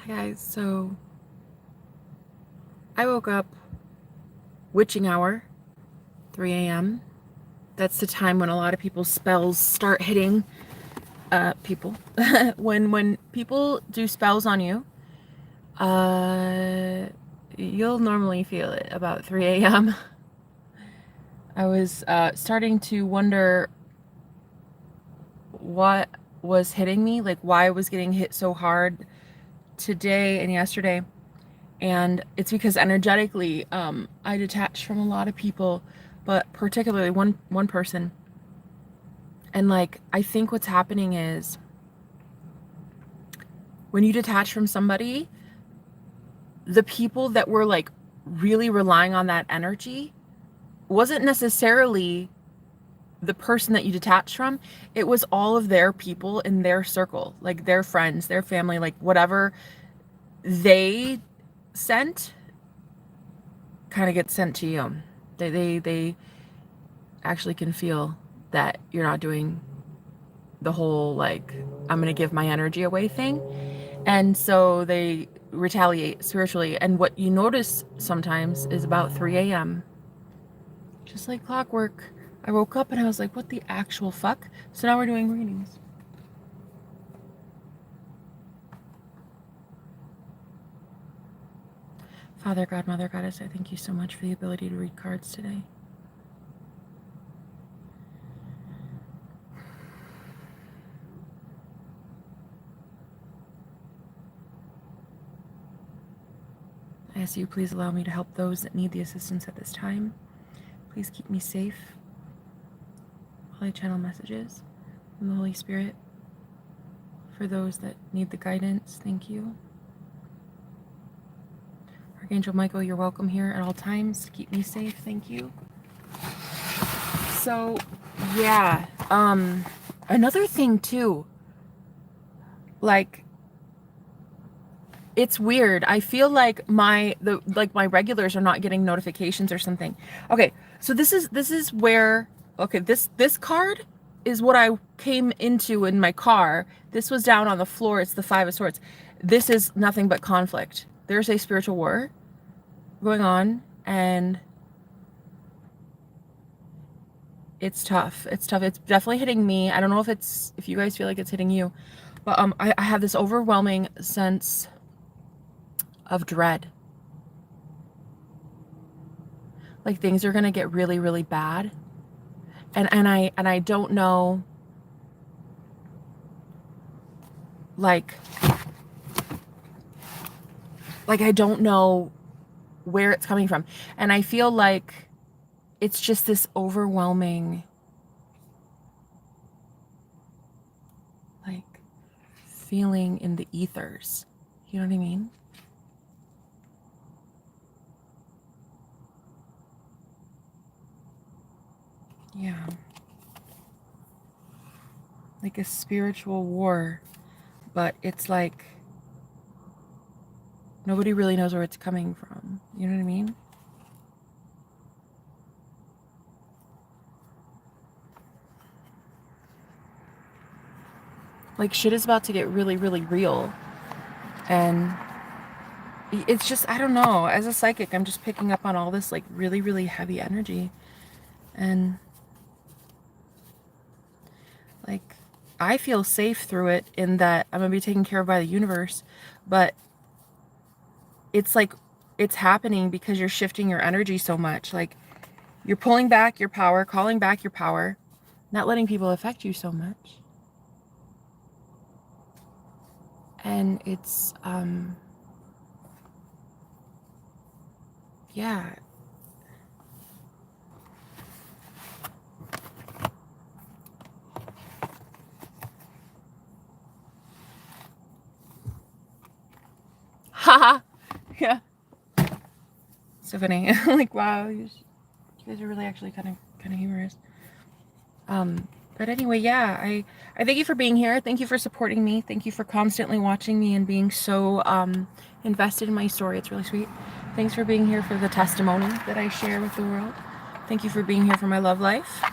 Hi guys, so I woke up witching hour, 3 a.m. That's the time when a lot of people's spells start hitting people. when people do spells on you, you'll normally feel it about 3 a.m. I was starting to wonder what was hitting me, like why I was getting hit so hard today and yesterday. And it's because energetically, I detached from a lot of people, but particularly one person. And like, I think what's happening is when you detach from somebody, the people that were like really relying on that energy wasn't necessarily the person that you detached from. It was all of their people in their circle, like their friends, their family, like whatever they sent kind of gets sent to you. They actually can feel that you're not doing the whole like I'm gonna give my energy away thing, and so they retaliate spiritually. And what you notice sometimes is about 3 a.m. just like clockwork, I woke up and I was like, what the actual fuck? So now we're doing readings. Father God, Mother Goddess, I thank you so much for the ability to read cards today. I ask you, please allow me to help those that need the assistance at this time. Please keep me safe while I channel messages from the Holy Spirit. For those that need the guidance, thank you. Archangel Michael, you're welcome here at all times to keep me safe. Thank you. So, yeah. Another thing too, like, it's weird. I feel like my regulars are not getting notifications or something. Okay, so this is where, okay, this card is what I came into in my car. This was down on the floor. It's the Five of Swords. This is nothing but conflict. There's a spiritual war going on, and it's tough. It's tough. It's definitely hitting me. I don't know if you guys feel like it's hitting you, but I have this overwhelming sense of dread. Like things are gonna get really, really bad. And I don't know, like I don't know where it's coming from. And I feel like it's just this overwhelming, like, feeling in the ethers. You know what I mean? Yeah. Like a spiritual war, but it's like nobody really knows where it's coming from. You know what I mean? Like shit is about to get really, really real. And it's just, I don't know, as a psychic, I'm just picking up on all this like really, really heavy energy. And like, I feel safe through it in that I'm gonna be taken care of by the universe, but it's like, it's happening because you're shifting your energy so much. Like, you're pulling back your power, calling back your power, not letting people affect you so much. And it's, yeah. Haha. Yeah. So funny. Like, wow, you guys are really actually kind of humorous. But anyway, yeah, I thank you for being here. Thank you for supporting me. Thank you for constantly watching me and being so invested in my story. It's really sweet. Thanks for being here for the testimony that I share with the world. Thank you for being here for my love life.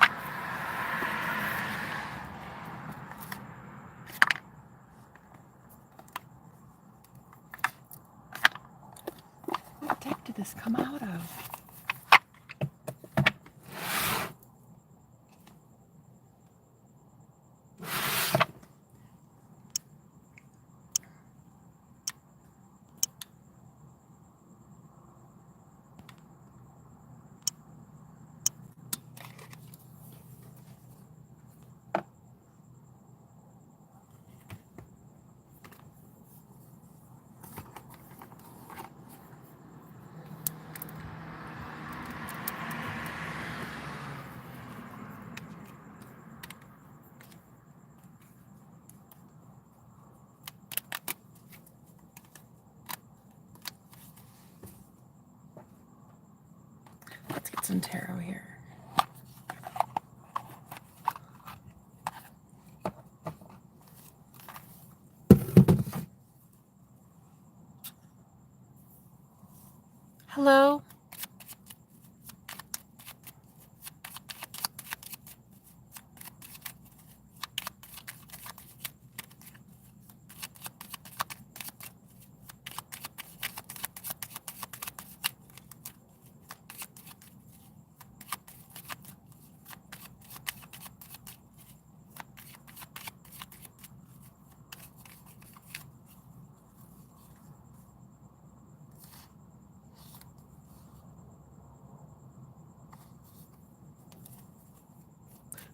some tarot here. Hello?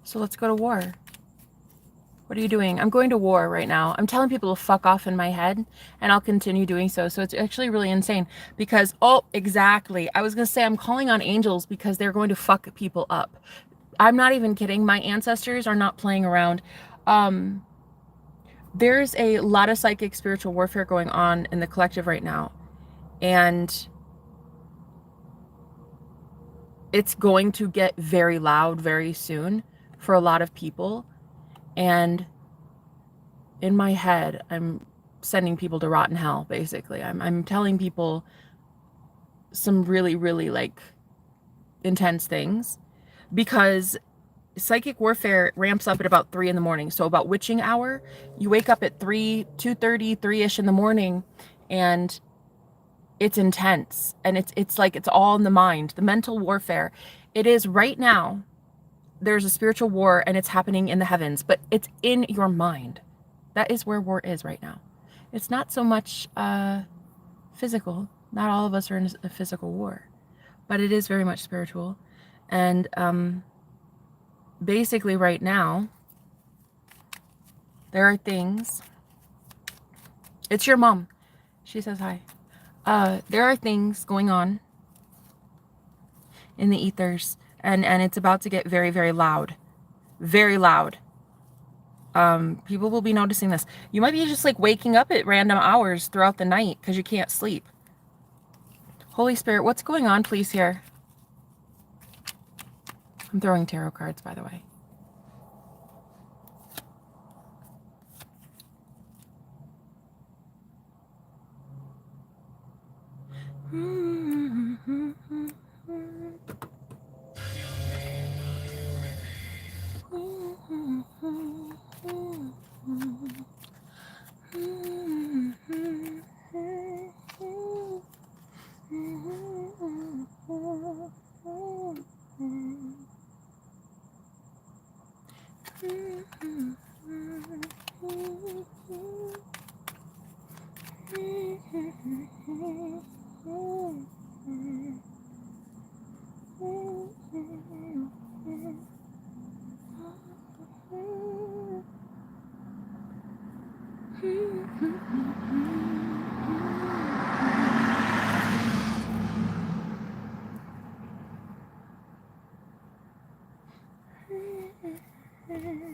So let's go to war. What are you doing? I'm going to war right now. I'm telling people to fuck off in my head, and I'll continue doing so. So it's actually really insane because, oh, exactly. I was going to say I'm calling on angels because they're going to fuck people up. I'm not even kidding. My ancestors are not playing around. There's a lot of psychic spiritual warfare going on in the collective right now. And it's going to get very loud very soon for a lot of people. And in my head, I'm sending people to rotten hell, basically. I'm telling people some really, really like intense things because psychic warfare ramps up at about 3 in the morning. So about witching hour, you wake up at 2:30, 3-ish in the morning, and it's intense. And it's like, it's all in the mind, the mental warfare. It is right now. There's a spiritual war and it's happening in the heavens, but it's in your mind. That is where war is right now. It's not so much physical. Not all of us are in a physical war, but it is very much spiritual. And basically right now, there are things. It's your mom. She says hi. There are things going on in the ethers, and it's about to get very, very loud. Very loud. People will be noticing this. You might be just like waking up at random hours throughout the night because you can't sleep. Holy Spirit, what's going on, please, here? I'm throwing tarot cards, by the way.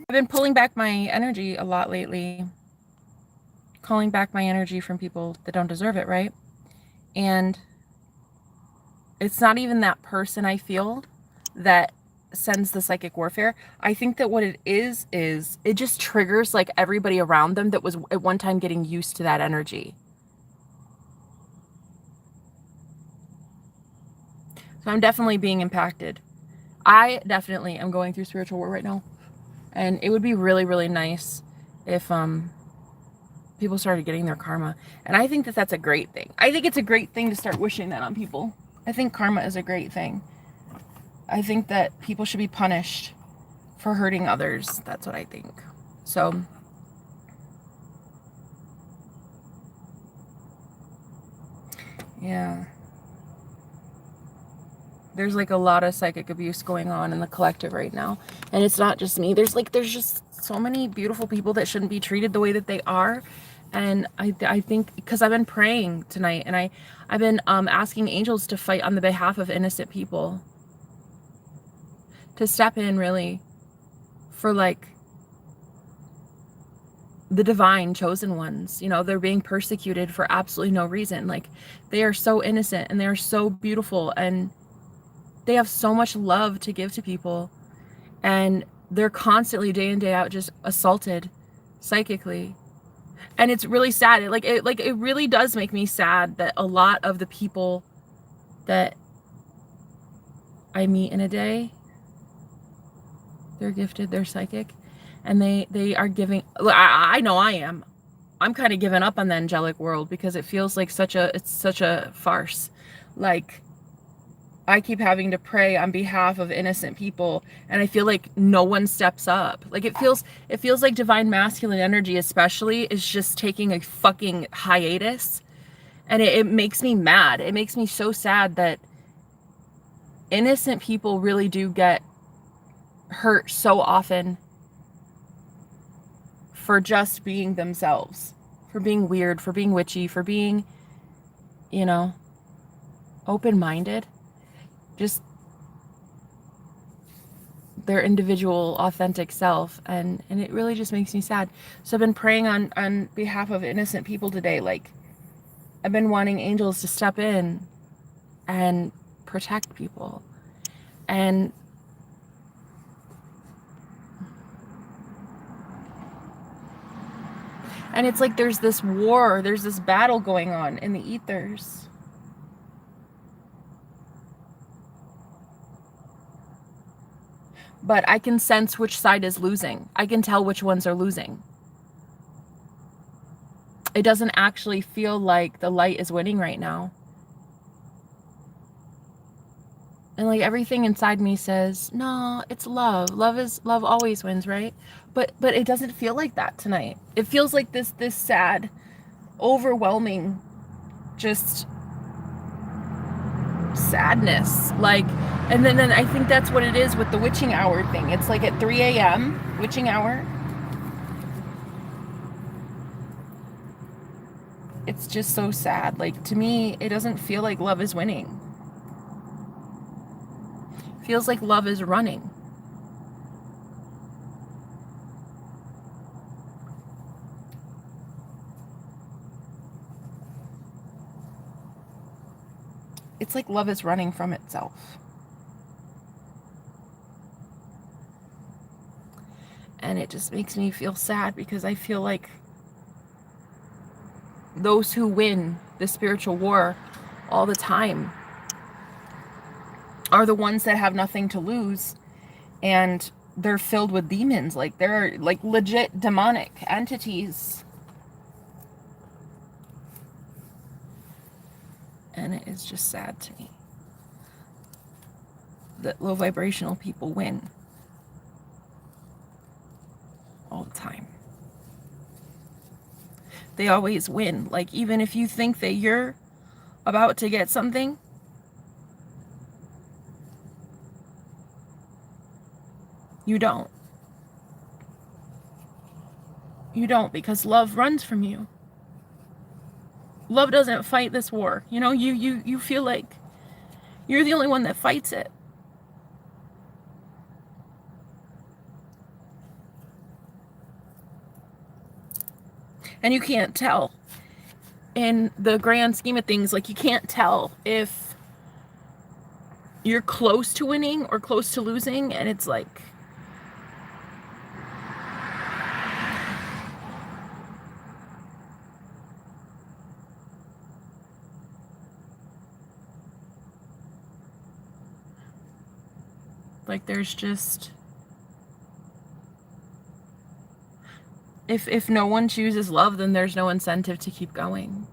I've been pulling back my energy a lot lately, calling back my energy from people that don't deserve it, right? And it's not even that person I feel that sends the psychic warfare. I think that what it is it just triggers like everybody around them that was at one time getting used to that energy. So I'm definitely being impacted. I definitely am going through spiritual war right now. And it would be really, really nice if people started getting their karma. And I think that that's a great thing. I think it's a great thing to start wishing that on people. I think karma is a great thing. I think that people should be punished for hurting others. That's what I think. So yeah. There's like a lot of psychic abuse going on in the collective right now. And it's not just me. There's just so many beautiful people that shouldn't be treated the way that they are. And I think because I've been praying tonight and I've been asking angels to fight on the behalf of innocent people. To step in really for like the divine chosen ones. You know, they're being persecuted for absolutely no reason. Like they are so innocent and they're so beautiful, and they have so much love to give to people, and they're constantly day in day out just assaulted psychically. And it's really sad. It really does make me sad that a lot of the people that I meet in a day, they're gifted, they're psychic, and they are giving. I know I am. I'm kind of giving up on the angelic world because it feels like it's such a farce. Like, I keep having to pray on behalf of innocent people, and I feel like no one steps up. Like, it feels like divine masculine energy especially is just taking a fucking hiatus, and it makes me mad. It makes me so sad that innocent people really do get hurt so often for just being themselves, for being weird, for being witchy, for being, you know, open-minded, just their individual authentic self. And it really just makes me sad. So I've been praying on behalf of innocent people today. Like, I've been wanting angels to step in and protect people. And it's like there's this war, there's this battle going on in the ethers. But I can sense which side is losing. I can tell which ones are losing. It doesn't actually feel like the light is winning right now. And like everything inside me says, no, it's love. Love always wins, right? But it doesn't feel like that tonight. It feels like this sad, overwhelming, just sadness. Like, and then I think that's what it is with the witching hour thing. It's like at 3 a.m. witching hour. It's just so sad. Like, to me, it doesn't feel like love is winning. It feels like love is running. It's like love is running from itself. And it just makes me feel sad because I feel like those who win the spiritual war all the time are the ones that have nothing to lose, and they're filled with demons. Like, they're like legit demonic entities. And it is just sad to me that low vibrational people win all the time. They always win. Like, even if you think that you're about to get something, you don't. You don't, because love runs from you. Love doesn't fight this war. You know, you feel like you're the only one that fights it. And you can't tell. In the grand scheme of things, like, you can't tell if you're close to winning or close to losing, and it's like, there's just, if no one chooses love, then there's no incentive to keep going.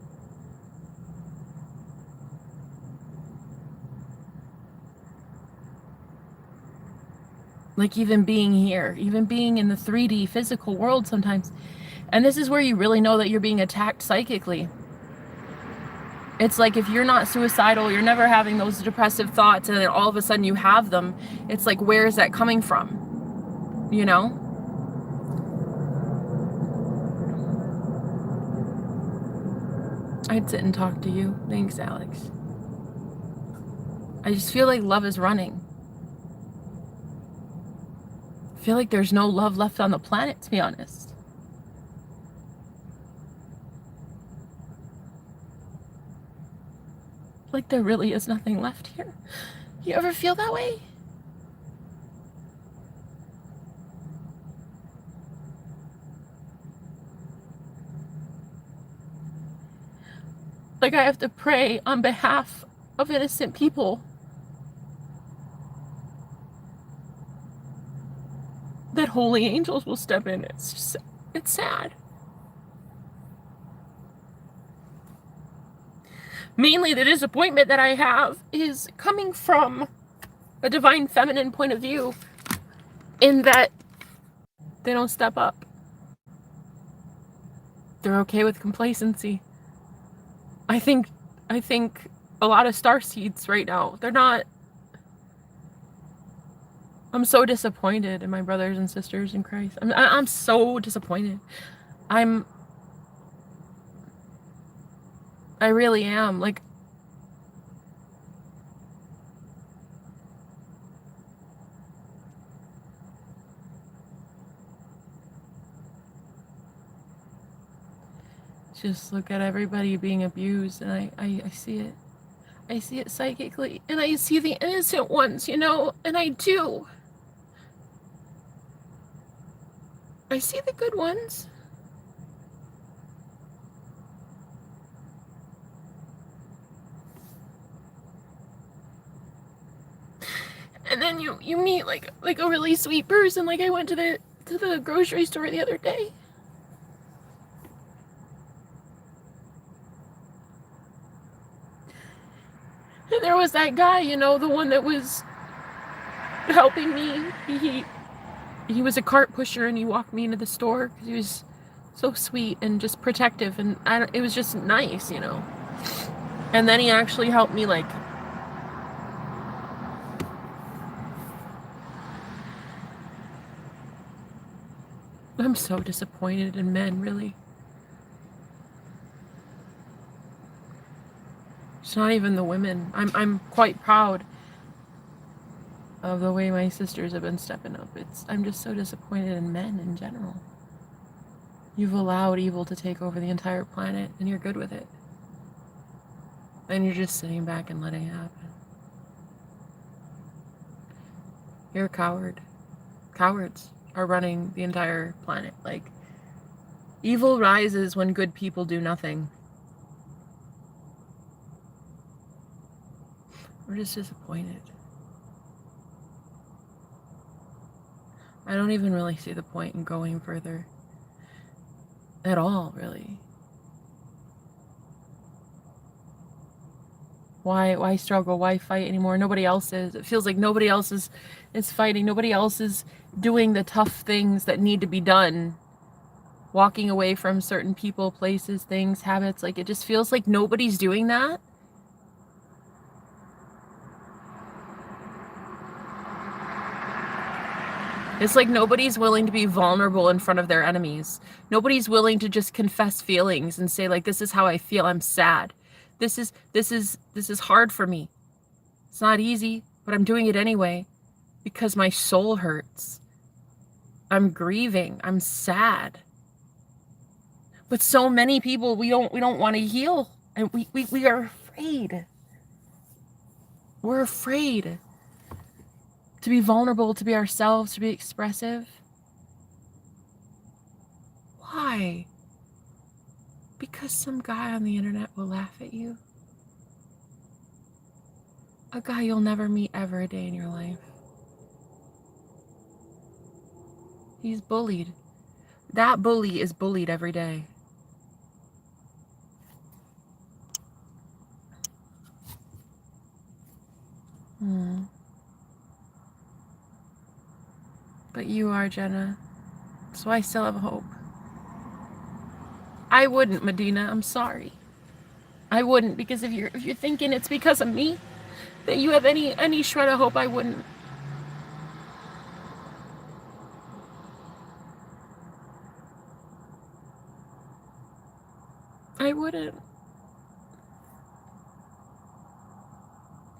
Like, even being here, even being in the 3D physical world sometimes. And this is where you really know that you're being attacked psychically. It's like, if you're not suicidal, you're never having those depressive thoughts, and then all of a sudden you have them. It's like, where is that coming from? You know? I'd sit and talk to you. Thanks, Alex. I just feel like love is running. I feel like there's no love left on the planet, to be honest. Like, there really is nothing left here. You ever feel that way? Like I have to pray on behalf of innocent people. That holy angels will step in. It's sad. Mainly the disappointment that I have is coming from a divine feminine point of view, in that they don't step up. They're okay with complacency. I think a lot of starseeds right now, they're not. I'm so disappointed in my brothers and sisters in Christ. I'm so disappointed. I really am. Like, just look at everybody being abused, and I see it. I see it psychically, and I see the innocent ones, you know, and I do. I see the good ones. And then you meet like a really sweet person. Like I went to the grocery store the other day. And there was that guy, you know, the one that was helping me. He was a cart pusher, and he walked me into the store because he was so sweet and just protective, and it was just nice, you know. And then he actually helped me, like, I'm so disappointed in men, really. It's not even the women. I'm quite proud of the way my sisters have been stepping up. I'm just so disappointed in men in general. You've allowed evil to take over the entire planet, and you're good with it. And you're just sitting back and letting it happen. You're a coward. Cowards are running the entire planet. Like, evil rises when good people do nothing. We're just disappointed. I don't even really see the point in going further. At all, really. Why struggle? Why fight anymore? Nobody else is. It feels like nobody else is fighting. Nobody else is doing the tough things that need to be done. Walking away from certain people, places, things, habits. Like, it just feels like nobody's doing that. It's like nobody's willing to be vulnerable in front of their enemies. Nobody's willing to just confess feelings and say, like, this is how I feel. I'm sad. This is hard for me. It's not easy, but I'm doing it anyway because my soul hurts. I'm grieving. I'm sad. But so many people, we don't want to heal, and we are afraid. We're afraid to be vulnerable, to be ourselves, to be expressive. Why? Because some guy on the internet will laugh at you. A guy you'll never meet ever a day in your life. He's bullied. That bully is bullied every day. But you are, Jenna. So I still have hope. I wouldn't, Medina. I'm sorry. I wouldn't, because if you're thinking it's because of me that you have any shred of hope, I wouldn't. I wouldn't.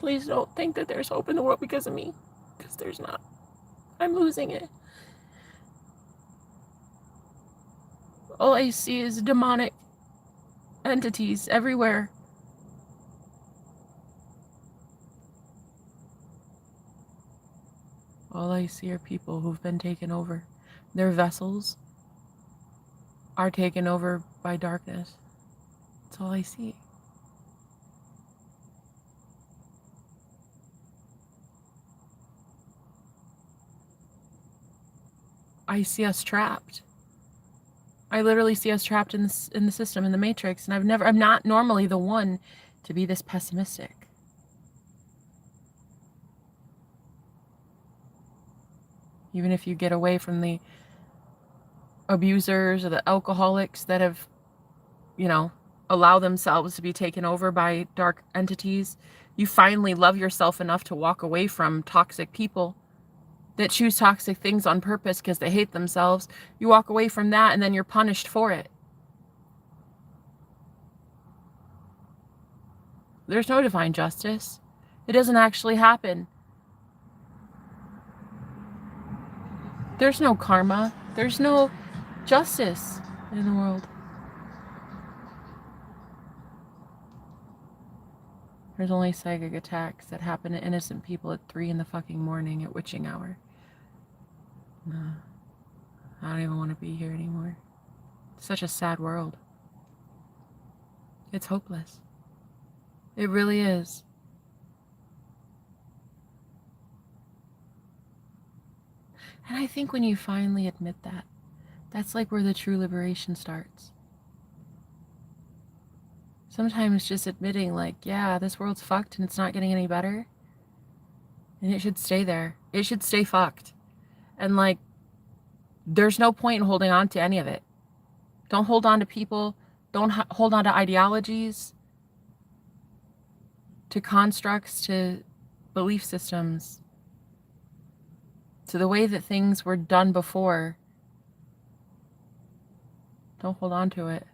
Please don't think that there's hope in the world because of me, because there's not. I'm losing it. All I see is demonic entities everywhere. All I see are people who've been taken over. Their vessels are taken over by darkness. That's all I see. I see us trapped. I literally see us trapped in the system, in the matrix, and I'm not normally the one to be this pessimistic. Even if you get away from the abusers or the alcoholics that have, you know, allow themselves to be taken over by dark entities, you finally love yourself enough to walk away from toxic people that choose toxic things on purpose because they hate themselves. You walk away from that and then you're punished for it. There's no divine justice. It doesn't actually happen. There's no karma. There's no justice in the world. There's only psychic attacks that happen to innocent people at 3 in the fucking morning at witching hour. No, I don't even want to be here anymore. It's such a sad world. It's hopeless. It really is. And I think when you finally admit that, that's like where the true liberation starts. Sometimes just admitting like, yeah, this world's fucked and it's not getting any better. And it should stay there. It should stay fucked. And like, there's no point in holding on to any of it. Don't hold on to people. Don't hold on to ideologies, to constructs, to belief systems, to the way that things were done before. Don't hold on to it.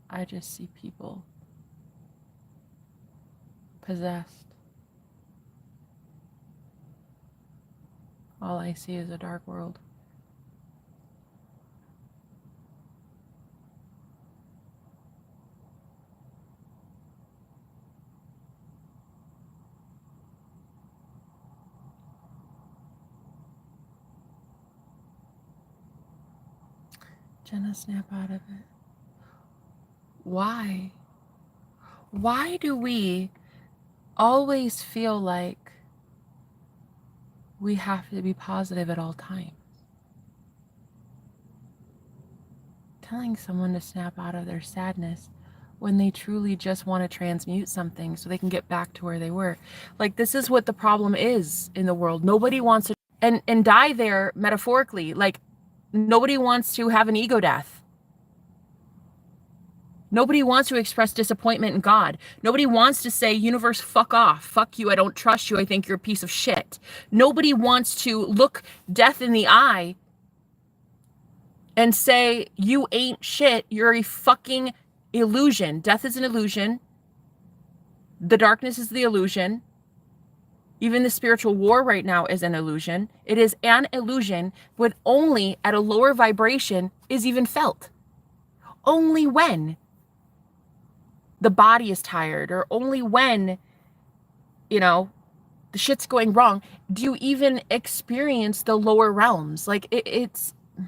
I just see people possessed. All I see is a dark world. Jenna, snap out of it. Why? Why do we always feel like we have to be positive at all times? Telling someone to snap out of their sadness when they truly just want to transmute something so they can get back to where they were. Like, this is what the problem is in the world. Nobody wants to, and die there metaphorically. Like, nobody wants to have an ego death. Nobody wants to express disappointment in God. Nobody wants to say, universe, fuck off. Fuck you. I don't trust you. I think you're a piece of shit. Nobody wants to look death in the eye and say, you ain't shit. You're a fucking illusion. Death is an illusion. The darkness is the illusion. Even the spiritual war right now is an illusion. It is an illusion, but only at a lower vibration is even felt. Only when the body is tired, or only when, you know, the shit's going wrong, do you even experience the lower realms. Like, it's the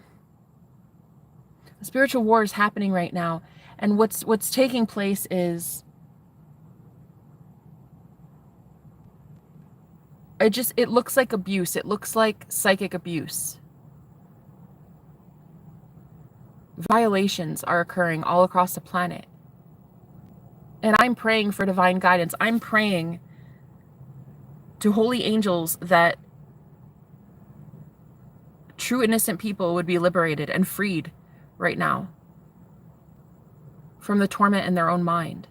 spiritual war is happening right now. And what's taking place is it looks like abuse. It looks like psychic abuse. Violations are occurring all across the planet. And I'm praying for divine guidance. I'm praying to holy angels that true innocent people would be liberated and freed right now from the torment in their own mind.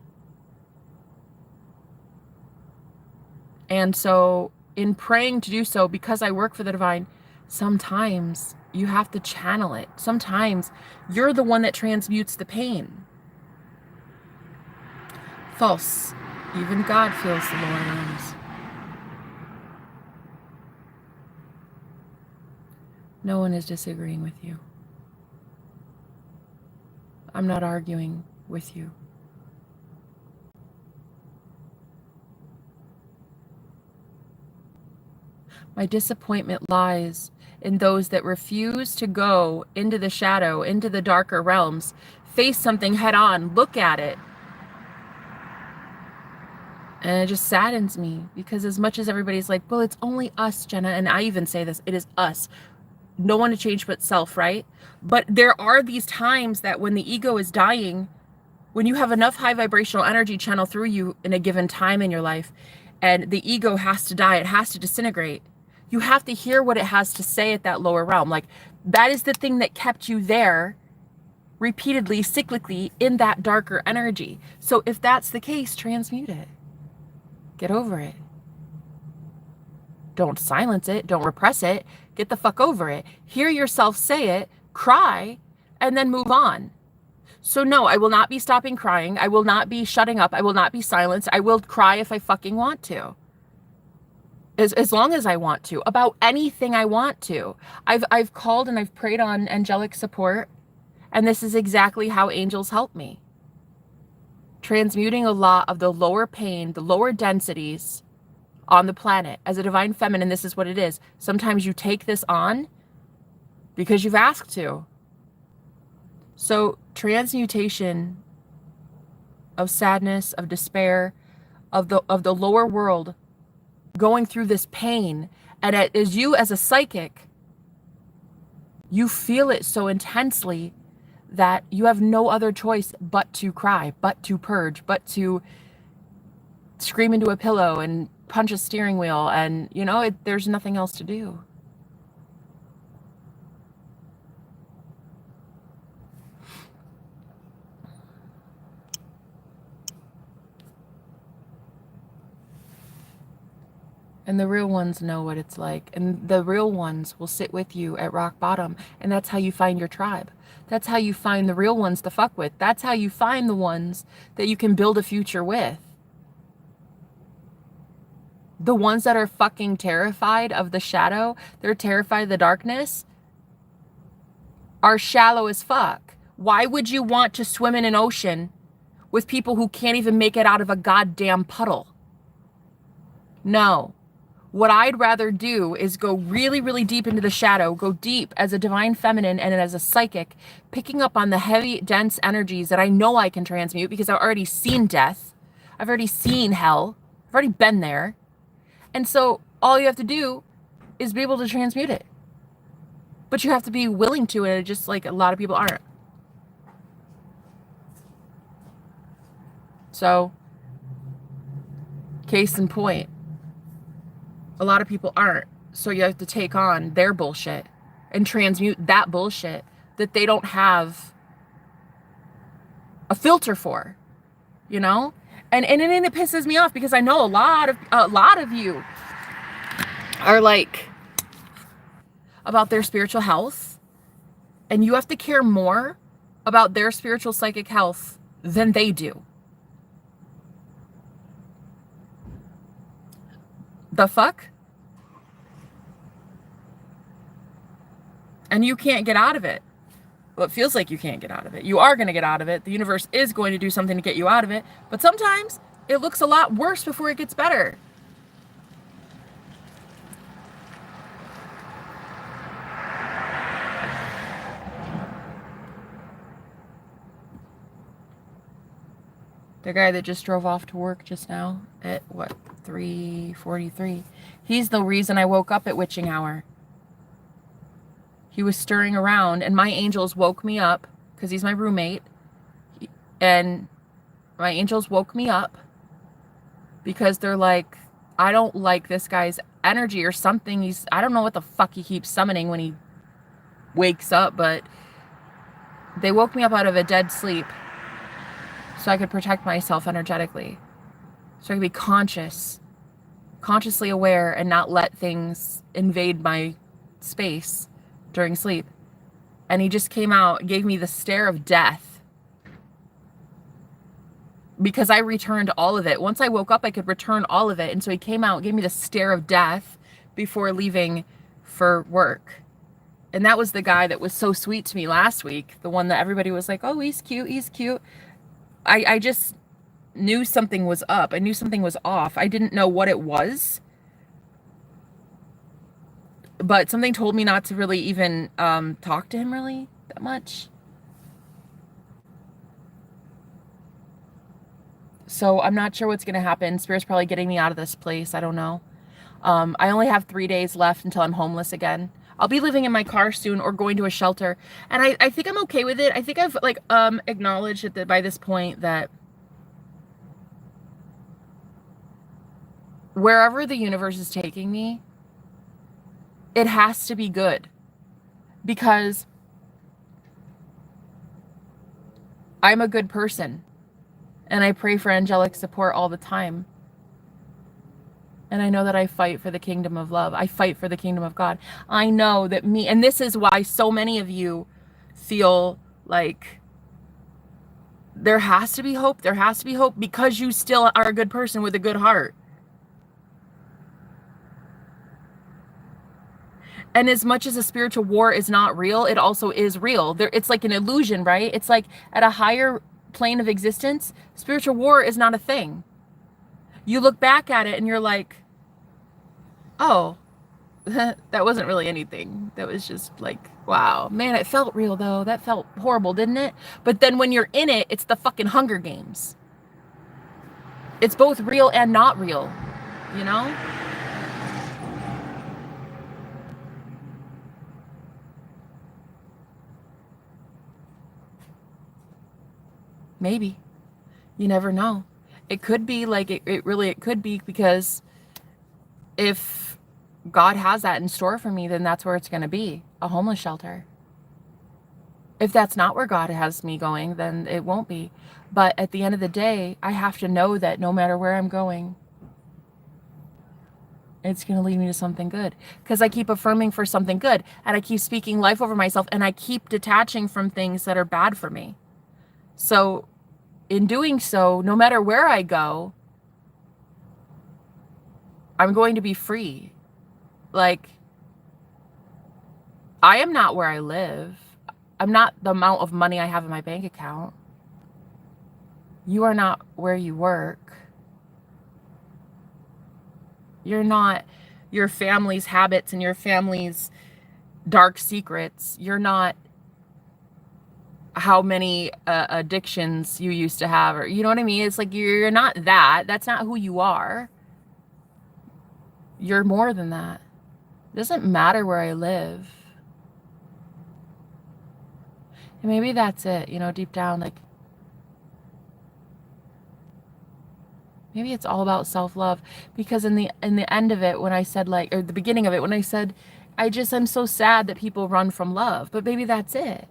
And so in praying to do so, because I work for the divine, sometimes you have to channel it. Sometimes you're the one that transmutes the pain. False. Even God feels the lower realms. No one is disagreeing with you. I'm not arguing with you. My disappointment lies in those that refuse to go into the shadow, into the darker realms, face something head on, look at it. And it just saddens me, because as much as everybody's like, well, it's only us, Jenna, and I even say this, it is us. No one to change but self, right? But there are these times that when the ego is dying, when you have enough high vibrational energy channel through you in a given time in your life, and the ego has to die, it has to disintegrate, you have to hear what it has to say at that lower realm. Like, that is the thing that kept you there repeatedly, cyclically, in that darker energy. So if that's the case, transmute it. Get over it. Don't silence it. Don't repress it. Get the fuck over it. Hear yourself say it, cry, and then move on. So no, I will not be stopping crying. I will not be shutting up. I will not be silenced. I will cry if I fucking want to. As long as I want to, about anything I want to. I've called and I've prayed on angelic support, and this is exactly how angels help me. Transmuting a lot of the lower pain, the lower densities on the planet. As a divine feminine, this is what it is. Sometimes you take this on because you've asked to. So transmutation of sadness, of despair, of the lower world, going through this pain, and as you as a psychic, you feel it so intensely that you have no other choice but to cry, but to purge, but to scream into a pillow and punch a steering wheel, and you know, there's nothing else to do. And the real ones know what it's like. And the real ones will sit with you at rock bottom. And that's how you find your tribe. That's how you find the real ones to fuck with. That's how you find the ones that you can build a future with. The ones that are fucking terrified of the shadow, they're terrified of the darkness, are shallow as fuck. Why would you want to swim in an ocean with people who can't even make it out of a goddamn puddle? No. What I'd rather do is go really, really deep into the shadow, go deep as a divine feminine and as a psychic, picking up on the heavy, dense energies that I know I can transmute because I've already seen death. I've already seen hell. I've already been there. And so all you have to do is be able to transmute it. But you have to be willing to, and just like a lot of people aren't. So, case in point, a lot of people aren't. So you have to take on their bullshit and transmute that bullshit that they don't have a filter for, you know? And it pisses me off because I know a lot of you are like about their spiritual health, and you have to care more about their spiritual psychic health than they do. The fuck? And you can't get out of it. Well, it feels like you can't get out of it. You are going to get out of it. The universe is going to do something to get you out of it. But sometimes it looks a lot worse before it gets better. The guy that just drove off to work just now at, what, 3:43. He's the reason I woke up at witching hour. He was stirring around, and my angels woke me up, because he's my roommate. And my angels woke me up because they're like, I don't like this guy's energy or something. I don't know what the fuck he keeps summoning when he wakes up, but they woke me up out of a dead sleep so I could protect myself energetically. So I could be consciously aware, and not let things invade my space during sleep. And he just came out, gave me the stare of death, because I returned all of it. Once I woke up, I could return all of it. And so he came out, gave me the stare of death before leaving for work. And that was the guy that was so sweet to me last week. The one that everybody was like, oh, he's cute, he's cute. I just knew something was up. I knew something was off. I didn't know what it was. But something told me not to really even talk to him really that much. So I'm not sure what's going to happen. Spirit's probably getting me out of this place. I don't know. I only have 3 days left until I'm homeless again. I'll be living in my car soon or going to a shelter. And I think I'm okay with it. I think I've like acknowledged that by this point that wherever the universe is taking me, it has to be good. Because I'm a good person. And I pray for angelic support all the time. And I know that I fight for the kingdom of love. I fight for the kingdom of God. I know that me, and this is why so many of you feel like there has to be hope. There has to be hope because you still are a good person with a good heart. And as much as a spiritual war is not real, it also is real. It's like an illusion, right? It's like at a higher plane of existence, spiritual war is not a thing. You look back at it and you're like, oh, that wasn't really anything. That was just like, wow, man, it felt real though. That felt horrible, didn't it? But then when you're in it, it's the fucking Hunger Games. It's both real and not real, you know? Maybe. You never know. It could be like, it could be, because if God has that in store for me, then that's where it's going to be, a homeless shelter. If that's not where God has me going, then it won't be. But at the end of the day, I have to know that no matter where I'm going, it's going to lead me to something good. Because I keep affirming for something good, and I keep speaking life over myself, and I keep detaching from things that are bad for me. So in doing so, no matter where I go, I'm going to be free. Like, I am not where I live. I'm not the amount of money I have in my bank account. You are not where you work. You're not your family's habits and your family's dark secrets. You're not how many addictions you used to have, or you know what I mean? It's like you're not that. That's not who you are. You're more than that. It doesn't matter where I live. And maybe that's it, you know, deep down, like maybe it's all about self-love. Because in the end of it, when I said like, or the beginning of it, when I said, I'm so sad that people run from love, but maybe that's it.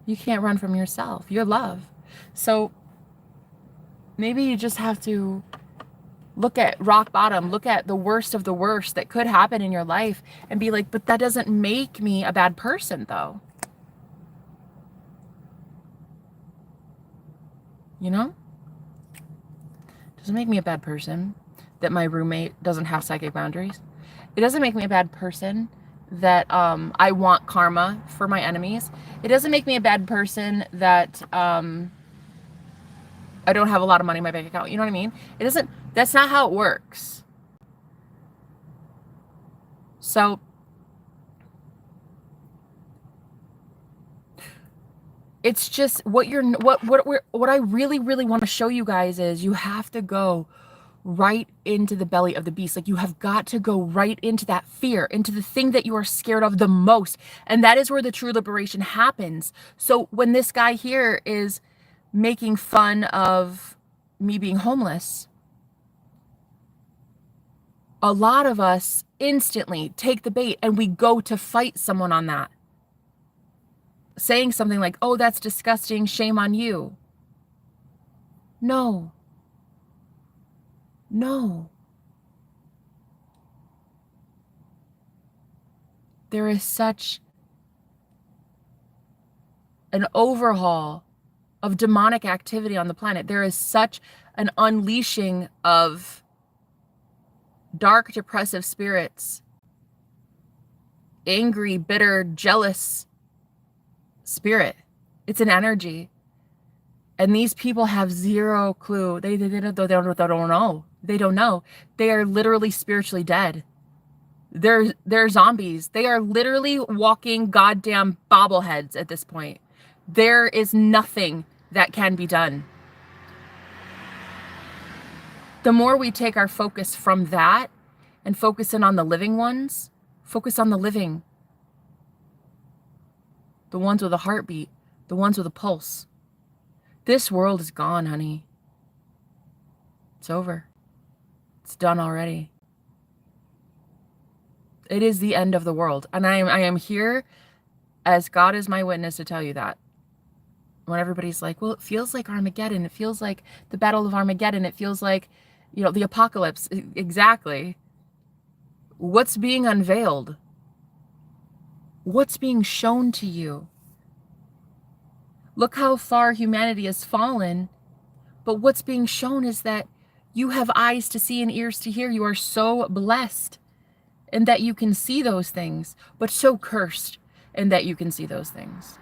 You can't run from yourself. You're love. So maybe you just have to look at rock bottom, look at the worst of the worst that could happen in your life and be like, but that doesn't make me a bad person though. You know? Doesn't make me a bad person that my roommate doesn't have psychic boundaries. It doesn't make me a bad person that I want karma for my enemies. It doesn't make me a bad person that I don't have a lot of money in my bank account. You know what I mean? It doesn't, that's not how it works. So it's just what I really, really want to show you guys is you have to go right into the belly of the beast. Like you have got to go right into that fear, into the thing that you are scared of the most. And that is where the true liberation happens. So when this guy here is making fun of me being homeless, a lot of us instantly take the bait and we go to fight someone on that. Saying something like, oh, that's disgusting, shame on you. No. No. There is such an overhaul of demonic activity on the planet. There is such an unleashing of dark, depressive spirits angry, bitter, jealous spirit. It's an energy. And these people have zero clue. They don't know. They don't know. They are literally spiritually dead. They're zombies. They are literally walking goddamn bobbleheads at this point. There is nothing that can be done. The more we take our focus from that and focus in on the living ones, focus on the living. The ones with a heartbeat, the ones with a pulse. This world is gone, honey. It's over. It's done already. It is the end of the world. And I am here as God is my witness to tell you that. When everybody's like, well, it feels like Armageddon. It feels like the Battle of Armageddon. It feels like, the apocalypse. Exactly. What's being unveiled? What's being shown to you? Look how far humanity has fallen. But what's being shown is that you have eyes to see and ears to hear. You are so blessed in that you can see those things, but so cursed in that you can see those things.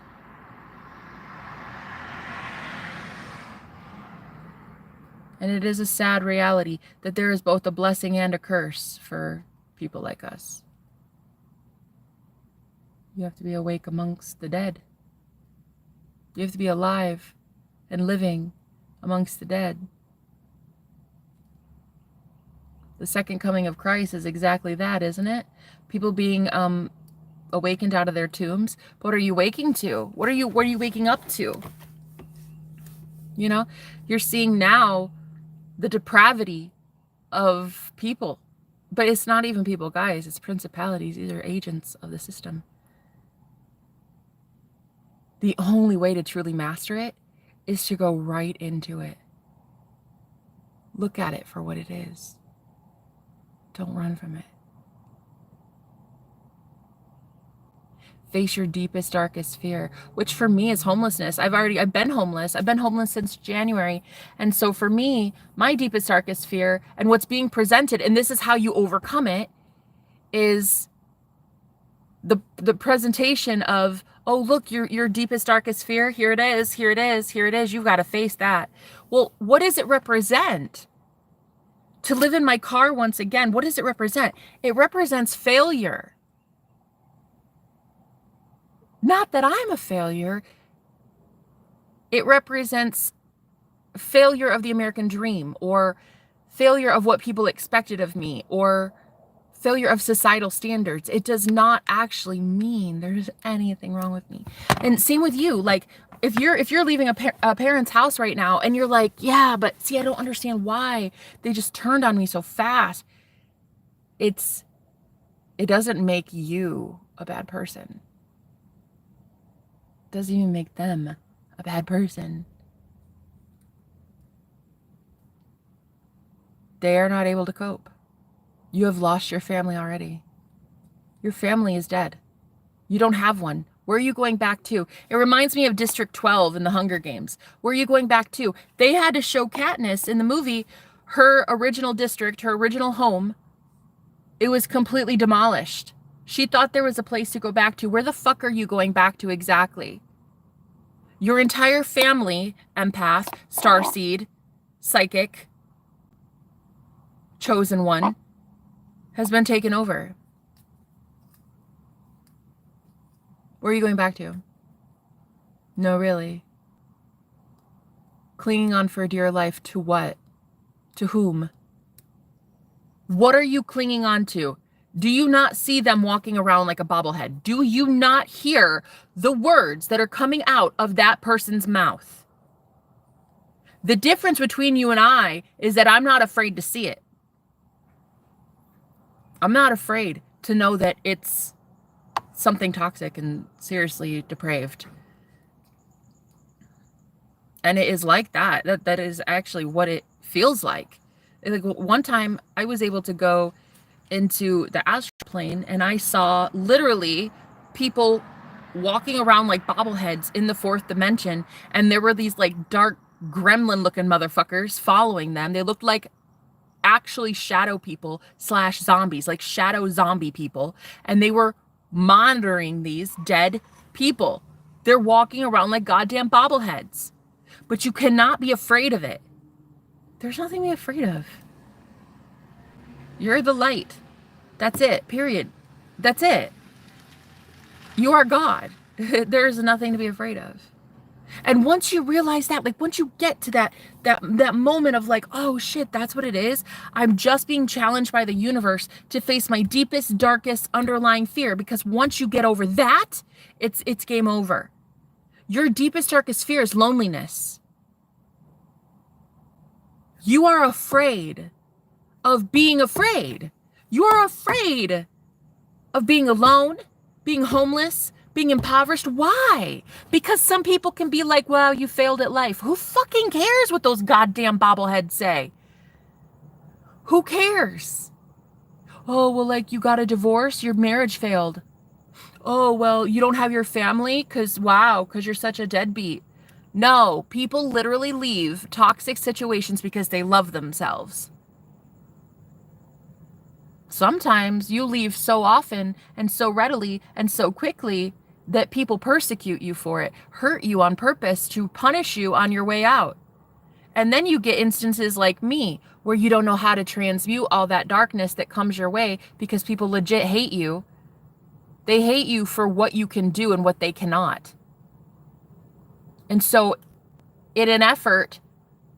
And it is a sad reality that there is both a blessing and a curse for people like us. You have to be awake amongst the dead. You have to be alive and living amongst the dead. The second coming of Christ is exactly that, isn't it? People being awakened out of their tombs. But what are you waking to? What are you waking up to? You're seeing now the depravity of people. But it's not even people, guys. It's principalities. These are agents of the system. The only way to truly master it is to go right into it. Look at it for what it is. Don't run from it. Face your deepest, darkest fear, which for me is homelessness. I've been homeless. I've been homeless since January. And so for me, my deepest, darkest fear and what's being presented, and this is how you overcome it, is the presentation of, oh, look, your deepest, darkest fear. Here it is. Here it is. Here it is. You've got to face that. Well, what does it represent? To live in my car once again, what does it represent? It represents failure. Not that I'm a failure. It represents failure of the American dream, or failure of what people expected of me, or failure of societal standards. It does not actually mean there's anything wrong with me. And same with you. Like, if you're leaving a parent's house right now and you're like, yeah, but see, I don't understand why they just turned on me so fast. It doesn't make you a bad person. It doesn't even make them a bad person. They are not able to cope. You have lost your family already. Your family is dead. You don't have one. Where are you going back to? It reminds me of District 12 in the Hunger Games. Where are you going back to? They had to show Katniss in the movie, her original district, her original home. It was completely demolished. She thought there was a place to go back to. Where the fuck are you going back to exactly? Your entire family, empath, starseed, psychic, chosen one, has been taken over. Where are you going back to? No, really. Clinging on for dear life to what? To whom? What are you clinging on to? Do you not see them walking around like a bobblehead? Do you not hear the words that are coming out of that person's mouth? The difference between you and I is that I'm not afraid to see it. I'm not afraid to know that it's something toxic and seriously depraved. And it is like that. That is actually what it feels like. Like, one time I was able to go into the astral plane and I saw literally people walking around like bobbleheads in the fourth dimension, and there were these like dark gremlin looking motherfuckers following them. They looked like actually shadow people / zombies, like shadow zombie people, and they were monitoring these dead people. They're walking around like goddamn bobbleheads. But you cannot be afraid of it. There's nothing to be afraid of. You're the light. That's it. Period. That's it. You are God. There's nothing to be afraid of. And once you realize that, like once you get to that moment of like, oh shit, that's what it is. I'm just being challenged by the universe to face my deepest, darkest underlying fear. Because once you get over that, it's game over. Your deepest, darkest fear is loneliness. You are afraid of being afraid. You are afraid of being alone, being homeless, being impoverished. Why? Because some people can be like, well, you failed at life. Who fucking cares what those goddamn bobbleheads say? Who cares? Oh, well, like you got a divorce, your marriage failed. Oh, well, you don't have your family because you're such a deadbeat. No, people literally leave toxic situations because they love themselves. Sometimes you leave so often and so readily and so quickly that people persecute you for it, hurt you on purpose to punish you on your way out. And then you get instances like me where you don't know how to transmute all that darkness that comes your way because people legit hate you. They hate you for what you can do and what they cannot. And so in an effort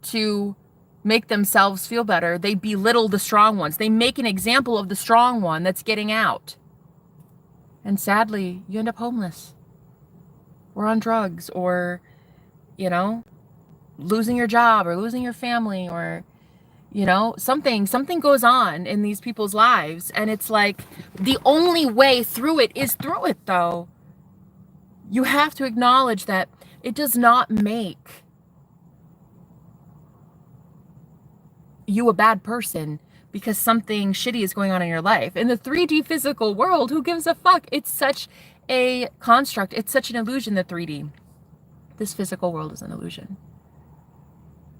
to make themselves feel better, they belittle the strong ones. They make an example of the strong one that's getting out. And sadly, you end up homeless or on drugs or, losing your job or losing your family or, something goes on in these people's lives. And it's like the only way through it is through it, though. You have to acknowledge that it does not make you a bad person because something shitty is going on in your life. In the 3D physical world, who gives a fuck? It's such a construct. It's such an illusion, the 3D. This physical world is an illusion.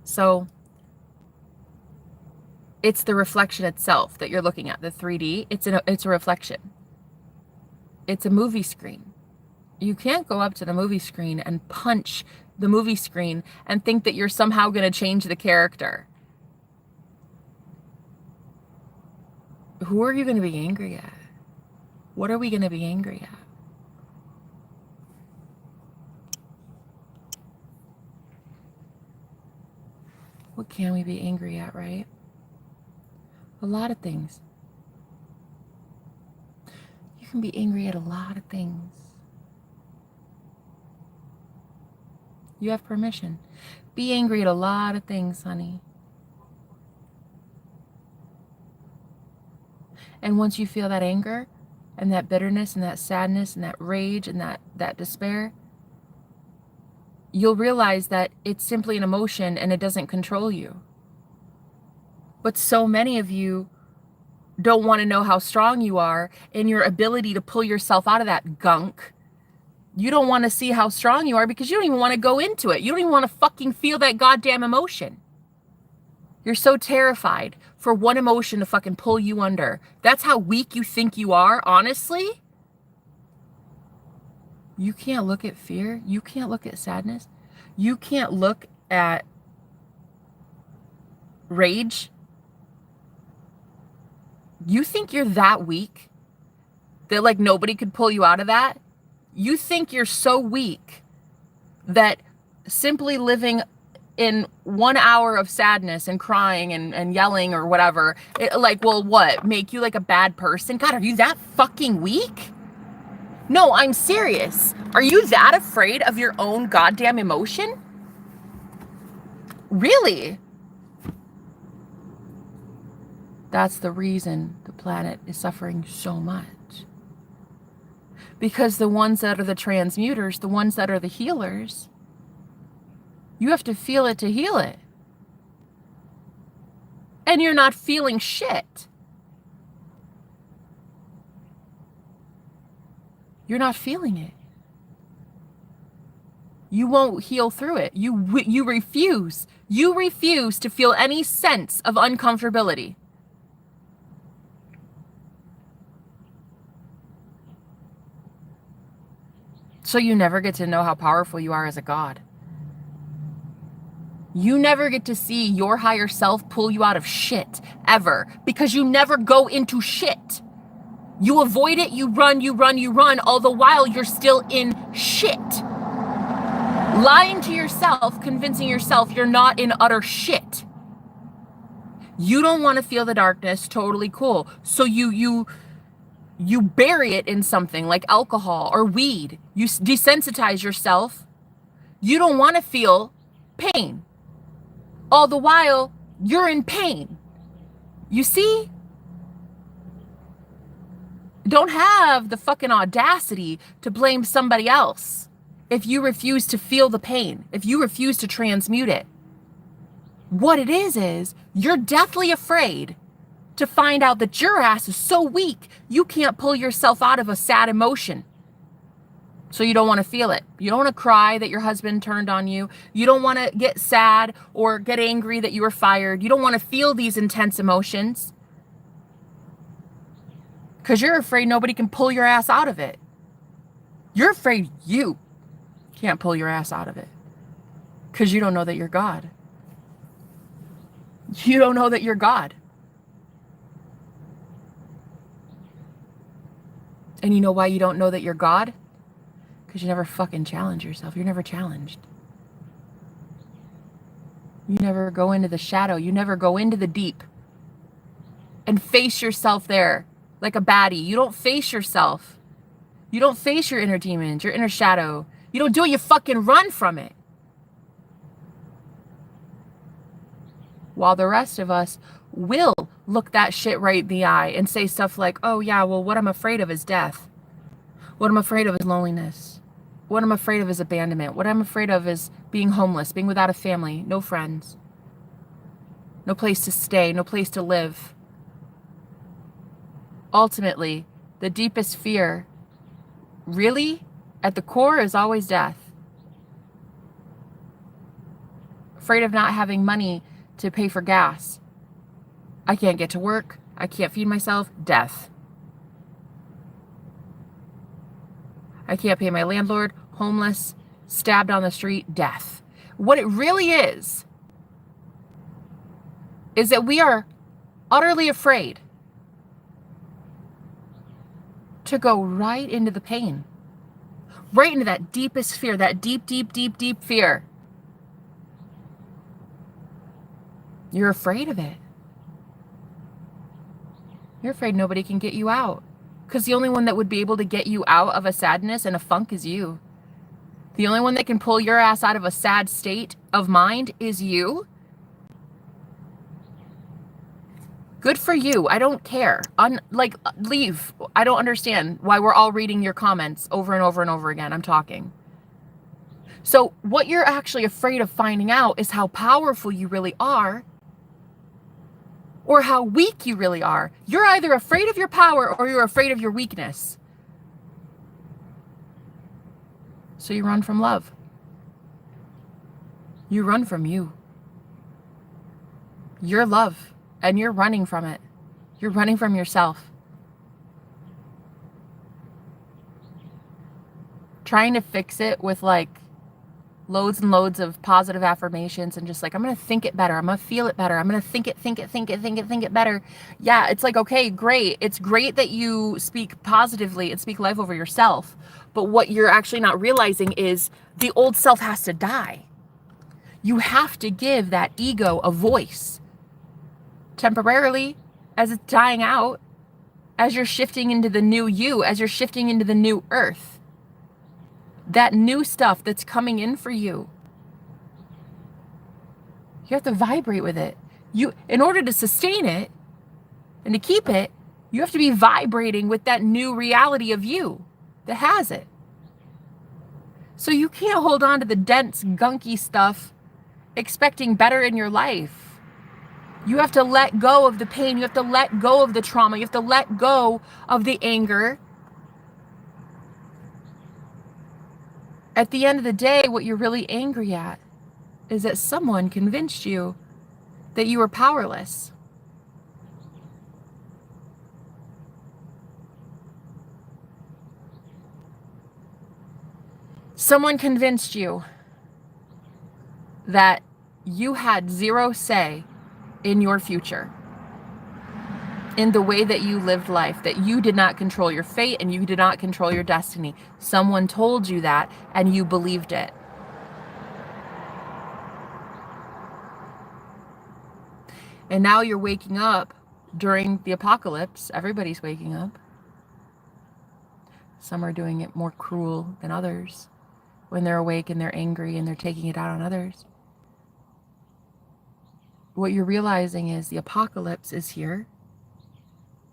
So it's the reflection itself that you're looking at, the 3D. It's a reflection. It's a movie screen. You can't go up to the movie screen and punch the movie screen and think that you're somehow going to change the character. Who are you going to be angry at? What are we going to be angry at? What can we be angry at, right? A lot of things. You can be angry at a lot of things. You have permission. Be angry at a lot of things, honey. And once you feel that anger and that bitterness and that sadness and that rage and that despair, you'll realize that it's simply an emotion and it doesn't control you. But so many of you don't want to know how strong you are in your ability to pull yourself out of that gunk. You don't want to see how strong you are because you don't even want to go into it. You don't even want to fucking feel that goddamn emotion. You're so terrified for one emotion to fucking pull you under. That's how weak you think you are, honestly. You can't look at fear. You can't look at sadness. You can't look at rage. You think you're that weak that like nobody could pull you out of that? You think you're so weak that simply living in 1 hour of sadness and crying and yelling or whatever, make you like a bad person? God, are you that fucking weak? No, I'm serious. Are you that afraid of your own goddamn emotion? Really? That's the reason the planet is suffering so much. Because the ones that are the transmuters, the ones that are the healers, you have to feel it to heal it. And you're not feeling shit. You're not feeling it. You won't heal through it. You refuse. You refuse to feel any sense of uncomfortability. So you never get to know how powerful you are as a god. You never get to see your higher self pull you out of shit, ever, because you never go into shit. You avoid it, you run, you run, you run, all the while you're still in shit. Lying to yourself, convincing yourself you're not in utter shit. You don't want to feel the darkness, totally cool. So you bury it in something like alcohol or weed. You desensitize yourself. You don't want to feel pain. All the while, you're in pain. You see? Don't have the fucking audacity to blame somebody else if you refuse to feel the pain, if you refuse to transmute it. What it is you're deathly afraid to find out that your ass is so weak, you can't pull yourself out of a sad emotion. So you don't want to feel it. You don't want to cry that your husband turned on you. You don't want to get sad or get angry that you were fired. You don't want to feel these intense emotions because you're afraid nobody can pull your ass out of it. You're afraid you can't pull your ass out of it because you don't know that you're God. You don't know that you're God. And you know why you don't know that you're God? Because you never fucking challenge yourself. You're never challenged. You never go into the shadow. You never go into the deep and face yourself there like a baddie. You don't face yourself. You don't face your inner demons, your inner shadow. You don't do it, you fucking run from it. While the rest of us will look that shit right in the eye and say stuff like, oh yeah, well, what I'm afraid of is death. What I'm afraid of is loneliness. What I'm afraid of is abandonment. What I'm afraid of is being homeless, being without a family, no friends, no place to stay, no place to live. Ultimately, the deepest fear, really, at the core, is always death. Afraid of not having money to pay for gas. I can't get to work. I can't feed myself. Death. I can't pay my landlord. Homeless. Stabbed on the street. Death. What it really is that we are utterly afraid to go right into the pain. Right into that deepest fear. That deep, deep, deep, deep fear. You're afraid of it. You're afraid nobody can get you out. Because the only one that would be able to get you out of a sadness and a funk is you. The only one that can pull your ass out of a sad state of mind is you. Good for you. I don't care. Leave. I don't understand why we're all reading your comments over and over and over again. I'm talking. So what you're actually afraid of finding out is how powerful you really are, or how weak you really are. You're either afraid of your power or you're afraid of your weakness. So you run from love. You run from you. You're love, and you're running from it. You're running from yourself. Trying to fix it with loads and loads of positive affirmations and just I'm going to think it better. I'm going to feel it better. I'm going to think it better. Yeah, it's okay, great. It's great that you speak positively and speak life over yourself. But what you're actually not realizing is the old self has to die. You have to give that ego a voice temporarily as it's dying out, as you're shifting into the new you, as you're shifting into the new earth. That new stuff that's coming in for you. You have to vibrate with it. In order to sustain it and to keep it, you have to be vibrating with that new reality of you that has it. So you can't hold on to the dense, gunky stuff expecting better in your life. You have to let go of the pain. You have to let go of the trauma. You have to let go of the anger. At the end of the day, what you're really angry at is that someone convinced you that you were powerless. Someone convinced you that you had zero say in your future, in the way that you lived life, that you did not control your fate and you did not control your destiny. Someone told you that and you believed it. And now you're waking up during the apocalypse. Everybody's waking up. Some are doing it more cruel than others when they're awake and they're angry and they're taking it out on others. What you're realizing is the apocalypse is here.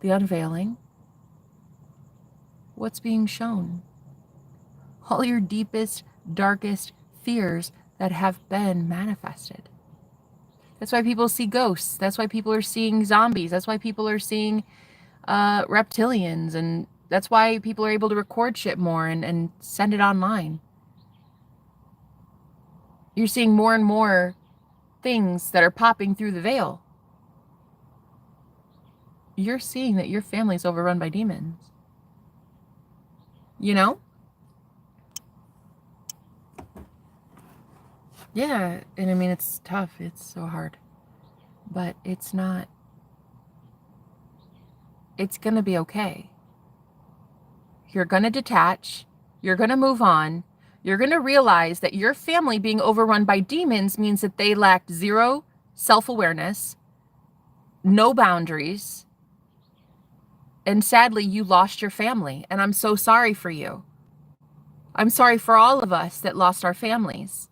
The unveiling. What's being shown? All your deepest, darkest fears that have been manifested. That's why people see ghosts. That's why people are seeing zombies. That's why people are seeing reptilians. And that's why people are able to record shit more and send it online. You're seeing more and more things that are popping through the veil. You're seeing that your family's overrun by demons. You know? Yeah, and I mean, it's tough. It's so hard. But it's not. It's going to be okay. You're going to detach. You're going to move on. You're going to realize that your family being overrun by demons means that they lacked zero self-awareness, no boundaries, and sadly, you lost your family. And I'm so sorry for you. I'm sorry for all of us that lost our families.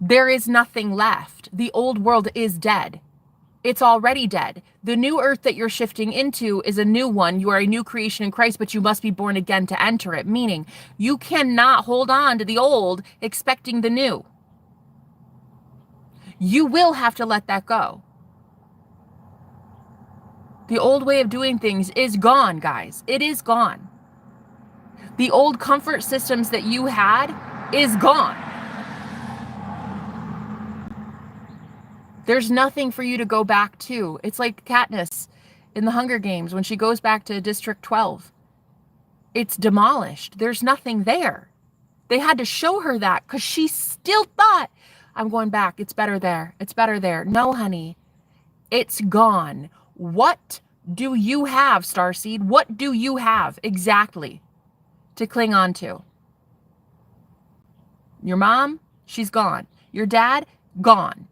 There is nothing left. The old world is dead. It's already dead. The new earth that you're shifting into is a new one. You are a new creation in Christ, but you must be born again to enter it. Meaning, you cannot hold on to the old expecting the new. You will have to let that go. The old way of doing things is gone, guys. It is gone. The old comfort systems that you had is gone. There's nothing for you to go back to. It's like Katniss in the Hunger Games when she goes back to District 12. It's demolished. There's nothing there. They had to show her that because she still thought, I'm going back. It's better there. It's better there. No, honey. It's gone. What do you have, Starseed? What do you have exactly to cling on to? Your mom, she's gone. Your dad, gone.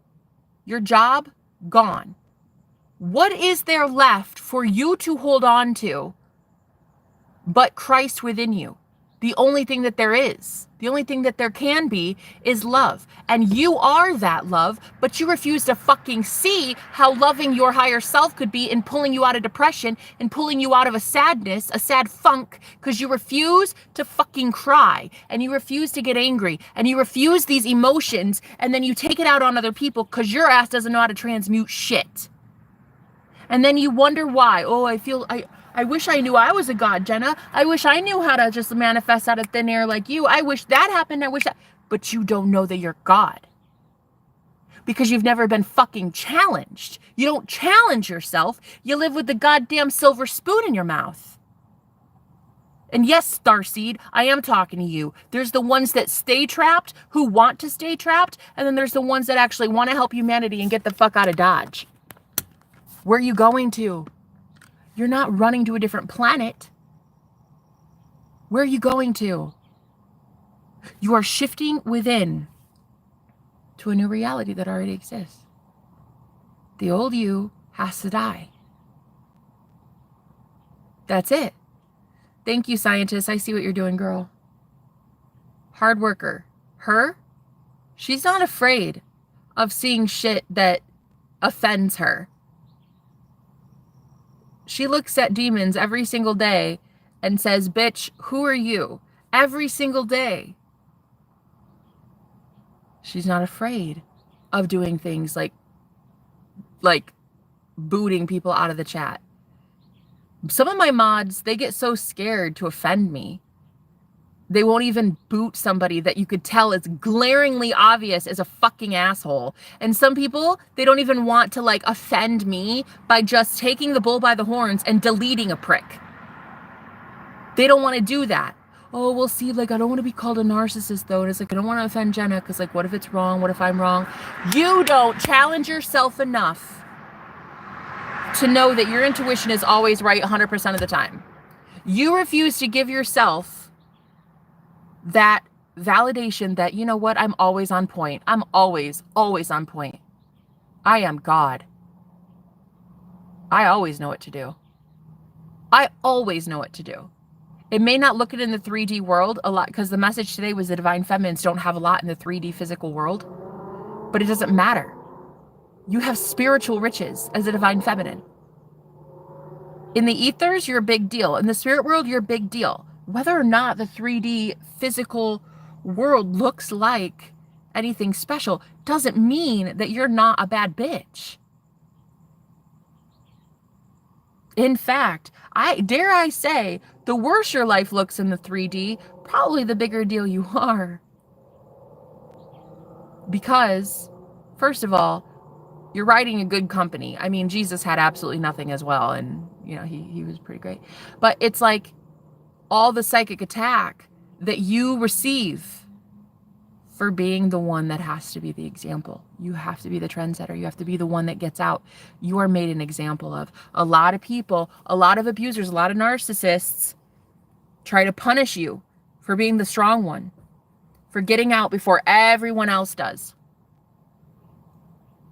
Your job, gone. What is there left for you to hold on to but Christ within you? The only thing that there is, the only thing that there can be is love. And you are that love, but you refuse to fucking see how loving your higher self could be in pulling you out of depression and pulling you out of a sadness, a sad funk, because you refuse to fucking cry and you refuse to get angry and you refuse these emotions and then you take it out on other people because your ass doesn't know how to transmute shit. And then you wonder why. Oh, I wish I knew I was a god, Jenna. I wish I knew how to just manifest out of thin air like you. I wish that happened. I wish that. But you don't know that you're God. Because you've never been fucking challenged. You don't challenge yourself. You live with the goddamn silver spoon in your mouth. And yes, Starseed, I am talking to you. There's the ones that stay trapped, who want to stay trapped. And then there's the ones that actually want to help humanity and get the fuck out of Dodge. Where are you going to? You're not running to a different planet. Where are you going to? You are shifting within to a new reality that already exists. The old you has to die. That's it. Thank you, scientists. I see what you're doing, girl. Hard worker. Her? She's not afraid of seeing shit that offends her. She looks at demons every single day and says, bitch, who are you? Every single day. She's not afraid of doing things like booting people out of the chat. Some of my mods, they get so scared to offend me. They won't even boot somebody that you could tell is glaringly obvious as a fucking asshole. And some people, they don't even want to offend me by just taking the bull by the horns and deleting a prick. They don't want to do that. oh, we'll see, like, I don't want to be called a narcissist, though. And it's like, I don't want to offend Jenna, because, like, what if it's wrong? What if I'm wrong? You don't challenge yourself enough to know that your intuition is always right 100% of the time. You refuse to give yourself that validation that, you know what, I'm always on point. I'm always on point. I am God. I always know what to do. I always know what to do. It may not look it in the 3D world a lot, because the message today was the divine feminines don't have a lot in the 3D physical world, but it doesn't matter. You have spiritual riches as a divine feminine. In the ethers, you're a big deal. In the spirit world, you're a big deal. Whether or not the 3D physical world looks like anything special doesn't mean that you're not a bad bitch. In fact, dare I say, the worse your life looks in the 3D, probably the bigger deal you are. Because, first of all, you're riding a good company. I mean, Jesus had absolutely nothing as well, and, you know, he was pretty great. But it's like all the psychic attack that you receive for being the one that has to be the example. You have to be the trendsetter. You have to be the one that gets out. You are made an example of. A lot of people, a lot of abusers, a lot of narcissists try to punish you for being the strong one, for getting out before everyone else does.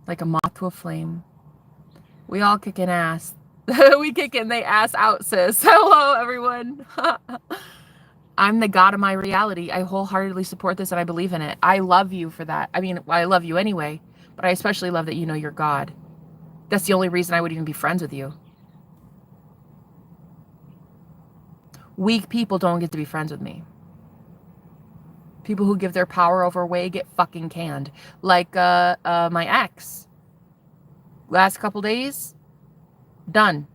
Like a moth to a flame. We all kick in ass. We kick in the ass out, sis. Hello, everyone. I'm the God of my reality. I wholeheartedly support this and I believe in it. I love you for that. I mean, I love you anyway, but I especially love that you know you're God. That's the only reason I would even be friends with you. Weak people don't get to be friends with me. People who give their power over away get fucking canned. Like my ex. Last couple days, done.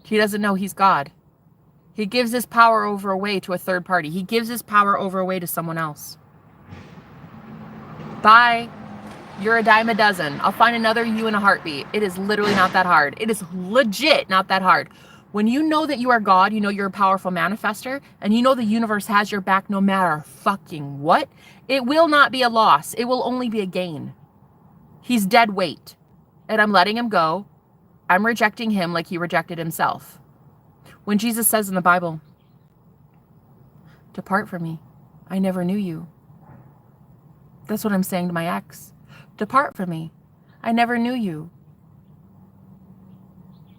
He doesn't know he's God. He gives his power over away to a third party. He gives his power over away to someone else. Bye. You're a dime a dozen. I'll find another you in a heartbeat. It is literally not that hard. It is legit not that hard. When you know that you are God, you know you're a powerful manifester, and you know the universe has your back no matter fucking what, it will not be a loss. It will only be a gain. He's dead weight. And I'm letting him go. I'm rejecting him like he rejected himself. When Jesus says in the Bible, depart from me, I never knew you. That's what I'm saying to my ex. Depart from me, I never knew you.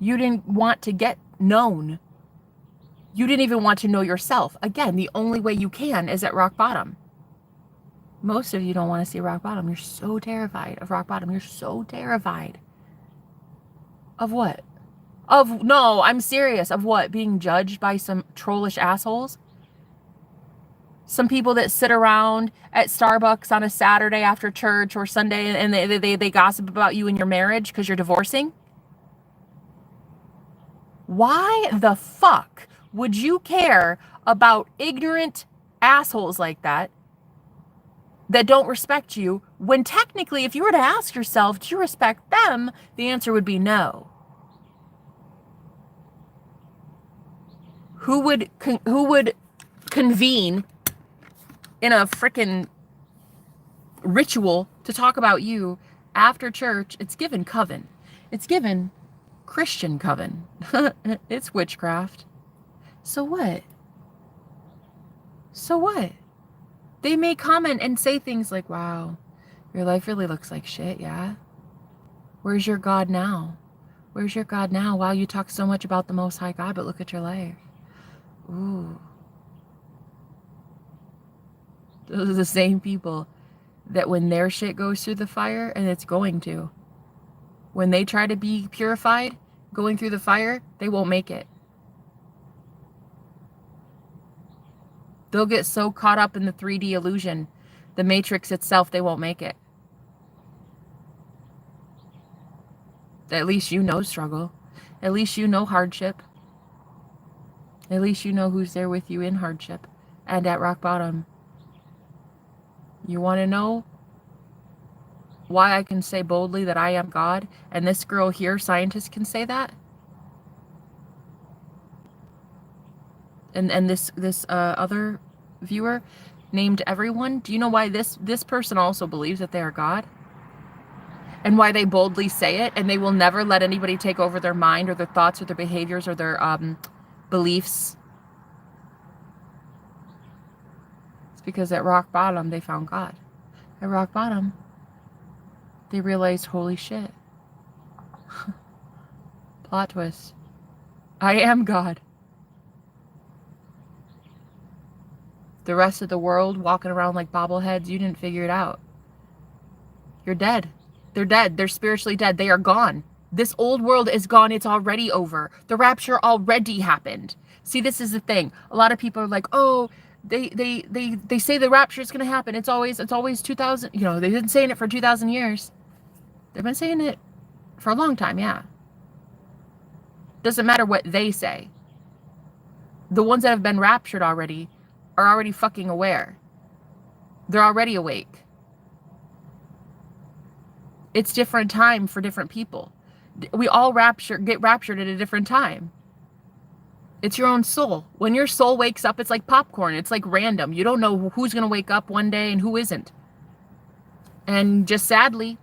You didn't want to get known. You didn't even want to know yourself. Again, the only way you can is at rock bottom. Most of you don't want to see rock bottom. You're so terrified of rock bottom. You're so terrified. Of what? No, I'm serious. Of what? Being judged by some trollish assholes? Some people that sit around at Starbucks on a Saturday after church or Sunday and they gossip about you and your marriage because you're divorcing? Why the fuck would you care about ignorant assholes like that don't respect you, when technically if you were to ask yourself, do you respect them? The answer would be no. Who would convene in a frickin' ritual to talk about you after church? It's given coven. It's given Christian coven. It's witchcraft. So what? So what? They may comment and say things like, wow, your life really looks like shit, yeah? Where's your God now? Where's your God now? Wow, you talk so much about the Most High God, but look at your life. Ooh. Those are the same people that when their shit goes through the fire, and it's going to, when they try to be purified, going through the fire, they won't make it. They'll get so caught up in the 3D illusion, the matrix itself, they won't make it. At least you know struggle. At least you know hardship. At least you know who's there with you in hardship and at rock bottom. You want to know why I can say boldly that I am God, and this girl here, scientists, can say that? And this other viewer named everyone. Do you know why this person also believes that they are God? And why they boldly say it, and they will never let anybody take over their mind or their thoughts or their behaviors or their beliefs? It's because at rock bottom they found God. At rock bottom they realized, holy shit. Plot twist. I am God. The rest of the world walking around like bobbleheads, you didn't figure it out. You're dead. They're dead. They're spiritually dead. They are gone. This old world is gone. It's already over. The rapture already happened. See, this is the thing. A lot of people are like, oh, they say the rapture is going to happen. It's always 2000. You know, they've been saying it for 2,000 years. They've been saying it for a long time. Yeah. Doesn't matter what they say. The ones that have been raptured already are already fucking aware. They're already awake. It's different time for different people. We all get raptured at a different time. It's your own soul. When your soul wakes up, it's like popcorn. It's like random. You don't know who's going to wake up one day and who isn't. And just sadly,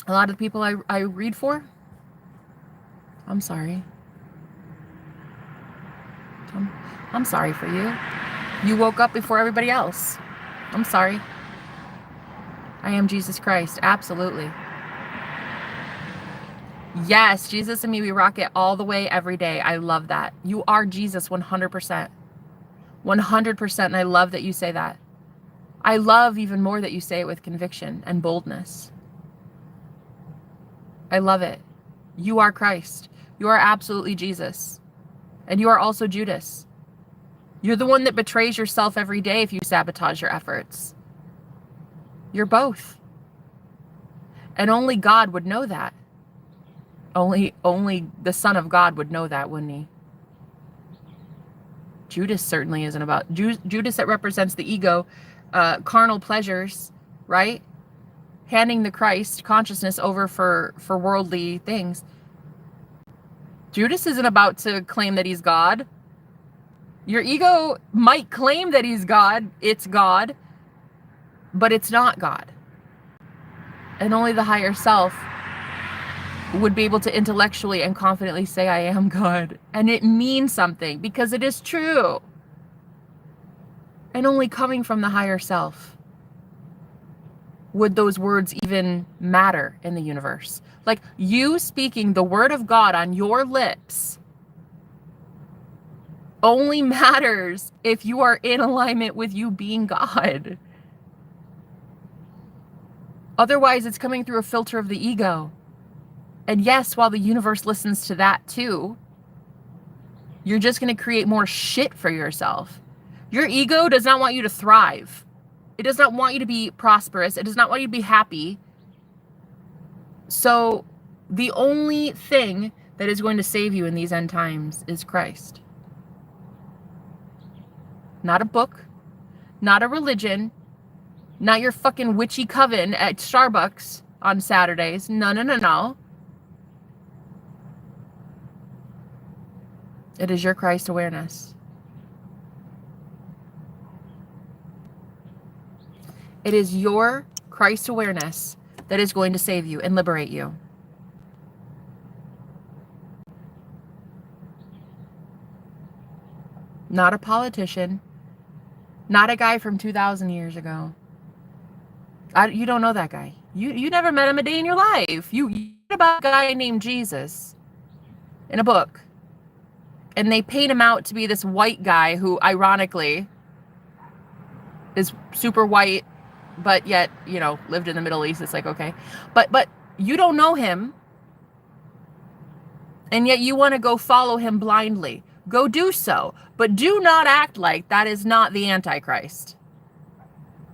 a lot of the people I read for, I'm sorry. I'm sorry for you. You woke up before everybody else. I'm sorry. I am Jesus Christ. Absolutely. Yes, Jesus and me, we rock it all the way every day. I love that. You are Jesus 100%. 100%. And I love that you say that. I love even more that you say it with conviction and boldness. I love it. You are Christ. You are absolutely Jesus. And you are also Judas. You're the one that betrays yourself every day if you sabotage your efforts. You're both. And only God would know that. Only the Son of God would know that, wouldn't he? Judas certainly isn't about... Judas that represents the ego, carnal pleasures, right? Handing the Christ consciousness over for worldly things. Judas isn't about to claim that he's God. Your ego might claim that he's God. It's God. But it's not God. And only the higher self would be able to intellectually and confidently say, I am God. And it means something because it is true. And only coming from the higher self would those words even matter in the universe. Like you speaking the word of God on your lips only matters if you are in alignment with you being God. Otherwise, it's coming through a filter of the ego. And yes, while the universe listens to that too, you're just going to create more shit for yourself. Your ego does not want you to thrive. It does not want you to be prosperous. It does not want you to be happy. So the only thing that is going to save you in these end times is Christ. Not a book, not a religion, not your fucking witchy coven at Starbucks on Saturdays. No, no, no, no. It is your Christ awareness. It is your Christ awareness that is going to save you and liberate you. Not a politician. Not a guy from 2,000 years ago. You don't know that guy. You never met him a day in your life. You read about a guy named Jesus in a book. And they paint him out to be this white guy who, ironically, is super white, but yet, you know, lived in the Middle East. It's like, okay. But you don't know him. And yet you want to go follow him blindly. Go do so. But do not act like that is not the Antichrist.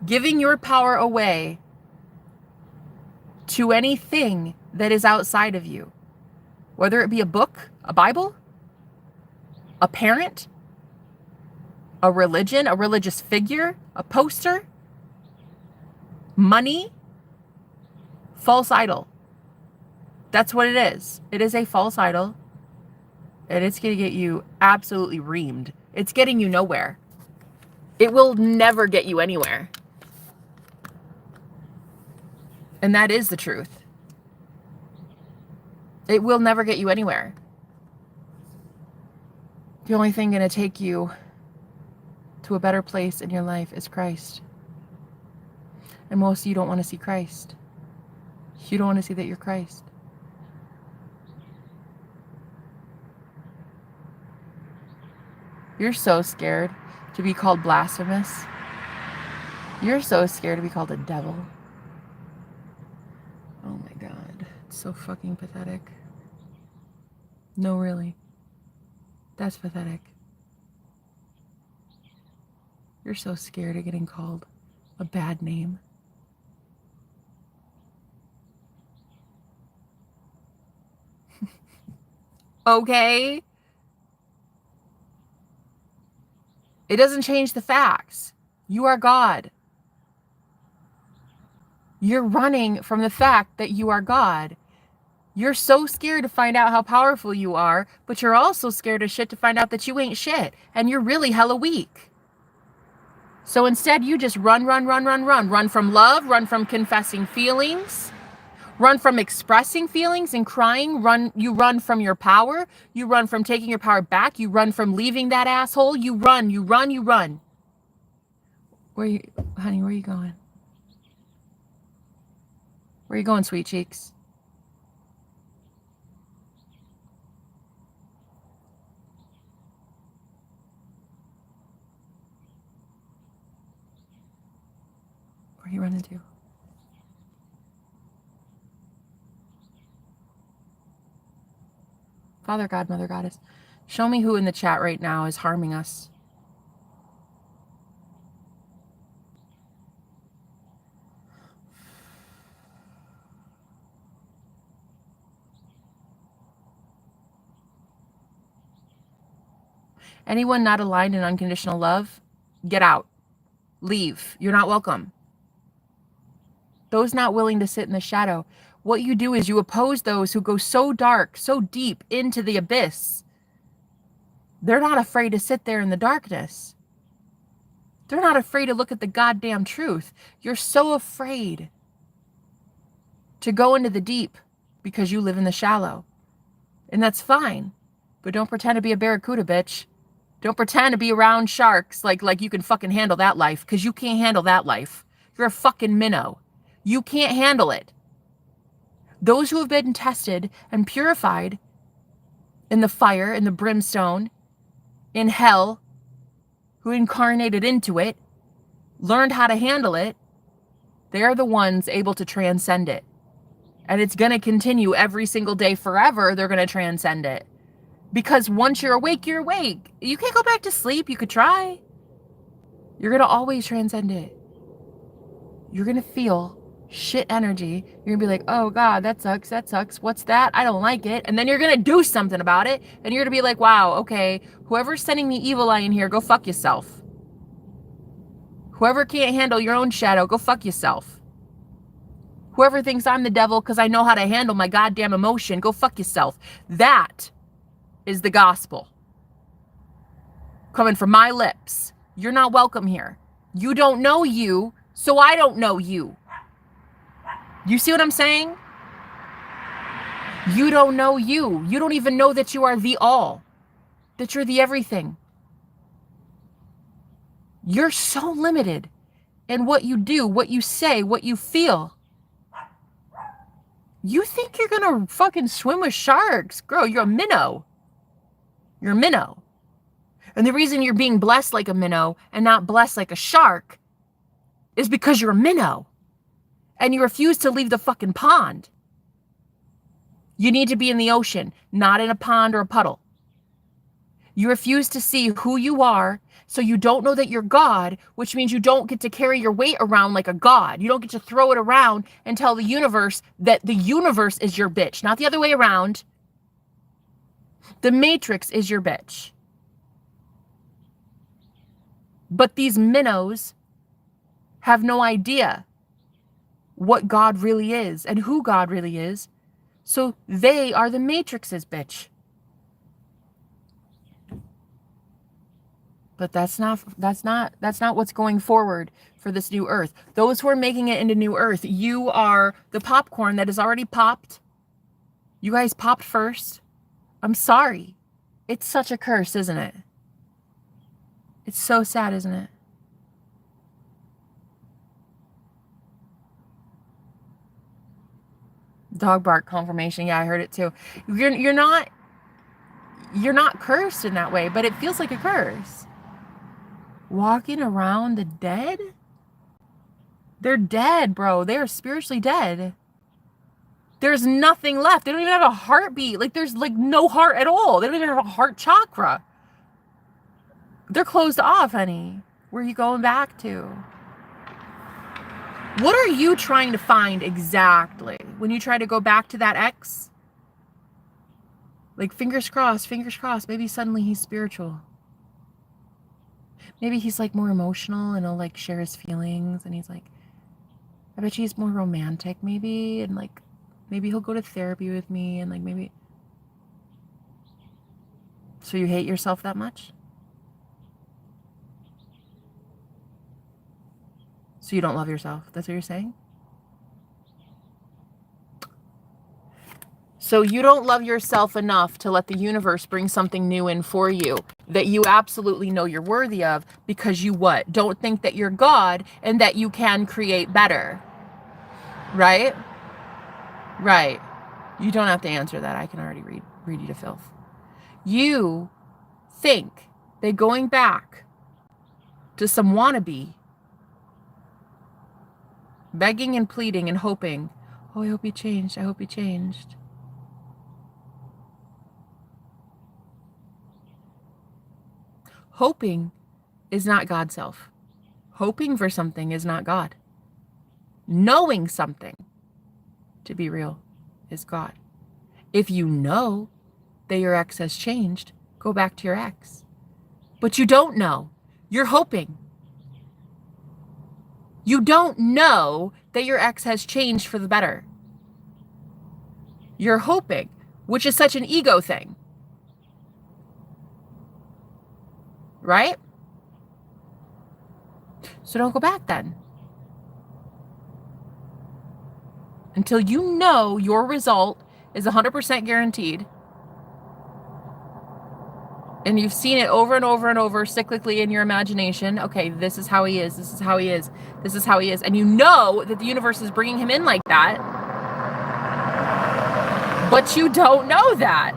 Giving your power away to anything that is outside of you. Whether it be a book, a Bible, a parent, a religion, a religious figure, a poster, money, false idol. That's what it is. It is a false idol. And it's going to get you absolutely reamed It's getting you nowhere. It will never get you anywhere. And that is the truth. It will never get you anywhere. The only thing going to take you to a better place in your life is Christ. And most of you don't want to see Christ. You don't want to see that you're Christ. You're so scared to be called blasphemous. You're so scared to be called a devil. Oh my God. It's so fucking pathetic. No, really. That's pathetic. You're so scared of getting called a bad name. Okay? It doesn't change the facts. You are God. You're running from the fact that you are God. You're so scared to find out how powerful you are, but you're also scared as shit to find out that you ain't shit, and you're really hella weak. So instead, you just run. Run from love, run from confessing feelings, run from expressing feelings and crying. You run from your power. You run from taking your power back. You run from leaving that asshole. You run. Where you, honey, where are you going? Where are you going, sweet cheeks? Where are you running to? Father God, Mother Goddess, show me who in the chat right now is harming us. Anyone not aligned in unconditional love, get out. Leave. You're not welcome. Those not willing to sit in the shadow. What you do is you oppose those who go so dark, so deep into the abyss. They're not afraid to sit there in the darkness. They're not afraid to look at the goddamn truth. You're so afraid to go into the deep because you live in the shallow. And that's fine. But don't pretend to be a barracuda, bitch. Don't pretend to be around sharks like you can fucking handle that life, because you can't handle that life. You're a fucking minnow. You can't handle it. Those who have been tested and purified in the fire, in the brimstone, in hell, who incarnated into it, learned how to handle it, they're the ones able to transcend it. And it's going to continue every single day forever. They're going to transcend it. Because once you're awake, you're awake. You can't go back to sleep. You could try. You're going to always transcend it. You're going to feel shit energy. You're going to be like, oh God, that sucks. That sucks. What's that? I don't like it. And then you're going to do something about it. And you're going to be like, wow, okay, whoever's sending me evil eye in here, go fuck yourself. Whoever can't handle your own shadow, go fuck yourself. Whoever thinks I'm the devil because I know how to handle my goddamn emotion, go fuck yourself. That is the gospel coming from my lips. You're not welcome here. You don't know you, so I don't know you. You see what I'm saying? You don't know you. You don't even know that you are the all, that you're the everything. You're so limited in what you do, what you say, what you feel. You think you're gonna fucking swim with sharks. Girl, you're a minnow. You're a minnow. And the reason you're being blessed like a minnow and not blessed like a shark is because you're a minnow. And you refuse to leave the fucking pond. You need to be in the ocean, not in a pond or a puddle. You refuse to see who you are, so you don't know that you're God, which means you don't get to carry your weight around like a god. You don't get to throw it around and tell the universe that the universe is your bitch, not the other way around. The matrix is your bitch. But these minnows have no idea what God really is and who God really is. So they are the matrix's bitch. But that's not what's going forward for this new earth. Those who are making it into new earth, you are the popcorn that is already popped. You guys popped first. I'm sorry. It's such a curse, isn't it? It's so sad, isn't it? Dog bark confirmation. Yeah, I heard it too. You're not cursed in that way, but it feels like a curse. Walking around the dead? They're dead, bro. They are spiritually dead. There's nothing left. They don't even have a heartbeat. Like, there's like no heart at all. They don't even have a heart chakra. They're closed off, honey. Where are you going back to? What are you trying to find exactly when you try to go back to that ex? Like, fingers crossed, maybe suddenly he's spiritual. Maybe he's like more emotional and he'll like share his feelings, and he's like, I bet he's more romantic maybe, and like maybe he'll go to therapy with me, and like maybe. So you hate yourself that much? So you don't love yourself? That's what you're saying? So you don't love yourself enough to let the universe bring something new in for you that you absolutely know you're worthy of, because you what? Don't think that you're God and that you can create better. Right? Right. You don't have to answer that. I can already read you to filth. You think that going back to some wannabe, begging and pleading and hoping, oh, I hope he changed. I hope he changed. Hoping is not God's self. Hoping for something is not God. Knowing something to be real is God. If you know that your ex has changed, go back to your ex. But you don't know. You're hoping. You don't know that your ex has changed for the better. You're hoping, which is such an ego thing. Right? So don't go back then. Until you know your result is 100% guaranteed. And you've seen it over and over and over cyclically in your imagination. Okay, this is how he is. This is how he is. This is how he is. And you know that the universe is bringing him in like that. But you don't know that.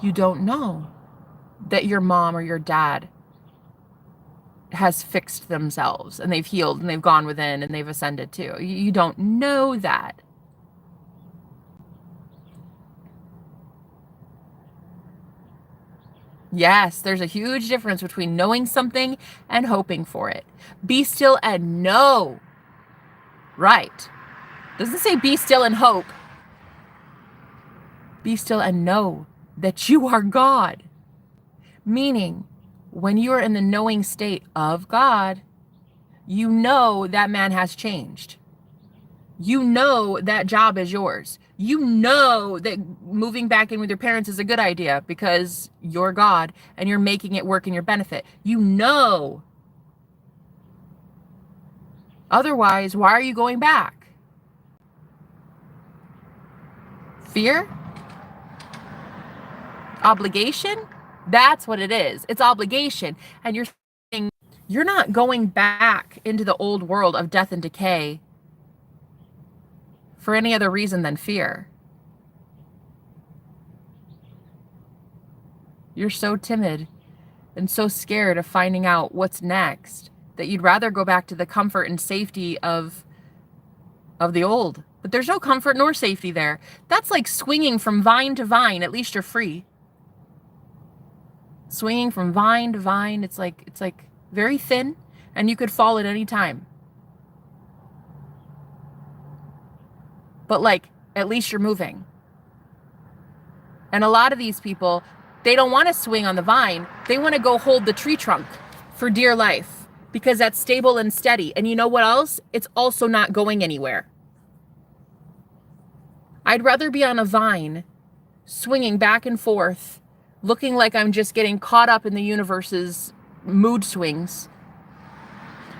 You don't know that your mom or your dad has fixed themselves and they've healed and they've gone within and they've ascended too. You don't know that. Yes, there's a huge difference between knowing something and hoping for it. Be still and know. Right. Doesn't say be still and hope. Be still and know that you are God. Meaning, when you are in the knowing state of God, you know that man has changed. You know that job is yours. You know that moving back in with your parents is a good idea because you're God and you're making it work in your benefit. You know. Otherwise, why are you going back? Fear? Obligation? That's what it is. It's obligation. And you're saying you're not going back into the old world of death and decay for any other reason than fear. You're so timid and so scared of finding out what's next that you'd rather go back to the comfort and safety of the old. But there's no comfort nor safety there. That's like swinging from vine to vine. At least you're free. Swinging from vine to vine, it's like very thin, and you could fall at any time. But like, at least you're moving. And a lot of these people, they don't want to swing on the vine. They want to go hold the tree trunk for dear life because that's stable and steady. And you know what else? It's also not going anywhere. I'd rather be on a vine swinging back and forth looking like I'm just getting caught up in the universe's mood swings,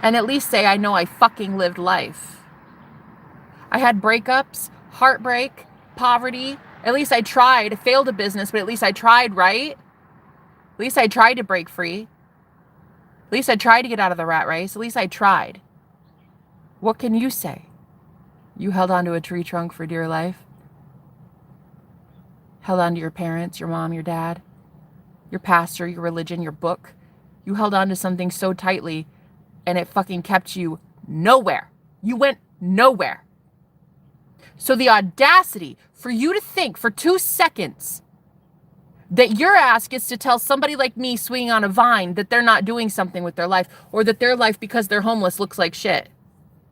and at least say I know I fucking lived life. I had breakups, heartbreak, poverty. At least I tried. Failed a business, but at least I tried, right? At least I tried to break free. At least I tried to get out of the rat race. At least I tried. What can you say? You held onto a tree trunk for dear life. Held on to your parents, your mom, your dad, your pastor, your religion, your book. You held on to something so tightly and it fucking kept you nowhere. You went nowhere. So the audacity for you to think for 2 seconds that your ass gets to tell somebody like me swinging on a vine that they're not doing something with their life, or that their life because they're homeless looks like shit.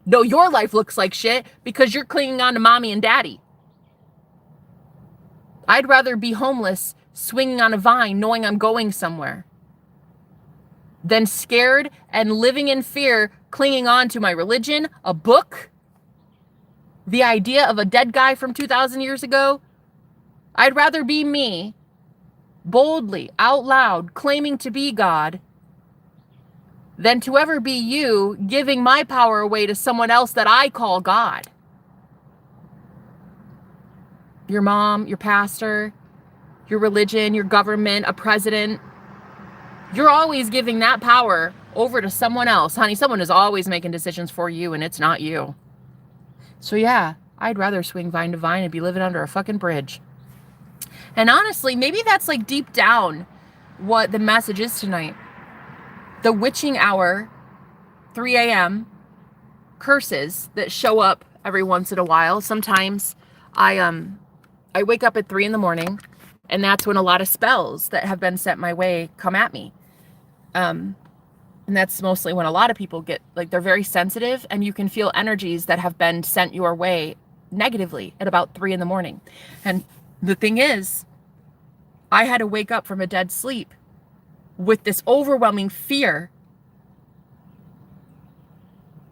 No, your life looks like shit because you're clinging on to mommy and daddy. I'd rather be homeless swinging on a vine knowing I'm going somewhere than scared and living in fear, clinging on to my religion, a book, the idea of a dead guy from 2,000 years ago. I'd rather be me, boldly, out loud, claiming to be God, than to ever be you giving my power away to someone else that I call God. Your mom, your pastor, your religion, your government, a president. You're always giving that power over to someone else. Honey, someone is always making decisions for you, and it's not you. So yeah, I'd rather swing vine to vine and be living under a fucking bridge. And honestly, maybe that's like deep down what the message is tonight. The witching hour, 3 a.m. curses that show up every once in a while. Sometimes I wake up at 3 in the morning, and that's when a lot of spells that have been sent my way come at me. And that's mostly when a lot of people get, like, they're very sensitive, and you can feel energies that have been sent your way negatively at about 3 in the morning. And the thing is, I had to wake up from a dead sleep with this overwhelming fear.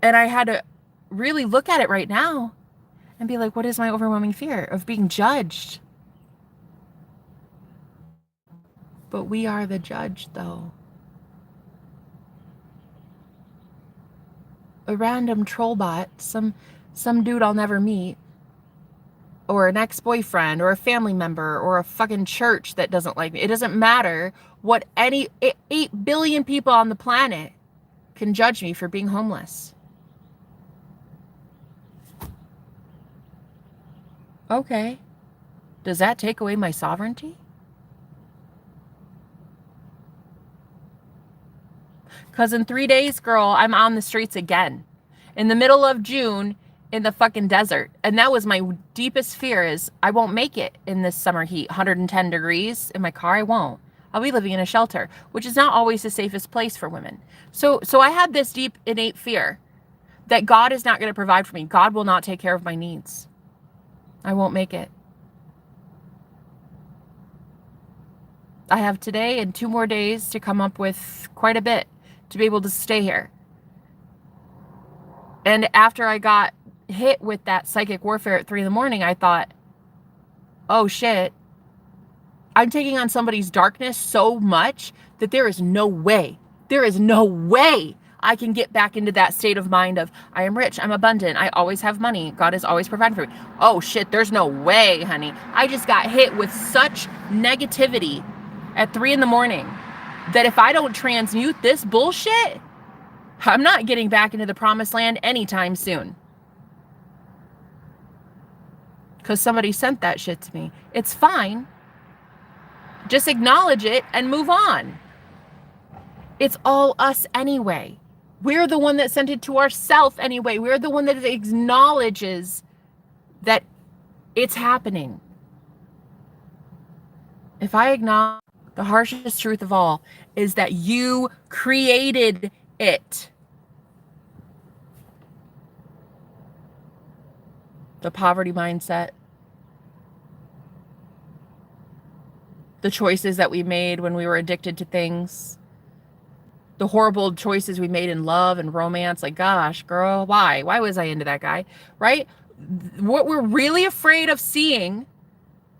And I had to really look at it right now and be like, what is my overwhelming fear? Of being judged. But we are the judge, though. A random troll bot, some dude I'll never meet, or an ex-boyfriend, or a family member, or a fucking church that doesn't like me. It doesn't matter what 8 billion people on the planet can judge me for being homeless. Okay. Does that take away my sovereignty? Because in 3 days, girl, I'm on the streets again. In the middle of June, in the fucking desert. And that was my deepest fear, is I won't make it in this summer heat. 110 degrees in my car, I won't. I'll be living in a shelter, which is not always the safest place for women. So I had this deep innate fear that God is not going to provide for me. God will not take care of my needs. I won't make it. I have today and 2 more days to come up with quite a bit to be able to stay here. And after I got hit with that psychic warfare at 3 in the morning, I thought, oh shit, I'm taking on somebody's darkness so much that there is no way I can get back into that state of mind of, I am rich, I'm abundant, I always have money, God is always providing for me. Oh shit, there's no way, honey. I just got hit with such negativity at 3 in the morning that if I don't transmute this bullshit, I'm not getting back into the promised land anytime soon. Because somebody sent that shit to me. It's fine. Just acknowledge it and move on. It's all us anyway. We're the one that sent it to ourselves anyway. We're the one that acknowledges that it's happening. If I acknowledge, the harshest truth of all is that you created it. The poverty mindset. The choices that we made when we were addicted to things. The horrible choices we made in love and romance. Like, gosh, girl, why? Why was I into that guy? Right? What we're really afraid of seeing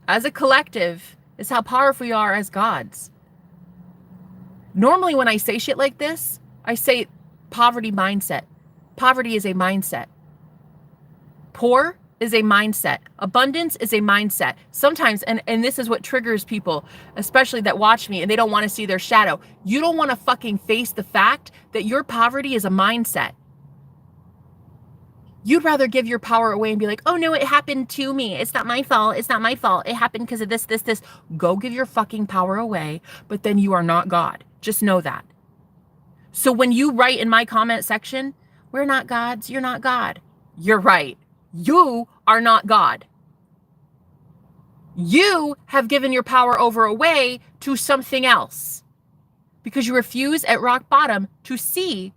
as a collective It's how powerful you are as gods. Normally when I say shit like this, I say poverty mindset. Poverty is a mindset. Poor is a mindset. Abundance is a mindset. Sometimes, and this is what triggers people, especially that watch me and they don't want to see their shadow. You don't want to fucking face the fact that your poverty is a mindset. You'd rather give your power away and be like, oh no, it happened to me. It's not my fault. It's not my fault. It happened because of this. Go give your fucking power away, but then you are not God. Just know that. So when you write in my comment section, we're not gods, you're not God. You're right. You are not God. You have given your power over away to something else because you refuse at rock bottom to see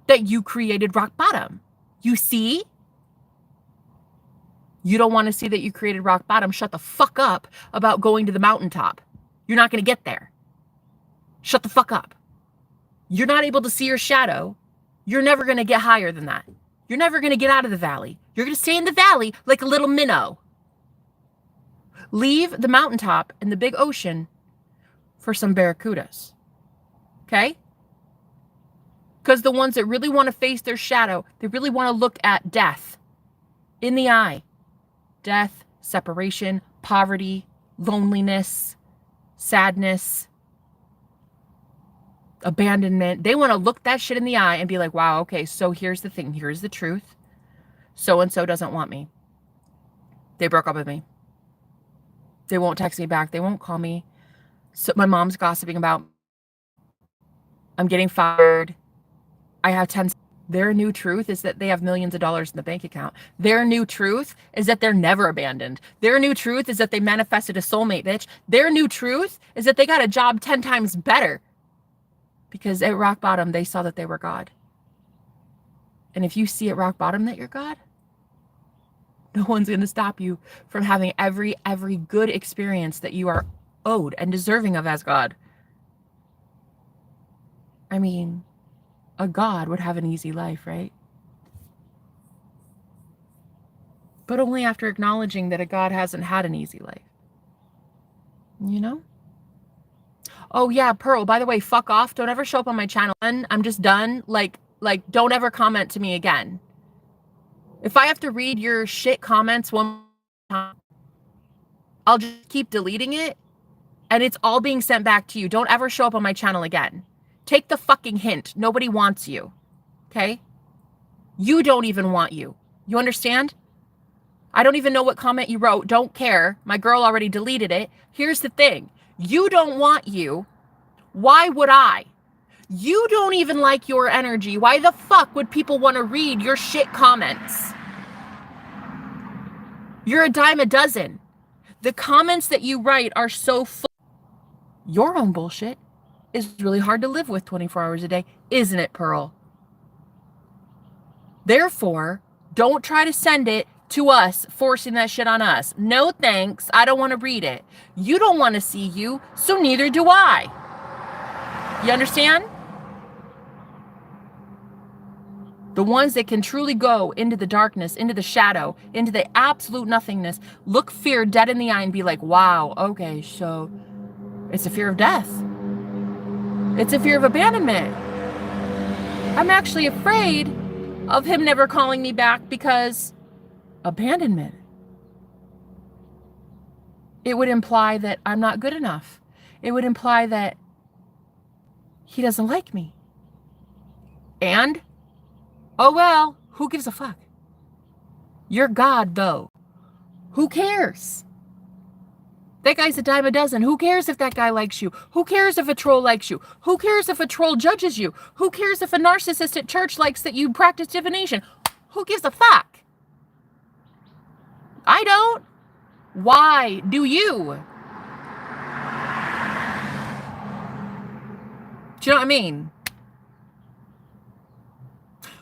that you created rock bottom. You see? You don't want to see that you created rock bottom. Shut the fuck up about going to the mountaintop. You're not going to get there. Shut the fuck up. You're not able to see your shadow. You're never going to get higher than that. You're never going to get out of the valley. You're going to stay in the valley like a little minnow. Leave the mountaintop and the big ocean for some barracudas. Okay? Because the ones that really want to face their shadow, they really want to look at death in the eye. Death, separation, poverty, loneliness, sadness, abandonment. They want to look that shit in the eye and be like, wow, okay, so here's the thing. Here's the truth. So-and-so doesn't want me. They broke up with me. They won't text me back. They won't call me. So my mom's gossiping about, I'm getting fired. I have 10. Their new truth is that they have millions of dollars in the bank account. Their new truth is that they're never abandoned. Their new truth is that they manifested a soulmate, bitch. Their new truth is that they got a job 10 times better because at rock bottom, they saw that they were God. And if you see at rock bottom that you're God, no one's going to stop you from having every good experience that you are owed and deserving of as God. I mean, a God would have an easy life, right? But only after acknowledging that a God hasn't had an easy life. You know? Oh yeah, Pearl, by the way, fuck off. Don't ever show up on my channel. I'm just done. Like, don't ever comment to me again. If I have to read your shit comments one time, I'll just keep deleting it and it's all being sent back to you. Don't ever show up on my channel again. Take the fucking hint. Nobody wants you. Okay? You don't even want you. You understand? I don't even know what comment you wrote. Don't care. My girl already deleted it. Here's the thing. You don't want you. Why would I? You don't even like your energy. Why the fuck would people want to read your shit comments? You're a dime a dozen. The comments that you write are so full. Your own bullshit is really hard to live with 24 hours a day, isn't it, Pearl? Therefore, don't try to send it to us, forcing that shit on us. No thanks. I don't want to read it. You don't want to see you, so neither do I. You understand? The ones that can truly go into the darkness, into the shadow, into the absolute nothingness, look fear dead in the eye and be like, wow, okay, so it's a fear of death. It's a fear of abandonment. I'm actually afraid of him never calling me back because abandonment. It would imply that I'm not good enough. It would imply that he doesn't like me. And, oh well, who gives a fuck? You're God, though. Who cares? That guy's a dime a dozen. Who cares if that guy likes you? Who cares if a troll likes you? Who cares if a troll judges you? Who cares if a narcissist at church likes that you practice divination? Who gives a fuck? I don't. Why do you? Do you know what I mean?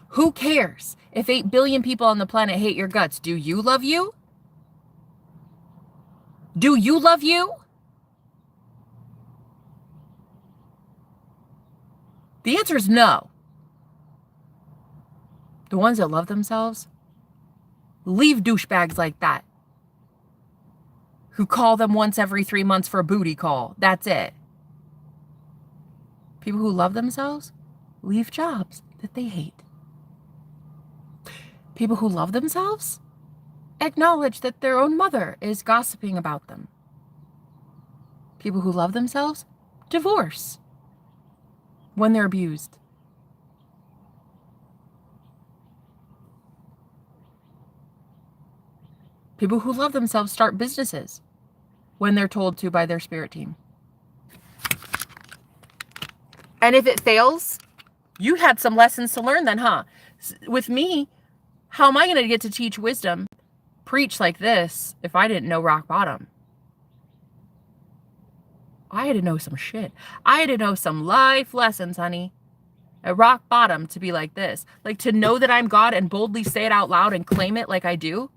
Who cares if 8 billion people on the planet hate your guts? Do you love you? Do you love you? The answer is no. The ones that love themselves, leave douchebags like that. who call them once every 3 months for a booty call. That's it. People who love themselves leave jobs that they hate. People who love themselves acknowledge that their own mother is gossiping about them. People who love themselves divorce when they're abused. People who love themselves start businesses when they're told to by their spirit team. And if it fails, you had some lessons to learn then, huh? With me, how am I going to get to teach wisdom, preach like this, if I didn't know rock bottom? I had to know some shit. I had to know some life lessons, honey. At rock bottom to be like this. Like to know that I'm God and boldly say it out loud and claim it like I do.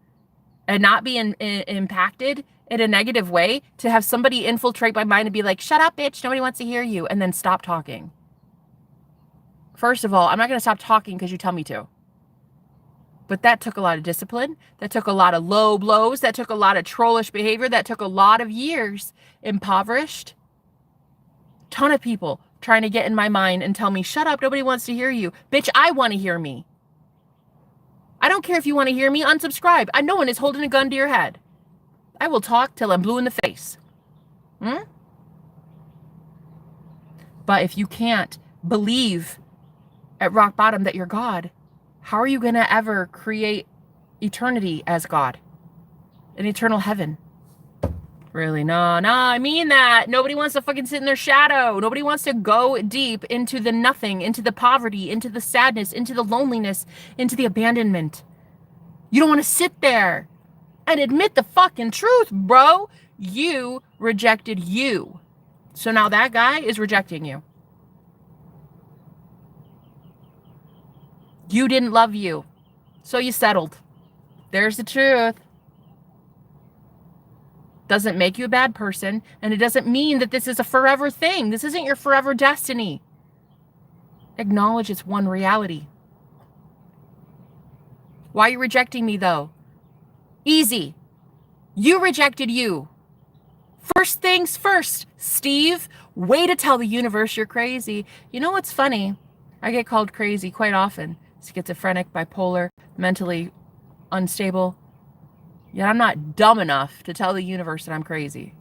And not be impacted in a negative way, to have somebody infiltrate my mind and be like, shut up, bitch, nobody wants to hear you, and then stop talking. First of all, I'm not going to stop talking because you tell me to. But that took a lot of discipline. That took a lot of low blows. That took a lot of trollish behavior. That took a lot of years. Impoverished. Ton of people trying to get in my mind and tell me, shut up, nobody wants to hear you. Bitch, I want to hear me. I don't care if you want to hear me, unsubscribe. No one is holding a gun to your head. I will talk till I'm blue in the face. But if you can't believe at rock bottom that you're God, how are you going to ever create eternity as God? An eternal heaven? Really? No, I mean that. Nobody wants to fucking sit in their shadow. Nobody wants to go deep into the nothing, into the poverty, into the sadness, into the loneliness, into the abandonment. You don't want to sit there and admit the fucking truth, bro. You rejected you. So now that guy is rejecting you. You didn't love you. So you settled. There's the truth. Doesn't make you a bad person, and it doesn't mean that this is a forever thing. This isn't your forever destiny. Acknowledge it's one reality. Why are you rejecting me, though? Easy. You rejected you. First things first, Steve. Way to tell the universe you're crazy. You know what's funny? I get called crazy quite often. Schizophrenic, bipolar, mentally unstable. Yet I'm not dumb enough to tell the universe that I'm crazy.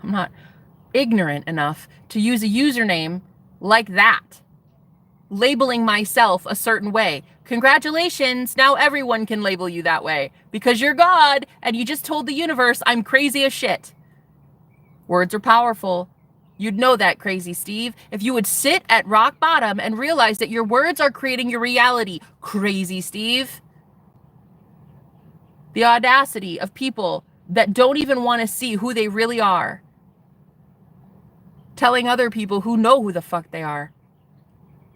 I'm not ignorant enough to use a username like that, labeling myself a certain way. Congratulations, now everyone can label you that way because you're God and you just told the universe I'm crazy as shit. Words are powerful. You'd know that, crazy Steve, if you would sit at rock bottom and realize that your words are creating your reality. Crazy Steve. The audacity of people that don't even want to see who they really are, telling other people who know who the fuck they are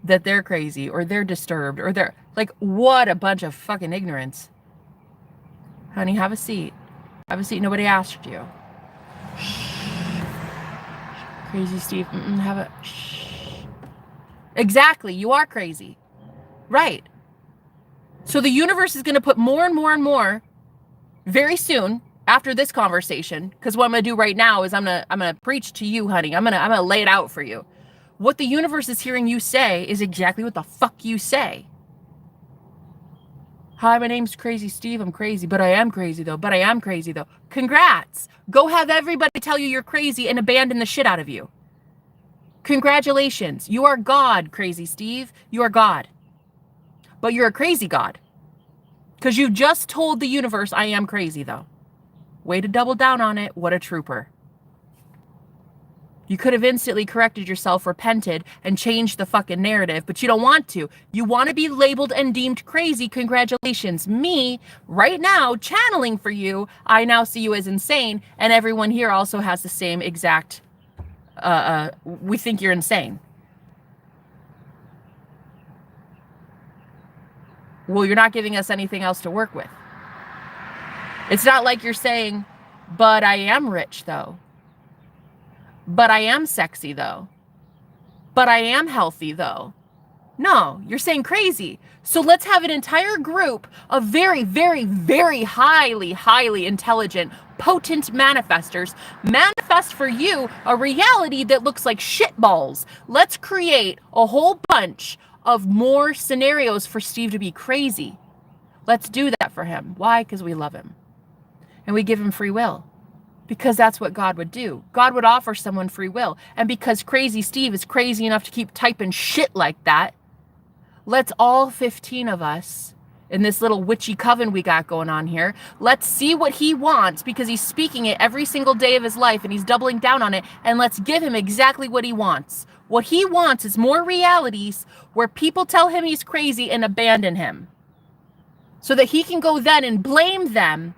that they're crazy or they're disturbed or they're like, what a bunch of fucking ignorance. Honey, have a seat. Have a seat. Nobody asked you. Shh. Crazy Steve. Have a shh. Exactly. You are crazy. Right. So the universe is going to put more and more and more very soon after this conversation, because what I'm going to do right now is I'm going to preach to you, honey. I'm going to lay it out for you. What the universe is hearing you say is exactly what the fuck you say. Hi, my name's Crazy Steve. I'm crazy, but I am crazy though. But I am crazy though. Congrats. Go have everybody tell you you're crazy and abandon the shit out of you. Congratulations. You are God, Crazy Steve. You are God. But you're a crazy God. Because you just told the universe I am crazy though. Way to double down on it. What a trooper. You could have instantly corrected yourself, repented, and changed the fucking narrative, but you don't want to. You want to be labeled and deemed crazy. Congratulations. Me, right now, channeling for you, I now see you as insane, and everyone here also has the same exact, we think you're insane. Well, you're not giving us anything else to work with. It's not like you're saying, but I am rich, though. But I am sexy, though. But I am healthy, though. No, you're saying crazy. So let's have an entire group of very, very, very highly, highly intelligent, potent manifestors manifest for you a reality that looks like shitballs. Let's create a whole bunch of more scenarios for Steve to be crazy. Let's do that for him. Why? Because we love him. And we give him free will. Because that's what God would do. God would offer someone free will. And because crazy Steve is crazy enough to keep typing shit like that, let's all 15 of us in this little witchy coven we got going on here, let's see what he wants, because he's speaking it every single day of his life and he's doubling down on it, and let's give him exactly what he wants. What he wants is more realities where people tell him he's crazy and abandon him, so that he can go then and blame them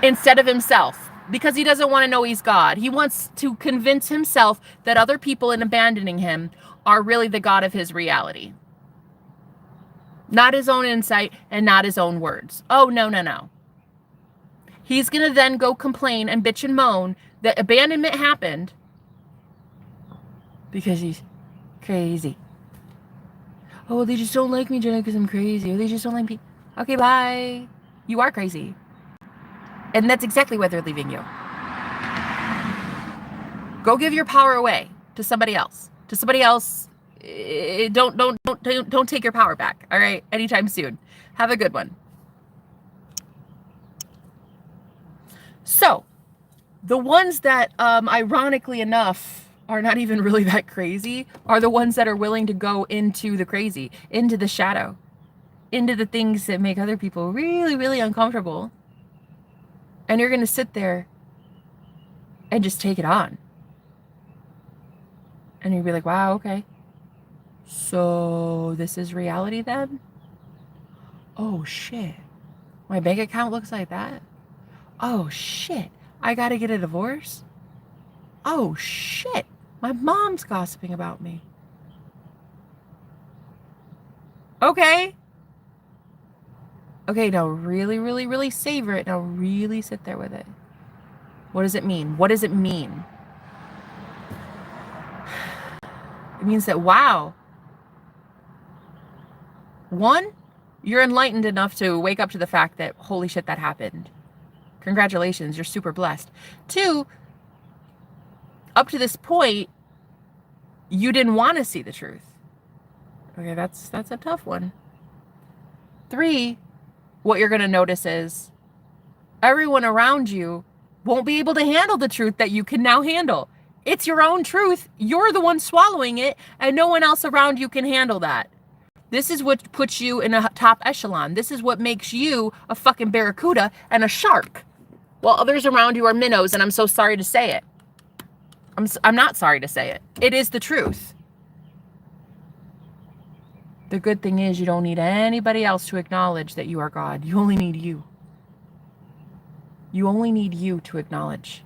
instead of himself, because he doesn't want to know he's God. He wants to convince himself that other people in abandoning him are really the God of his reality. Not his own insight and not his own words. Oh, no, no, no. He's going to then go complain and bitch and moan that abandonment happened because he's crazy. Oh, they just don't like me, Jenna, because I'm crazy. Or they just don't like me. Okay, bye. You are crazy. And that's exactly why they're leaving you. Go give your power away to somebody else. To somebody else. Don't take your power back. All right, anytime soon. Have a good one. So, the ones that, ironically enough, are not even really that crazy are the ones that are willing to go into the crazy, into the shadow, into the things that make other people really, really uncomfortable. And you're going to sit there and just take it on. And you'll be like, wow, okay. So this is reality then? Oh, shit. My bank account looks like that? Oh, shit. I got to get a divorce? Oh, shit. My mom's gossiping about me. Okay. Okay, now really, really, really savor it. Now really sit there with it. What does it mean? What does it mean? It means that, wow. One, you're enlightened enough to wake up to the fact that, holy shit, that happened. Congratulations, you're super blessed. Two, up to this point, you didn't want to see the truth. Okay, that's a tough one. Three, what you're going to notice is everyone around you won't be able to handle the truth that you can now handle. It's your own truth. You're the one swallowing it, and no one else around you can handle that. This is what puts you in a top echelon. This is what makes you a fucking barracuda and a shark, while others around you are minnows, and I'm so sorry to say it. I'm not sorry to say it. It is the truth. The good thing is you don't need anybody else to acknowledge that you are God. You only need you. You only need you to acknowledge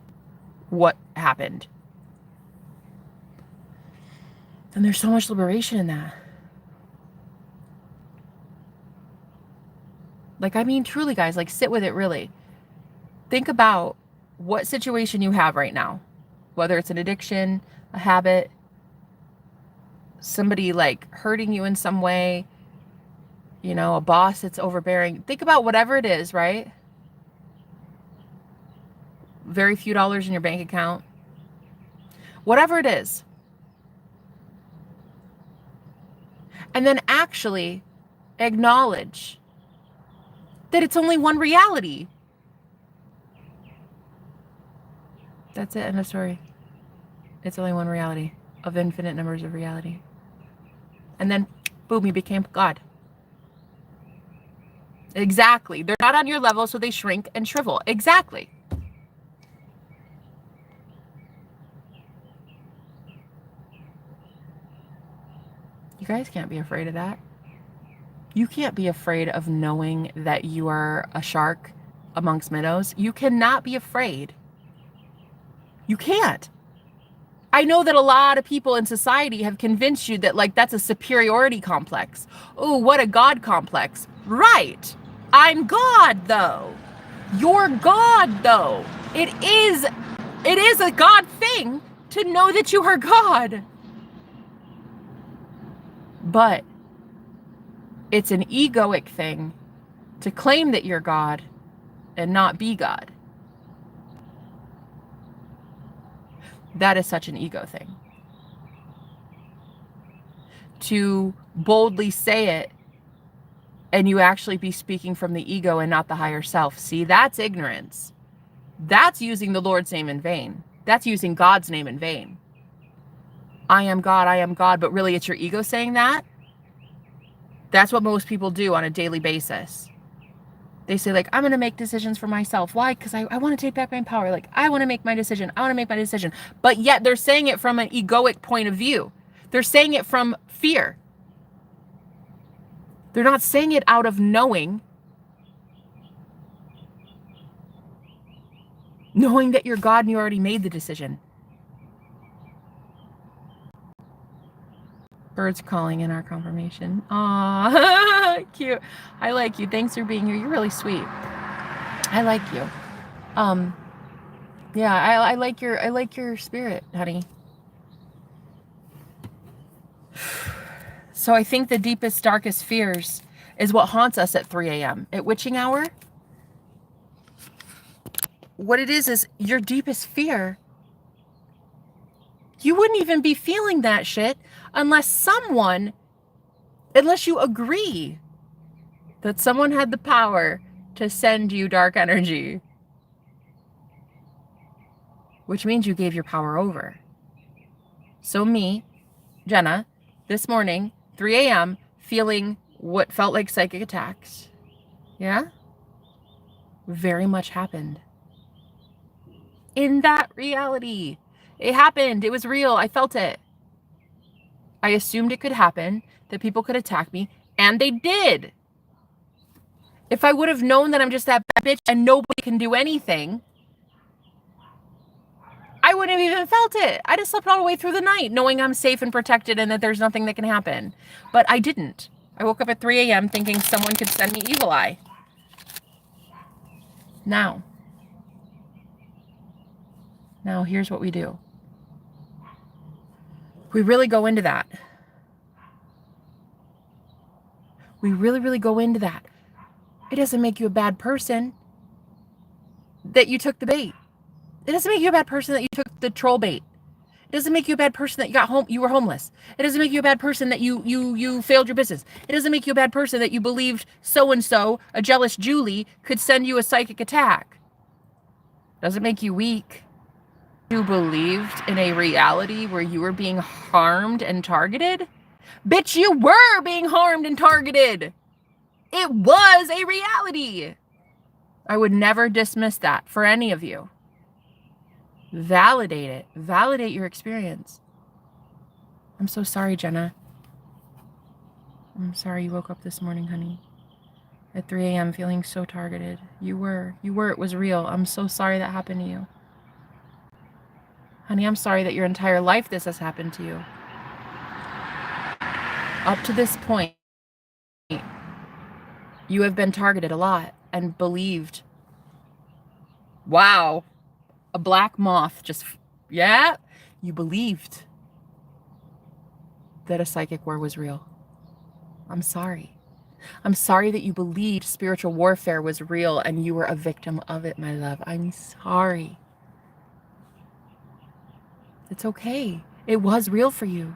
what happened. And there's so much liberation in that. Like, I mean, truly, guys, like, sit with it, really. Think about what situation you have right now. Whether it's an addiction, a habit, somebody, like, hurting you in some way, you know, a boss that's overbearing. Think about whatever it is, right? Very few dollars in your bank account. Whatever it is. And then actually acknowledge that it's only one reality. That's it, end of story. It's only one reality of infinite numbers of reality. And then, boom, you became God. Exactly. They're not on your level, so they shrink and shrivel. Exactly. You guys can't be afraid of that. You can't be afraid of knowing that you are a shark amongst minnows. You cannot be afraid. You can't. I know that a lot of people in society have convinced you that, like, that's a superiority complex. Oh, what a God complex. Right. I'm God, though. You're God, though. It is a God thing to know that you are God. But it's an egoic thing to claim that you're God and not be God. That is such an ego thing. To boldly say it and you actually be speaking from the ego and not the higher self. See, that's ignorance. That's using the Lord's name in vain. That's using God's name in vain. I am God, but really it's your ego saying that? That's what most people do on a daily basis. They say, like, I'm going to make decisions for myself. Why? Because I want to take back my power. Like, I want to make my decision. I want to make my decision. But yet they're saying it from an egoic point of view. They're saying it from fear. They're not saying it out of knowing that you're God and you already made the decision. Birds calling in our confirmation. Aw, cute. I like you. Thanks for being here. You're really sweet. I like you. Yeah, I like your spirit, honey. So I think the deepest, darkest fears is what haunts us at 3 a.m. at witching hour. What it is your deepest fear. You wouldn't even be feeling that shit unless you agree that someone had the power to send you dark energy. Which means you gave your power over. So me, Jenna, this morning, 3 a.m., feeling what felt like psychic attacks. Yeah? Very much happened. In that reality. It happened. It was real. I felt it. I assumed it could happen, that people could attack me, and they did. If I would have known that I'm just that bad bitch and nobody can do anything, I wouldn't have even felt it. I just slept all the way through the night knowing I'm safe and protected and that there's nothing that can happen. But I didn't. I woke up at 3 a.m. thinking someone could send me evil eye. Now, here's what we do. We really go into that. We really, really go into that. It doesn't make you a bad person that you took the bait. It doesn't make you a bad person that you took the troll bait. It doesn't make you a bad person that you were homeless. It doesn't make you a bad person that you failed your business. It doesn't make you a bad person that you believed so-and-so, a jealous Julie, could send you a psychic attack. It doesn't make you weak. You believed in a reality where you were being harmed and targeted? Bitch, you were being harmed and targeted. It was a reality. I would never dismiss that for any of you. Validate it. Validate your experience. I'm so sorry, Jenna. I'm sorry you woke up this morning, honey. At 3 a.m. feeling so targeted. You were. It was real. I'm so sorry that happened to you. Honey, I'm sorry that your entire life this has happened to you. Up to this point, you have been targeted a lot and believed. Wow. A black moth just, yeah, you believed that a psychic war was real. I'm sorry. I'm sorry that you believed spiritual warfare was real and you were a victim of it, my love. I'm sorry. It's okay. It was real for you.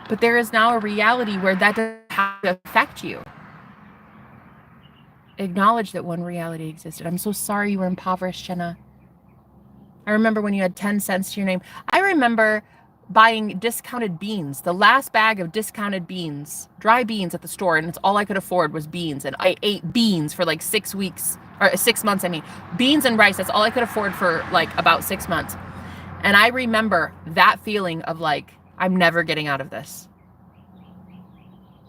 But there is now a reality where that doesn't have to affect you. Acknowledge that one reality existed. I'm so sorry you were impoverished, Jenna. I remember when you had 10 cents to your name. I remember buying discounted beans, the last bag of discounted beans, dry beans at the store, and it's all I could afford was beans. And I ate beans for like 6 weeks, or 6 months, I mean. Beans and rice, that's all I could afford for like about 6 months. And I remember that feeling of like, I'm never getting out of this.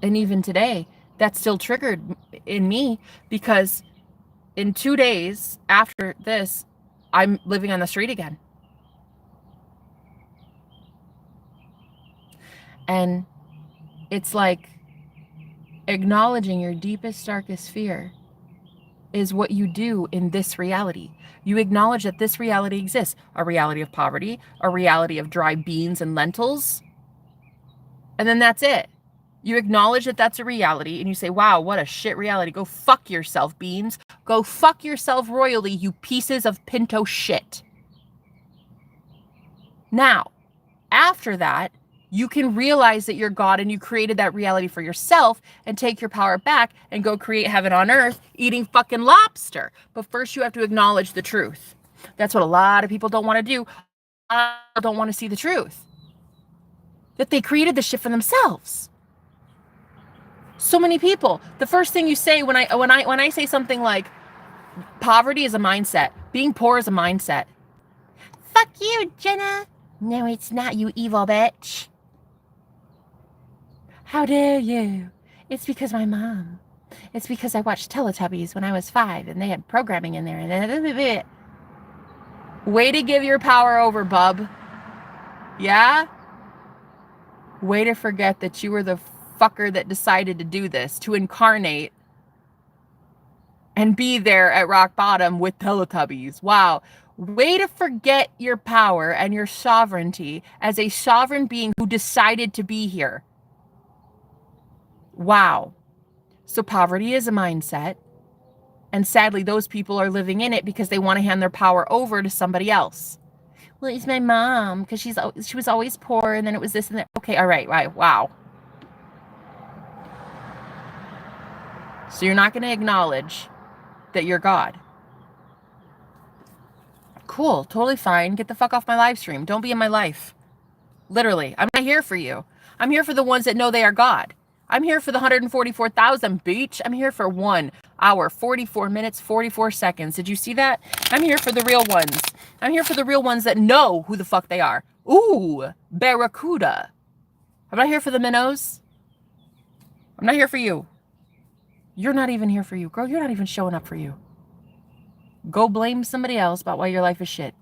And even today, that's still triggered in me because in 2 days after this, I'm living on the street again. And it's like acknowledging your deepest, darkest fear is what you do in this reality. You acknowledge that this reality exists, a reality of poverty, a reality of dry beans and lentils, and then that's it. You acknowledge that that's a reality and you say, wow, what a shit reality. Go fuck yourself, beans. Go fuck yourself royally, you pieces of pinto shit. Now, after that, you can realize that you're God and you created that reality for yourself and take your power back and go create heaven on earth eating fucking lobster. But first you have to acknowledge the truth. That's what a lot of people don't want to do. Don't want to see the truth. That they created this shit for themselves. So many people. The first thing you say when I say something like poverty is a mindset, being poor is a mindset. Fuck you, Jenna. No, it's not, you evil bitch. How dare you? It's because my mom. It's because I watched Teletubbies when I was 5 and they had programming in there. And way to give your power over, bub. Yeah? Way to forget that you were the fucker that decided to do this, to incarnate and be there at rock bottom with Teletubbies. Wow. Way to forget your power and your sovereignty as a sovereign being who decided to be here. Wow. So poverty is a mindset. And sadly, those people are living in it because they want to hand their power over to somebody else. Well, it's my mom because she was always poor and then it was this and that. Okay, all right, wow. So you're not going to acknowledge that you're God. Cool, totally fine. Get the fuck off my live stream. Don't be in my life. Literally, I'm not here for you. I'm here for the ones that know they are God. I'm here for the 144,000, bitch. I'm here for 1 hour, 44 minutes, 44 seconds. Did you see that? I'm here for the real ones. I'm here for the real ones that know who the fuck they are. Ooh, Barracuda. I'm not here for the minnows. I'm not here for you. You're not even here for you. Girl, you're not even showing up for you. Go blame somebody else about why your life is shit.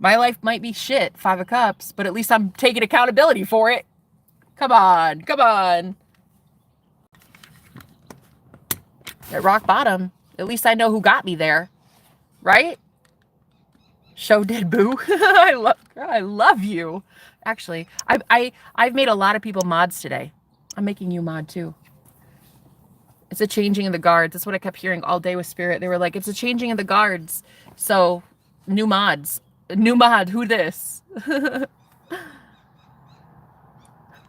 My life might be shit, 5 of Cups, but at least I'm taking accountability for it. Come on, come on. At rock bottom, at least I know who got me there, right? Show did, boo. I love you. Actually, I've made a lot of people mods today. I'm making you mod too. It's a changing of the guards. That's what I kept hearing all day with Spirit. They were like, it's a changing of the guards. So, new mods. New mod, who this?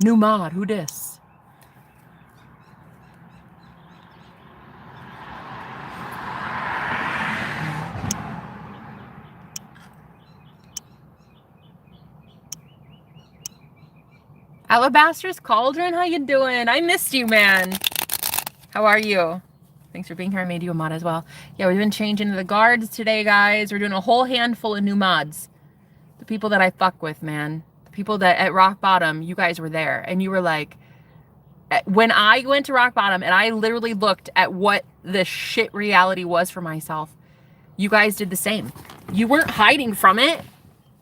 New mod, who this? Alabaster's Cauldron, how you doing? I missed you, man. How are you? Thanks for being here. I made you a mod as well. Yeah, we've been changing the guards today, guys. We're doing a whole handful of new mods. The people that I fuck with, man. The people that at rock bottom, you guys were there. And you were like, when I went to rock bottom and I literally looked at what the shit reality was for myself, you guys did the same. You weren't hiding from it.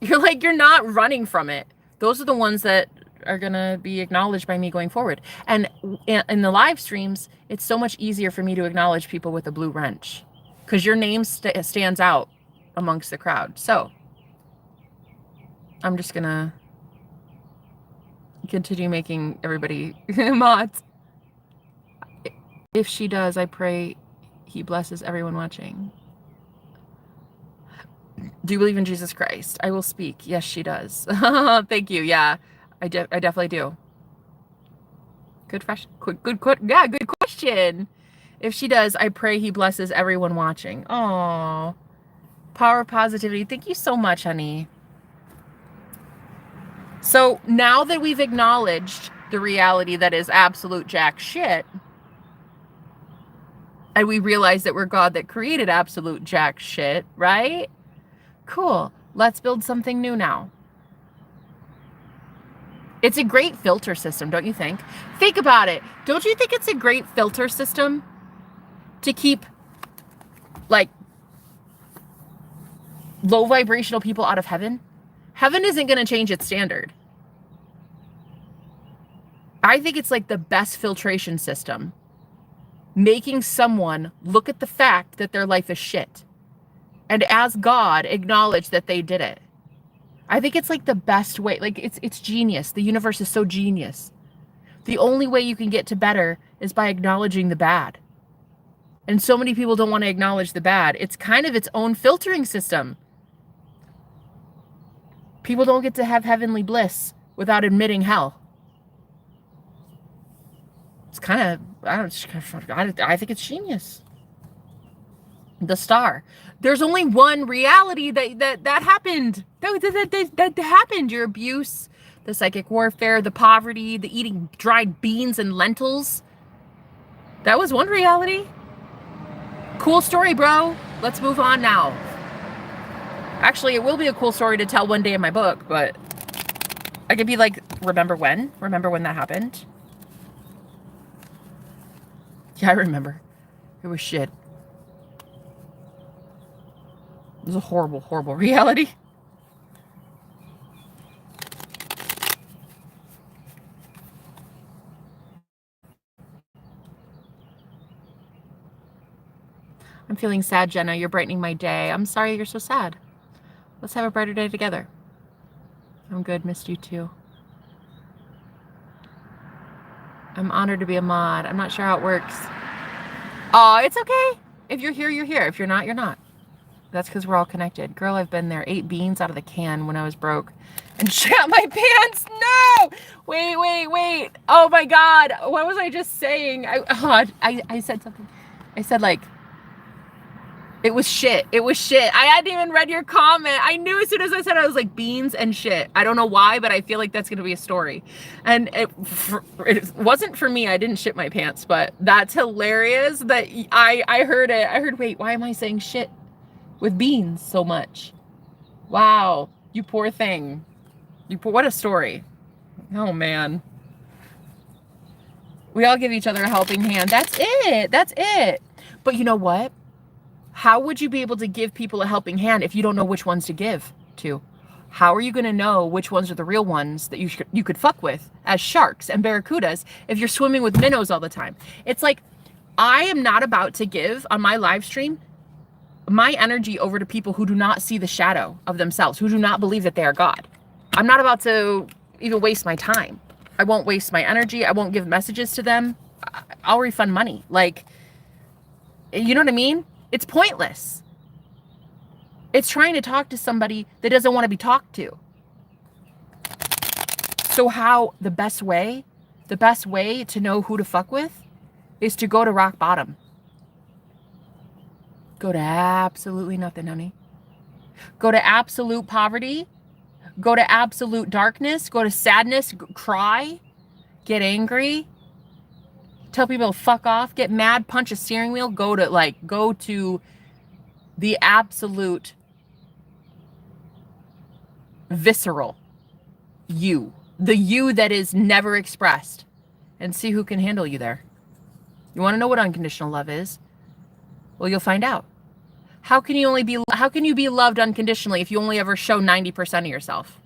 You're like, you're not running from it. Those are the ones that are going to be acknowledged by me going forward. And in the live streams, it's so much easier for me to acknowledge people with a blue wrench because your name stands out amongst the crowd. So I'm just going to continue making everybody mods. If she does, I pray he blesses everyone watching. Do you believe in Jesus Christ? I will speak. Yes, she does. Thank you. Yeah. I definitely do. Good question. Good question. If she does, I pray he blesses everyone watching. Oh, power positivity. Thank you so much, honey. So now that we've acknowledged the reality that is absolute jack shit, and we realize that we're God that created absolute jack shit, right? Cool. Let's build something new now. It's a great filter system, don't you think? Think about it. Don't you think it's a great filter system to keep, like, low vibrational people out of heaven? Heaven isn't going to change its standard. I think it's like the best filtration system. Making someone look at the fact that their life is shit. And as God, acknowledge that they did it. I think it's like the best way. Like, it's genius. The universe is so genius. The only way you can get to better is by acknowledging the bad. And so many people don't want to acknowledge the bad. It's kind of its own filtering system. People don't get to have heavenly bliss without admitting hell. It's kind of, I think it's genius. The star. There's only one reality that happened. That happened. Your abuse, the psychic warfare, the poverty, the eating dried beans and lentils. That was one reality. Cool story, bro. Let's move on now. Actually, it will be a cool story to tell one day in my book, but I could be like, remember when? Remember when that happened? Yeah, I remember. It was shit. It was a horrible, horrible reality. I'm feeling sad, Jenna. You're brightening my day. I'm sorry you're so sad. Let's have a brighter day together. I'm good. Missed you too. I'm honored to be a mod. I'm not sure how it works. Oh, it's okay. If you're here, you're here. If you're not, you're not. That's because we're all connected. Girl, I've been there. 8 beans out of the can when I was broke. And shat my pants. No! Wait. Oh my God. What was I just saying? I said something. I said like, it was shit. It was shit. I hadn't even read your comment. I knew as soon as I said it, I was like, beans and shit. I don't know why, but I feel like that's going to be a story. And it wasn't for me. I didn't shit my pants, but that's hilarious that I heard it. I heard, wait, why am I saying shit with beans so much? Wow. You poor thing. What a story. Oh, man. We all give each other a helping hand. That's it. That's it. But you know what? How would you be able to give people a helping hand if you don't know which ones to give to? How are you going to know which ones are the real ones that you could fuck with as sharks and barracudas if you're swimming with minnows all the time? It's like, I am not about to give on my live stream my energy over to people who do not see the shadow of themselves, who do not believe that they are God. I'm not about to even waste my time. I won't waste my energy. I won't give messages to them. I'll refund money. Like, you know what I mean? It's pointless. It's trying to talk to somebody that doesn't want to be talked to. So how the best way to know who to fuck with is to go to rock bottom. Go to absolutely nothing, honey. Go to absolute poverty. Go to absolute darkness. Go to sadness. Cry. Get angry. Tell people to fuck off, get mad, punch a steering wheel, go to the absolute visceral you, the you that is never expressed, and see who can handle you there. You want to know what unconditional love is? Well, you'll find out. How can you be loved unconditionally if you only ever show 90% of yourself?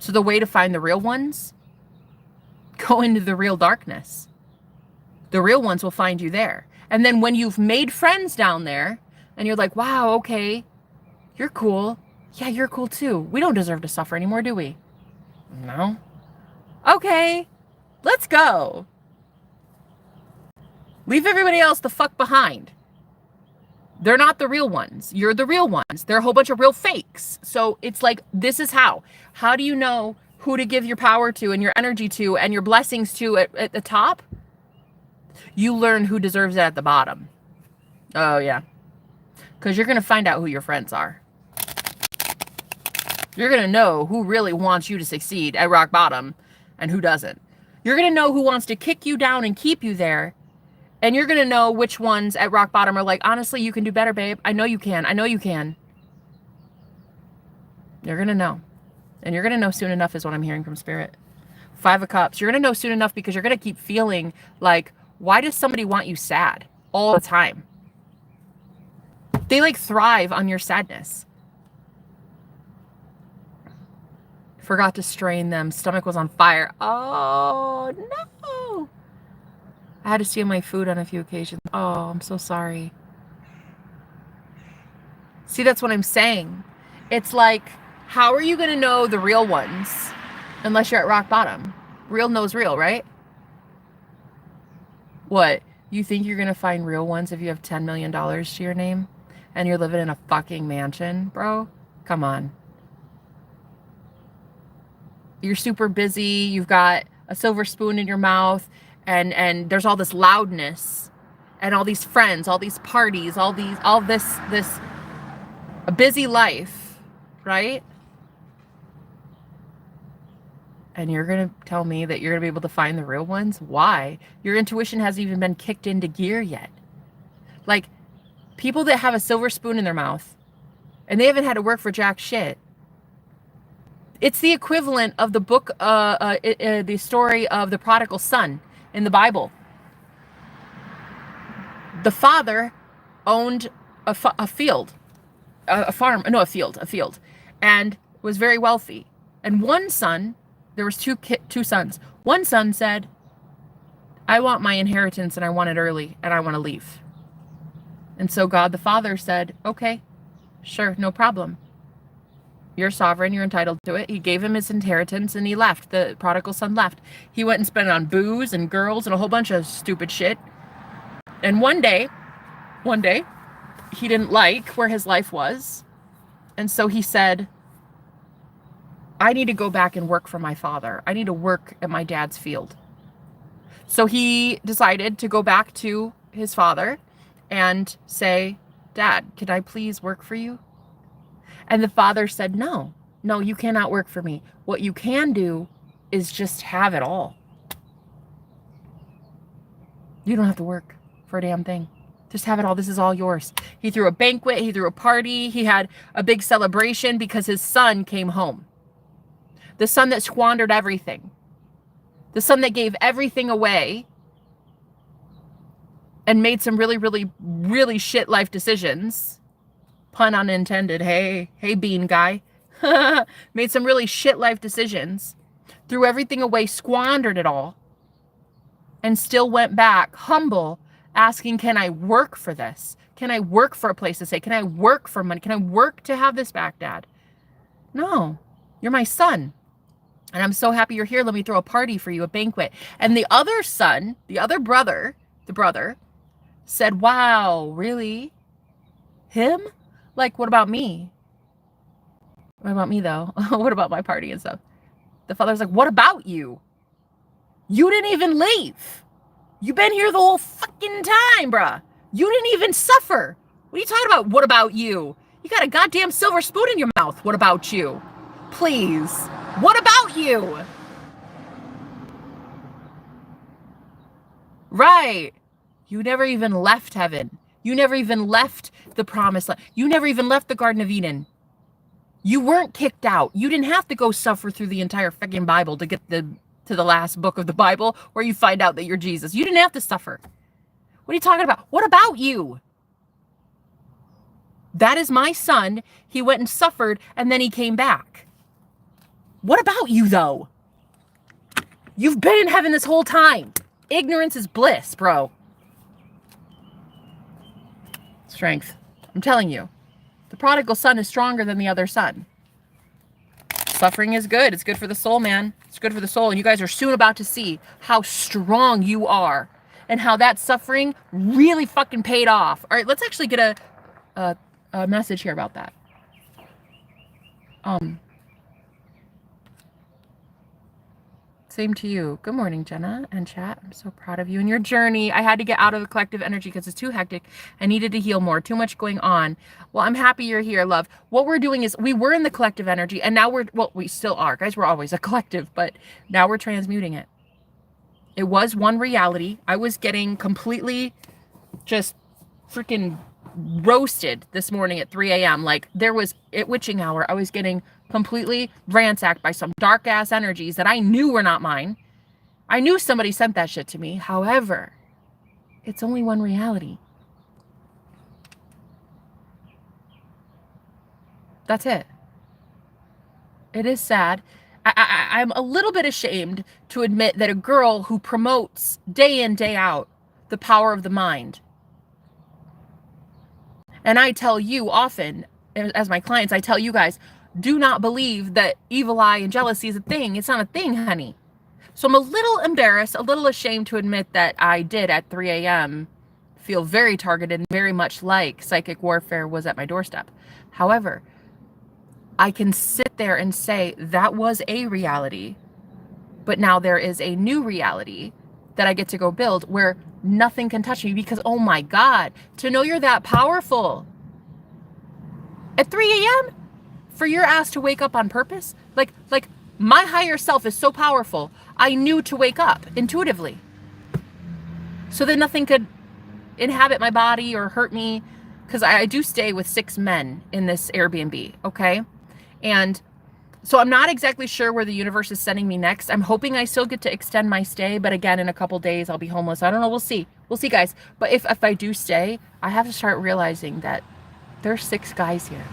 So the way to find the real ones, go into the real darkness. The real ones will find you there. And then when you've made friends down there and you're like, wow, okay, you're cool. Yeah, you're cool too. We don't deserve to suffer anymore, do we? No. Okay, let's go. Leave everybody else the fuck behind. They're not the real ones. You're the real ones. They're a whole bunch of real fakes. So it's like, this is how. How do you know who to give your power to and your energy to and your blessings to at the top? You learn who deserves it at the bottom. Oh, yeah. Because you're going to find out who your friends are. You're going to know who really wants you to succeed at rock bottom and who doesn't. You're going to know who wants to kick you down and keep you there. And you're going to know which ones at rock bottom are like, honestly, you can do better, babe. I know you can. I know you can. You're going to know. And you're going to know soon enough is what I'm hearing from Spirit. 5 of Cups. You're going to know soon enough because you're going to keep feeling like, why does somebody want you sad all the time? They like thrive on your sadness. Forgot to strain them. Stomach was on fire. Oh, no. I had to steal my food on a few occasions. Oh, I'm so sorry. See, that's what I'm saying. It's like, how are you going to know the real ones Unless you're at rock bottom. Real knows real, right? What? You think you're going to find real ones if you have $10 million to your name and you're living in a fucking mansion, bro? Come on. You're super busy. You've got a silver spoon in your mouth and there's all this loudness and all these friends, all these parties, all this a busy life, right? And you're going to tell me that you're going to be able to find the real ones? Why? Your intuition hasn't even been kicked into gear yet. Like, people that have a silver spoon in their mouth and they haven't had to work for jack shit. It's the equivalent of the book, the story of the prodigal son in the Bible. The father owned a field, a farm, no, a field, and was very wealthy. And one son, there was two sons. One son said, I want my inheritance and I want it early and I want to leave. And so God the Father said, okay, sure, no problem. You're sovereign, you're entitled to it. He gave him his inheritance and he left. The prodigal son left. He went and spent it on booze and girls and a whole bunch of stupid shit. And one day, he didn't like where his life was. And so he said, I need to go back and work for my father. I need to work at my dad's field. So he decided to go back to his father and say, Dad, can I please work for you? And the father said, no, you cannot work for me. What you can do is just have it all. You don't have to work for a damn thing. Just have it all. This is all yours. He threw a banquet. He threw a party. He had a big celebration because his son came home. The son that squandered everything. The son that gave everything away and made some really, really, really shit life decisions. Pun unintended. Hey, bean guy. Made some really shit life decisions. Threw everything away, squandered it all. And still went back, humble, asking, can I work for this? Can I work for a place to stay? Can I work for money? Can I work to have this back, Dad? No, you're my son. And I'm so happy you're here. Let me throw a party for you, a banquet. And the other son, the brother said, wow, really? Him? Like, what about me? What about me, though? What about my party and stuff? The father's like, what about you? You didn't even leave. You've been here the whole fucking time, bruh. You didn't even suffer. What are you talking about? What about you? You got a goddamn silver spoon in your mouth. What about you? Please. What about you? Right. You never even left heaven. You never even left the promised land. You never even left the Garden of Eden. You weren't kicked out. You didn't have to go suffer through the entire fucking Bible to get to the last book of the Bible where you find out that you're Jesus. You didn't have to suffer. What are you talking about? What about you? That is my son. He went and suffered and then he came back. What about you, though? You've been in heaven this whole time. Ignorance is bliss, bro. Strength. I'm telling you. The prodigal son is stronger than the other son. Suffering is good. It's good for the soul, man. It's good for the soul. And you guys are soon about to see how strong you are and how that suffering really fucking paid off. All right, let's actually get a message here about that. Same to you. Good morning, Jenna and chat. I'm so proud of you and your journey. I had to get out of the collective energy because it's too hectic. I needed to heal more. Too much going on. Well, I'm happy you're here, love. What we're doing is we were in the collective energy and now we still are. Guys, we're always a collective, but now we're transmuting it. It was one reality. I was getting completely just freaking roasted this morning at 3 a.m. Like there was at witching hour. I was getting completely ransacked by some dark ass energies that I knew were not mine. I knew somebody sent that shit to me. However, it's only one reality. That's it. It is sad. I'm a little bit ashamed to admit that a girl who promotes day in, day out the power of the mind. And I tell you often, as my clients, I tell you guys, do not believe that evil eye and jealousy is a thing. It's not a thing, honey. So I'm a little embarrassed, a little ashamed to admit that I did at 3 a.m. feel very targeted and very much like psychic warfare was at my doorstep. However, I can sit there and say that was a reality, but now there is a new reality that I get to go build where nothing can touch me because, oh my God, to know you're that powerful at 3 a.m. for your ass to wake up on purpose. Like my higher self is so powerful. I knew to wake up intuitively so that nothing could inhabit my body or hurt me. Cause I do stay with 6 men in this Airbnb. Okay. And so I'm not exactly sure where the universe is sending me next. I'm hoping I still get to extend my stay, but again, in a couple days, I'll be homeless. I don't know. We'll see. We'll see, guys. But if I do stay, I have to start realizing that there's 6 guys here.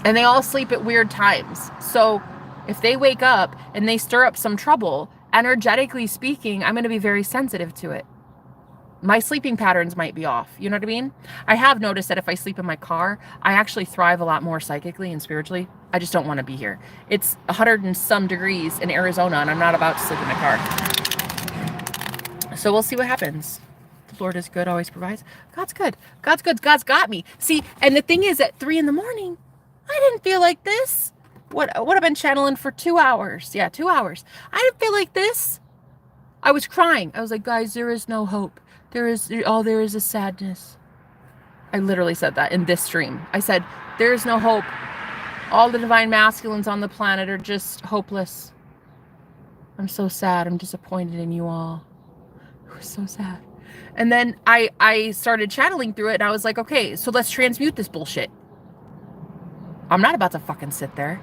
And they all sleep at weird times. So if they wake up and they stir up some trouble, energetically speaking, I'm going to be very sensitive to it. My sleeping patterns might be off. You know what I mean? I have noticed that if I sleep in my car, I actually thrive a lot more psychically and spiritually. I just don't want to be here. It's 100 and some degrees in Arizona, and I'm not about to sleep in my car. So we'll see what happens. The Lord is good, always provides. God's good. God's good. God's got me. See, and the thing is, at 3 a.m, I didn't feel like this. What I've been channeling for 2 hours. Yeah, 2 hours. I didn't feel like this. I was crying. I was like, guys, there is no hope. There is a sadness. I literally said that in this stream. I said, there is no hope. All the divine masculines on the planet are just hopeless. I'm so sad. I'm disappointed in you all. It was so sad. And then I started channeling through it, and I was like, okay, so let's transmute this bullshit. I'm not about to fucking sit there.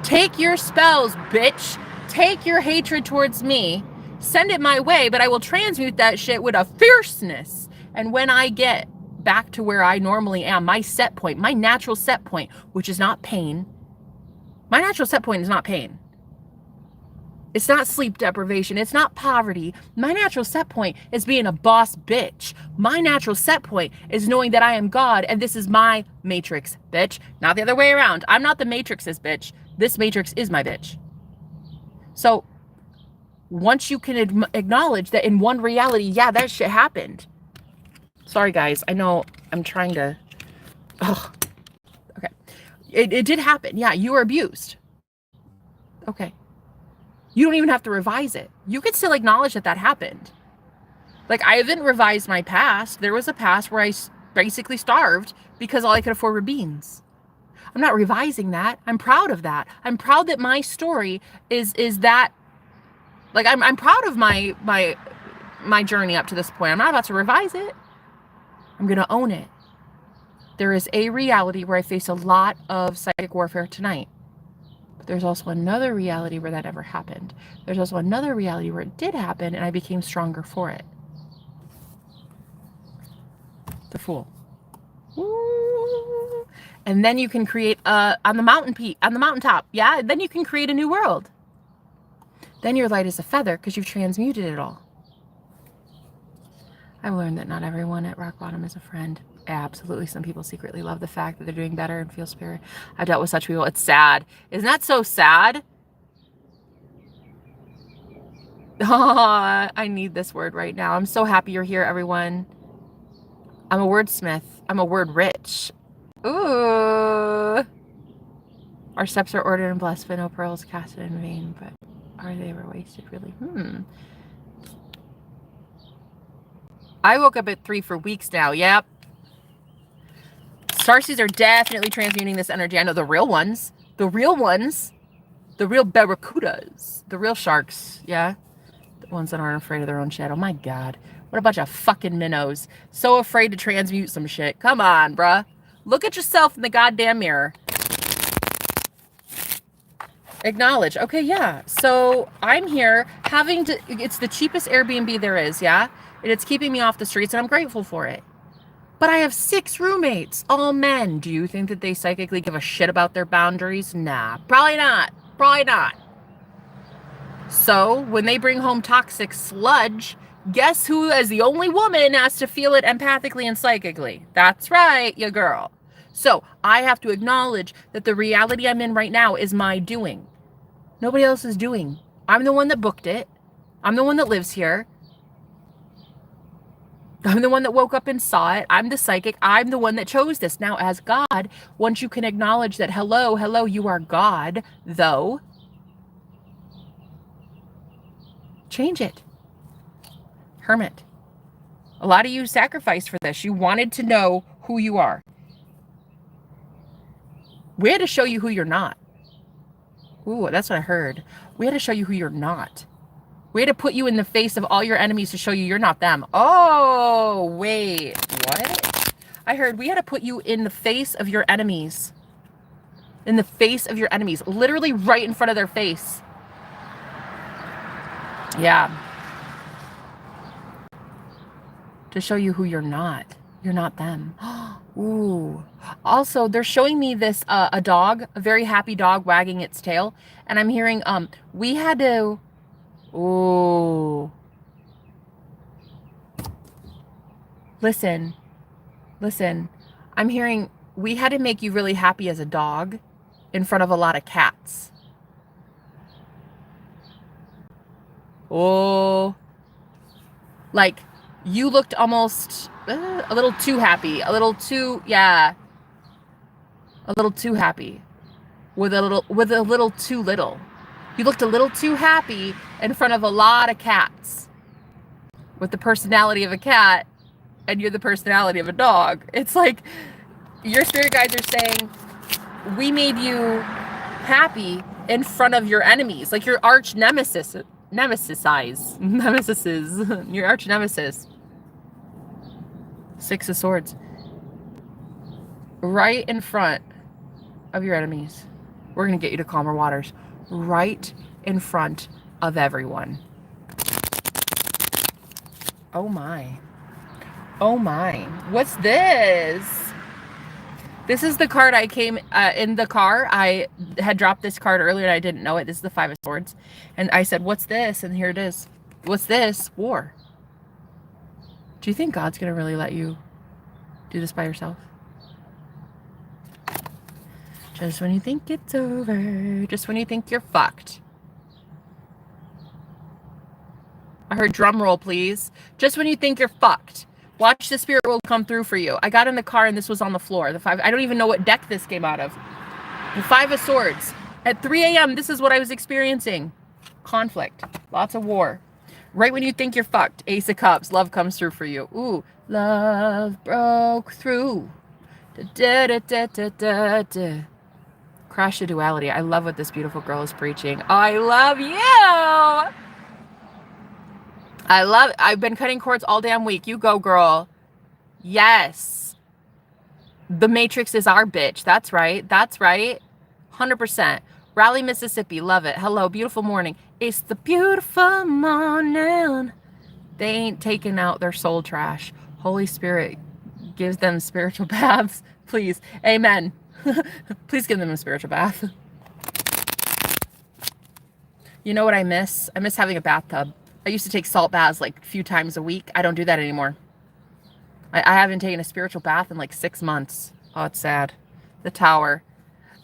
Take your spells, bitch. Take your hatred towards me. Send it my way, but I will transmute that shit with a fierceness. And when I get back to where I normally am, my set point, my natural set point, which is not pain. My natural set point is not pain. It's not sleep deprivation. It's not poverty. My natural set point is being a boss bitch. My natural set point is knowing that I am God and this is my matrix, bitch. Not the other way around. I'm not the matrix's bitch. This matrix is my bitch. So once you can acknowledge that in one reality, yeah, that shit happened. Sorry, guys. I know I'm trying to... Oh, okay. It did happen. Yeah, you were abused. Okay. You don't even have to revise it. You could still acknowledge that that happened. Like, I haven't revised my past. There was a past where I basically starved because all I could afford were beans. I'm not revising that. I'm proud of that. I'm proud that my story is that... Like, I'm proud of my journey up to this point. I'm not about to revise it. I'm going to own it. There is a reality where I face a lot of psychic warfare tonight. But there's also another reality where that never happened. There's also another reality where it did happen and I became stronger for it. The Fool. Ooh. And then you can create on the mountaintop. Yeah, then you can create a new world. Then you're light as a feather because you've transmuted it all. I've learned that not everyone at rock bottom is a friend. Absolutely. Some people secretly love the fact that they're doing better and feel spirit. I've dealt with such people. It's sad. Isn't that so sad? Oh, I need this word right now. I'm so happy you're here, everyone. I'm a wordsmith. I'm a word rich. Ooh. Our steps are ordered and blessed, but no pearls cast in vain. But are they ever wasted, really? I woke up at 3 for weeks now. Yep. Starseeds are definitely transmuting this energy. I know the real ones. The real ones. The real barracudas. The real sharks. Yeah. The ones that aren't afraid of their own shadow. My God. What a bunch of fucking minnows. So afraid to transmute some shit. Come on, bruh. Look at yourself in the goddamn mirror. Acknowledge. Okay, yeah. So I'm here having to... It's the cheapest Airbnb there is, yeah? And it's keeping me off the streets, and I'm grateful for it. But I have 6 roommates, all men. Do you think that they psychically give a shit about their boundaries? Nah, probably not. Probably not. So when they bring home toxic sludge, Guess who, as the only woman, has to feel it empathically and psychically? That's right, your girl. So I have to acknowledge that the reality I'm in right now is my doing. Nobody else is doing. I'm the one that booked it. I'm the one that lives here. I'm the one that woke up and saw it. I'm the psychic. I'm the one that chose this. Now, as God, once you can acknowledge that, hello, you are God, though, change it. Hermit. A lot of you sacrificed for this. You wanted to know who you are. We had to show you who you're not. Ooh, that's what I heard. We had to show you who you're not. We had to put you in the face of all your enemies to show you you're not them. Oh, wait, what? I heard we had to put you in the face of your enemies. In the face of your enemies. Literally right in front of their face. Yeah. To show you who you're not. You're not them. Ooh. Also, they're showing me this, a dog, a very happy dog wagging its tail. And I'm hearing, we had to, ooh. Listen. I'm hearing, we had to make you really happy as a dog in front of a lot of cats. Oh. Like, you looked almost a little too happy, a little too happy with a little too little. You looked a little too happy in front of a lot of cats with the personality of a cat, and you're the personality of a dog. It's like your spirit guides are saying, we made you happy in front of your enemies, like your arch nemesis, your arch nemesis. Six of Swords. Right in front of your enemies. We're going to get you to calmer waters. Right in front of everyone. Oh my. Oh my. What's this? This is the card I came in the car. I had dropped this card earlier and I didn't know it. This is the Five of Swords. And I said, what's this? And here it is. What's this? War. Do you think God's going to really let you do this by yourself? Just when you think it's over. Just when you think you're fucked. I heard drum roll, please. Just when you think you're fucked. Watch the spirit world come through for you. I got in the car and this was on the floor. The five. I don't even know what deck this came out of. The Five of Swords. At 3 a.m., this is what I was experiencing. Conflict. Lots of war. Right when you think you're fucked, Ace of Cups, love comes through for you. Ooh, love broke through. Da, da, da, da, da, da. Crash the duality. I love what this beautiful girl is preaching. I love you. I've been cutting cords all damn week. You go, girl. Yes. The Matrix is our bitch. That's right. That's right. 100%. Raleigh, Mississippi. Love it. Hello. Beautiful morning. It's the beautiful morning. They ain't taking out their soul trash. Holy Spirit gives them spiritual baths. Please. Amen. Please give them a spiritual bath. You know what I miss? I miss having a bathtub. I used to take salt baths like a few times a week. I don't do that anymore. I haven't taken a spiritual bath in like 6 months. Oh, it's sad. The Tower.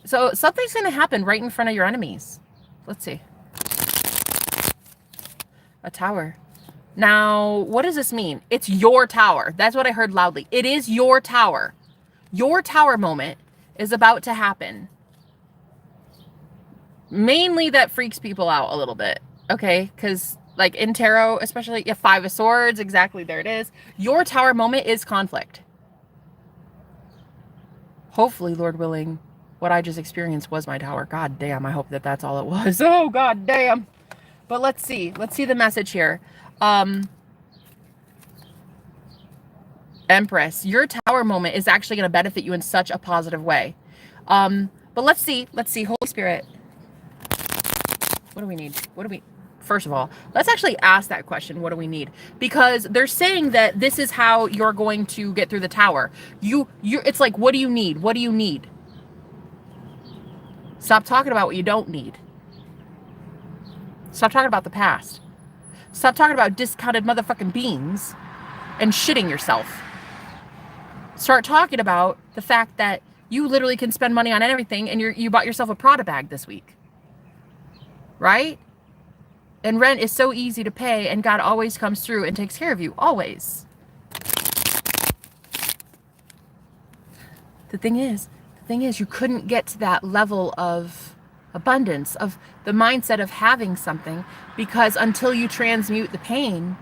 So something's going to happen right in front of your enemies. Let's see. A tower. Now, what does this mean? It's your tower. That's what I heard loudly. It is your tower. Your tower moment is about to happen. Mainly that freaks people out a little bit. Okay? Because like in tarot, especially, yeah, Five of Swords, exactly, there it is. Your tower moment is conflict. Hopefully, Lord willing, what I just experienced was my tower. God damn, I hope that that's all it was. Oh, god damn. But let's see. Let's see the message here. Empress, your tower moment is actually going to benefit you in such a positive way. But let's see. Let's see. Holy Spirit. What do we need? What do we... First of all, let's actually ask that question. What do we need? Because they're saying that this is how you're going to get through the tower. It's like, what do you need? What do you need? Stop talking about what you don't need. Stop talking about the past. Stop talking about discounted motherfucking beans and shitting yourself. Start talking about the fact that you literally can spend money on everything, and you bought yourself a Prada bag this week. Right? And rent is so easy to pay, and God always comes through and takes care of you. Always. The thing is, you couldn't get to that level of abundance, of the mindset of having something, because until you transmute the pain,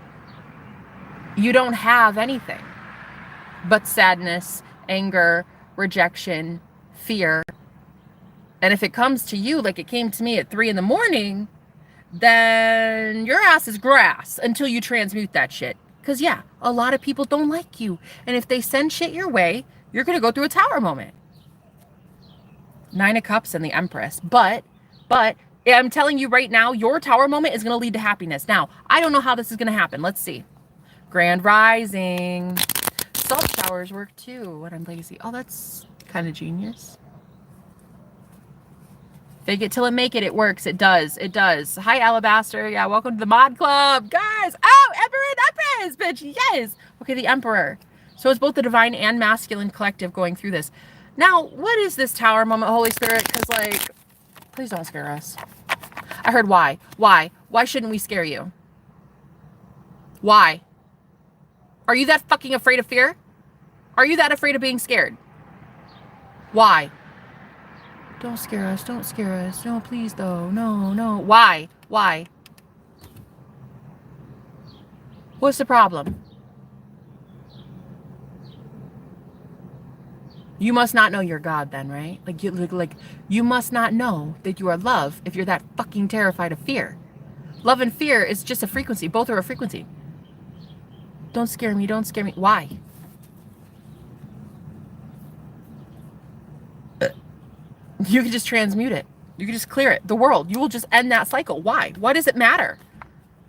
you don't have anything but sadness, anger, rejection, fear. And if it comes to you like it came to me at 3 a.m, then your ass is grass until you transmute that shit. Because yeah, a lot of people don't like you. And if they send shit your way, you're going to go through a tower moment. 9 of Cups and the Empress. But I'm telling you right now, your tower moment is going to lead to happiness. Now, I don't know how this is going to happen. Let's see. Grand Rising. Salt showers work too when I'm lazy. Oh, that's kind of genius. Fake it till it make it. It works. It does. It does. Hi, Alabaster. Yeah, welcome to the mod club. Guys. Oh, Emperor and Empress, bitch. Yes. Okay, the Emperor. So it's both the divine and masculine collective going through this. Now, what is this tower moment, Holy Spirit? Because, like, please don't scare us. I heard why. Why? Why shouldn't we scare you? Why? Are you that fucking afraid of fear? Are you that afraid of being scared? Why? Don't scare us. Don't scare us. No, please, though. No, no. Why? Why? What's the problem? You must not know you're God then, right? Like you must not know that you are love if you're that fucking terrified of fear. Love and fear is just a frequency. Both are a frequency. Don't scare me. Don't scare me. Why? You can just transmute it. You can just clear it. The world. You will just end that cycle. Why? Why does it matter?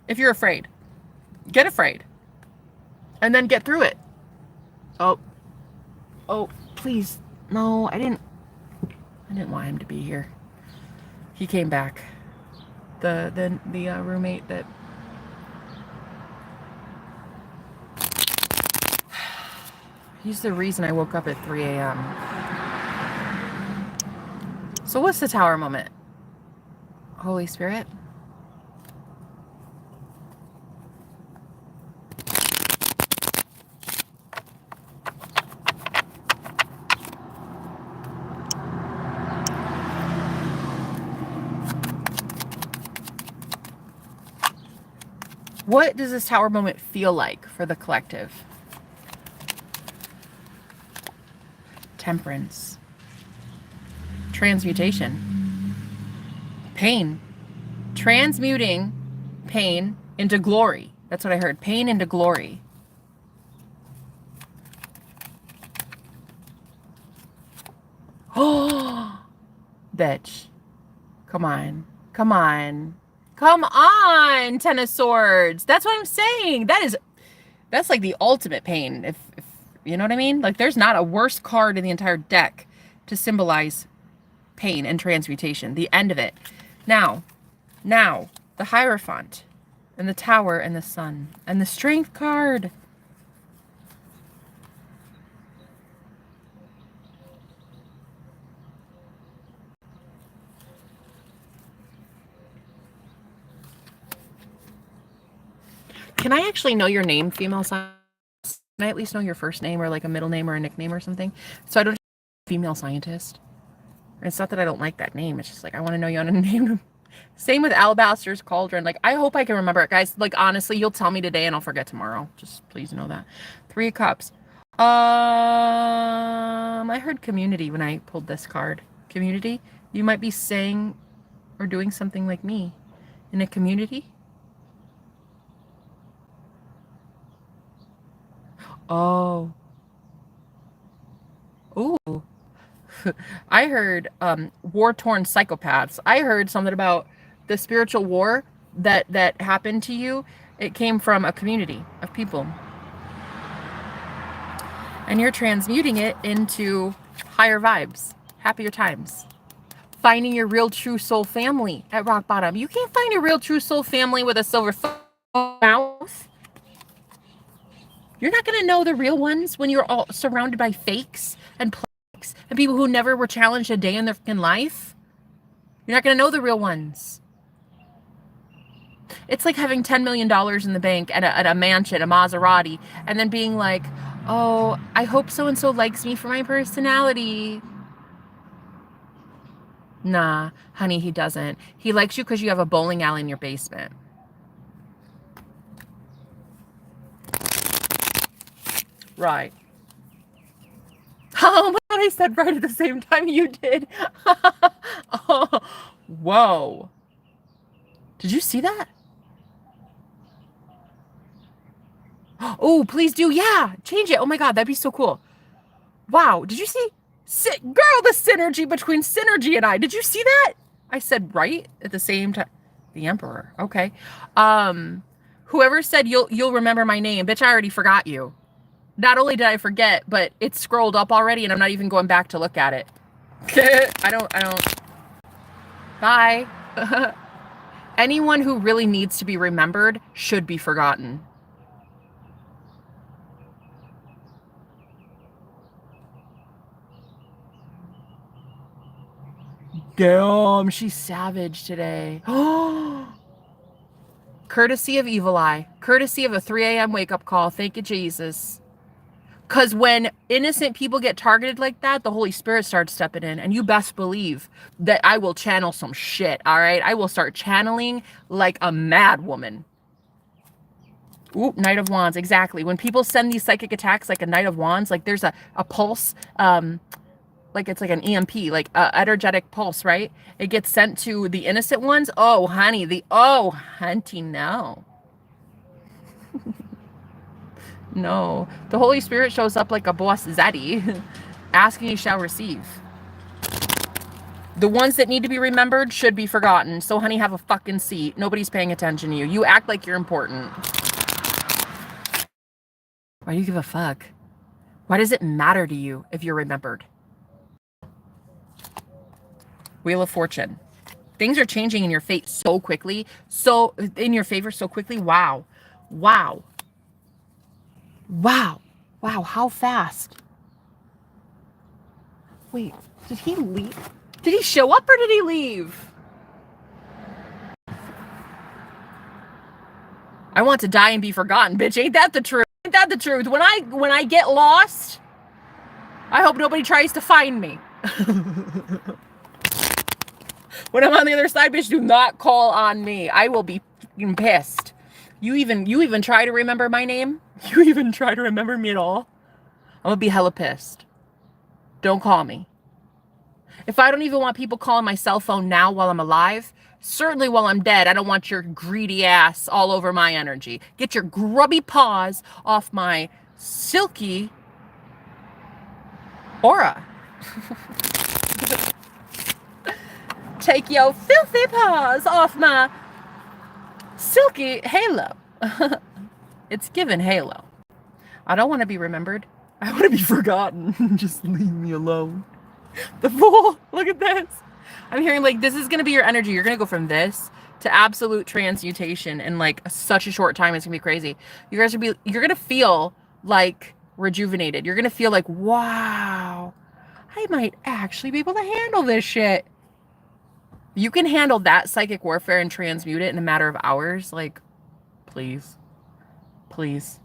If you're afraid, get afraid. And then get through it. Oh, please. No, I didn't want him to be here. He came back. The roommate that. He's the reason I woke up at 3 a.m. So what's the tower moment? Holy Spirit? What does this tower moment feel like for the collective? Temperance. Transmutation. Pain. Transmuting pain into glory. That's what I heard. Pain into glory. Oh, bitch. Come on. Come on. Come on, Ten of Swords. That's what I'm saying. That's like the ultimate pain. If you know what I mean? Like there's not a worse card in the entire deck to symbolize pain and transmutation. The end of it. Now, the Hierophant and the Tower and the Sun and the Strength card. Can I actually know your name, female scientist? Can I at least know your first name or like a middle name or a nickname or something? So I don't female scientist. And it's not that I don't like that name. It's just like I want to know you on a name. Same with Alabaster's Cauldron. Like I hope I can remember it, guys. Like honestly, you'll tell me today and I'll forget tomorrow. Just please know that. 3 of Cups. I heard community when I pulled this card. Community. You might be saying or doing something like me in a community. Oh. Ooh. I heard war-torn psychopaths. I heard something about the spiritual war that happened to you. It came from a community of people. And you're transmuting it into higher vibes, happier times. Finding your real true soul family at rock bottom. You can't find your real true soul family with a silver mouth. You're not going to know the real ones when you're all surrounded by fakes and plagues and people who never were challenged a day in their fucking life. You're not going to know the real ones. It's like having $10 million in the bank at a mansion, a Maserati, and then being like, oh, I hope so-and-so likes me for my personality. Nah, honey, he doesn't. He likes you because you have a bowling alley in your basement. Right. Oh my God, I said right at the same time you did. Oh, whoa. Did you see that? Oh, please do. Yeah, change it. Oh my God, that'd be so cool. Wow, did you see? Girl, the synergy between Synergy and I. Did you see that? I said right at the same time. The Emperor. Okay. Whoever said you'll remember my name, bitch, I already forgot you. Not only did I forget, but it's scrolled up already and I'm not even going back to look at it. I don't. Bye. Anyone who really needs to be remembered should be forgotten. Damn, she's savage today. Courtesy of Evil Eye. Courtesy of a 3 a.m. wake-up call. Thank you, Jesus. Because when innocent people get targeted like that, the Holy Spirit starts stepping in. And you best believe that I will channel some shit, all right? I will start channeling like a mad woman. Ooh, Knight of Wands, exactly. When people send these psychic attacks like a Knight of Wands, like there's a pulse, like it's like an EMP, like a energetic pulse, right? It gets sent to the innocent ones. Oh, honey, hunty, no. No, the Holy Spirit shows up like a boss Zeddy. Asking you shall receive. The ones that need to be remembered should be forgotten. So, honey, have a fucking seat. Nobody's paying attention to you. You act like you're important. Why do you give a fuck? Why does it matter to you if you're remembered? Wheel of Fortune. Things are changing in your fate so quickly. So, in your favor so quickly. Wow. Wow. Wow. Wow, how fast? Wait, did he leave? Did he show up or did he leave? I want to die and be forgotten, bitch. Ain't that the truth? Ain't that the truth? When I get lost, I hope nobody tries to find me. When I'm on the other side, bitch, do not call on me. I will be fucking pissed. You even try to remember my name? You even try to remember me at all? I'm gonna be hella pissed. Don't call me. If I don't even want people calling my cell phone now while I'm alive, certainly while I'm dead, I don't want your greedy ass all over my energy. Get your grubby paws off my silky aura. Take your filthy paws off my silky halo. It's given halo. I don't want to be remembered. I want to be forgotten. Just leave me alone. The fool. Look at this. I'm hearing like this is going to be your energy. You're going to go from this to absolute transmutation in like such a short time. It's going to be crazy. You're going to feel like rejuvenated. You're going to feel like, wow, I might actually be able to handle this shit. You can handle that psychic warfare and transmute it in a matter of hours. Like, please. Please.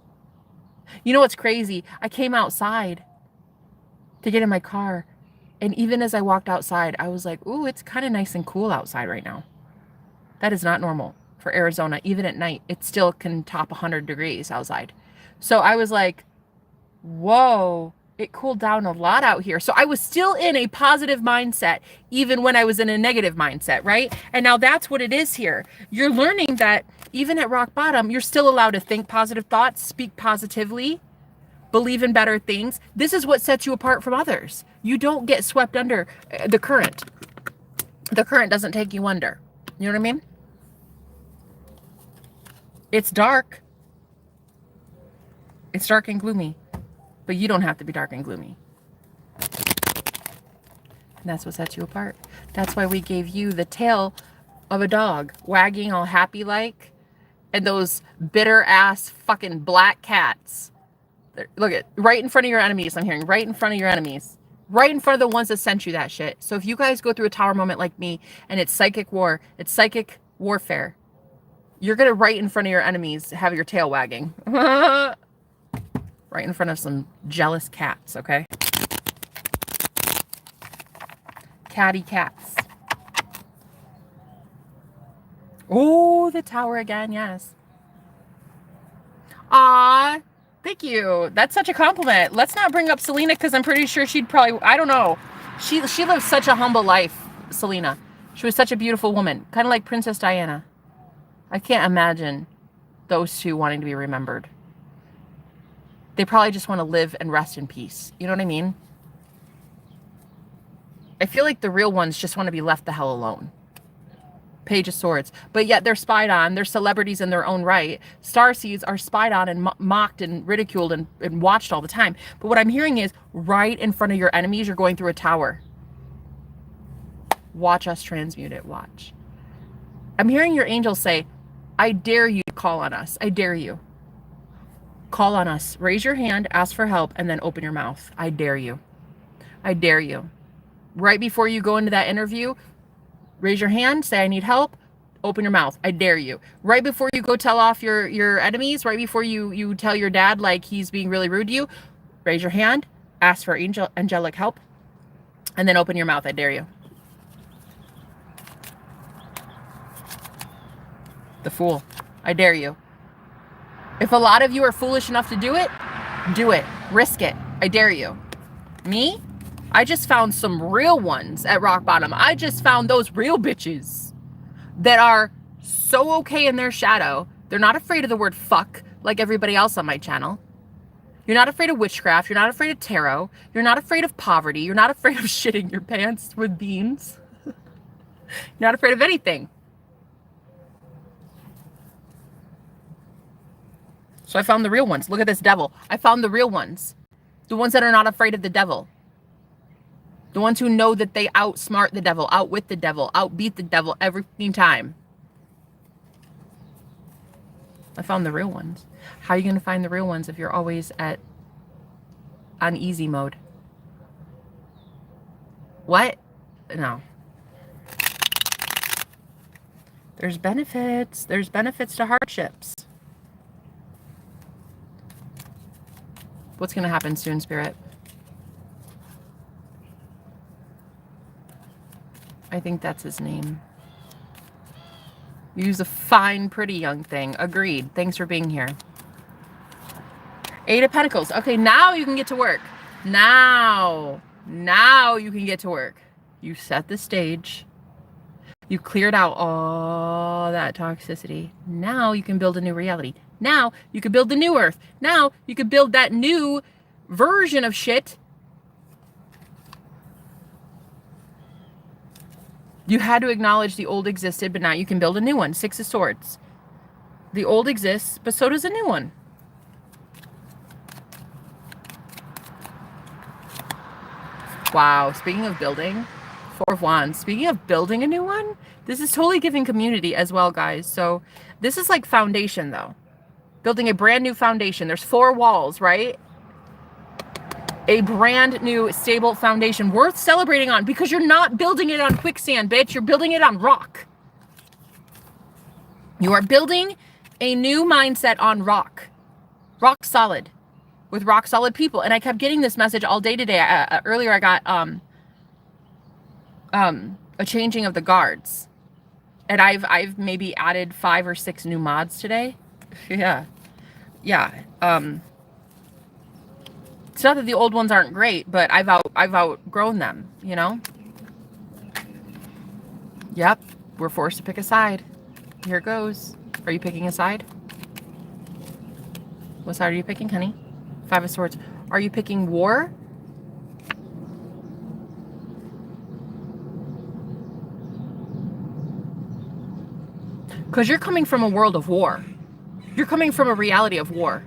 You know what's crazy? I came outside to get in my car. And even as I walked outside, I was like, ooh, it's kind of nice and cool outside right now. That is not normal for Arizona. Even at night, it still can top 100 degrees outside. So I was like, whoa, it cooled down a lot out here. So I was still in a positive mindset, even when I was in a negative mindset, right? And now that's what it is here. You're learning that even at rock bottom, you're still allowed to think positive thoughts, speak positively, believe in better things. This is what sets you apart from others. You don't get swept under the current. The current doesn't take you under. You know what I mean? It's dark. It's dark and gloomy. But you don't have to be dark and gloomy. And that's what sets you apart. That's why we gave you the tail of a dog, wagging all happy like, and those bitter ass fucking black cats. Look at right in front of your enemies. I'm hearing right in front of your enemies. Right in front of the ones that sent you that shit. So if you guys go through a tower moment like me and it's psychic war, it's psychic warfare, you're going to right in front of your enemies have your tail wagging. Right in front of some jealous cats, okay? Catty cats. Oh, the tower again, yes. Ah, thank you. That's such a compliment. Let's not bring up Selena because I'm pretty sure she'd probably, I don't know. She lived such a humble life, Selena. She was such a beautiful woman, kind of like Princess Diana. I can't imagine those two wanting to be remembered. They probably just want to live and rest in peace. You know what I mean? I feel like the real ones just want to be left the hell alone. Page of Swords. But yet they're spied on. They're celebrities in their own right. Starseeds are spied on and mocked and ridiculed and watched all the time. But what I'm hearing is right in front of your enemies, you're going through a tower. Watch us transmute it. Watch. I'm hearing your angels say, I dare you to call on us. I dare you. Call on us. Raise your hand, ask for help, and then open your mouth. I dare you. I dare you. Right before you go into that interview, raise your hand, say, I need help, open your mouth. I dare you. Right before you go tell off your enemies, right before you tell your dad like he's being really rude to you, raise your hand, ask for angelic help, and then open your mouth. I dare you. The Fool. I dare you. If a lot of you are foolish enough to do it. Risk it. I dare you. Me? I just found some real ones at rock bottom. I just found those real bitches that are so okay in their shadow. They're not afraid of the word fuck like everybody else on my channel. You're not afraid of witchcraft. You're not afraid of tarot. You're not afraid of poverty. You're not afraid of shitting your pants with beans. You're not afraid of anything. So I found the real ones. Look at this devil. I found the real ones. The ones that are not afraid of the devil. The ones who know that they outsmart the devil, outwit the devil, outbeat the devil every time. I found the real ones. How are you going to find the real ones if you're always on easy mode? What? No. There's benefits. There's benefits to hardships. What's going to happen soon, Spirit? I think that's his name. Use a fine, pretty young thing. Agreed. Thanks for being here. 8 of Pentacles. Okay, now you can get to work. Now you can get to work. You set the stage. You cleared out all that toxicity. Now you can build a new reality. Now you can build the new earth. Now you can build that new version of shit. You had to acknowledge the old existed, but now you can build a new one. 6 of Swords. The old exists, but so does a new one. Wow. Speaking of building, 4 of Wands. Speaking of building a new one, this is totally giving community as well, guys. So this is like foundation, though. Building a brand new foundation. There's 4 walls, right? A brand new stable foundation worth celebrating on because you're not building it on quicksand, bitch. You're building it on rock. You are building a new mindset on rock. Rock solid. With rock solid people. And I kept getting this message all day today. Earlier I got a changing of the guards. And I've maybe added 5 or 6 new mods today. Yeah. It's not that the old ones aren't great, but I've outgrown them, you know? Yep, we're forced to pick a side. Here it goes. Are you picking a side? What side are you picking, honey? 5 of Swords. Are you picking war? Because you're coming from a world of war. You're coming from a reality of war.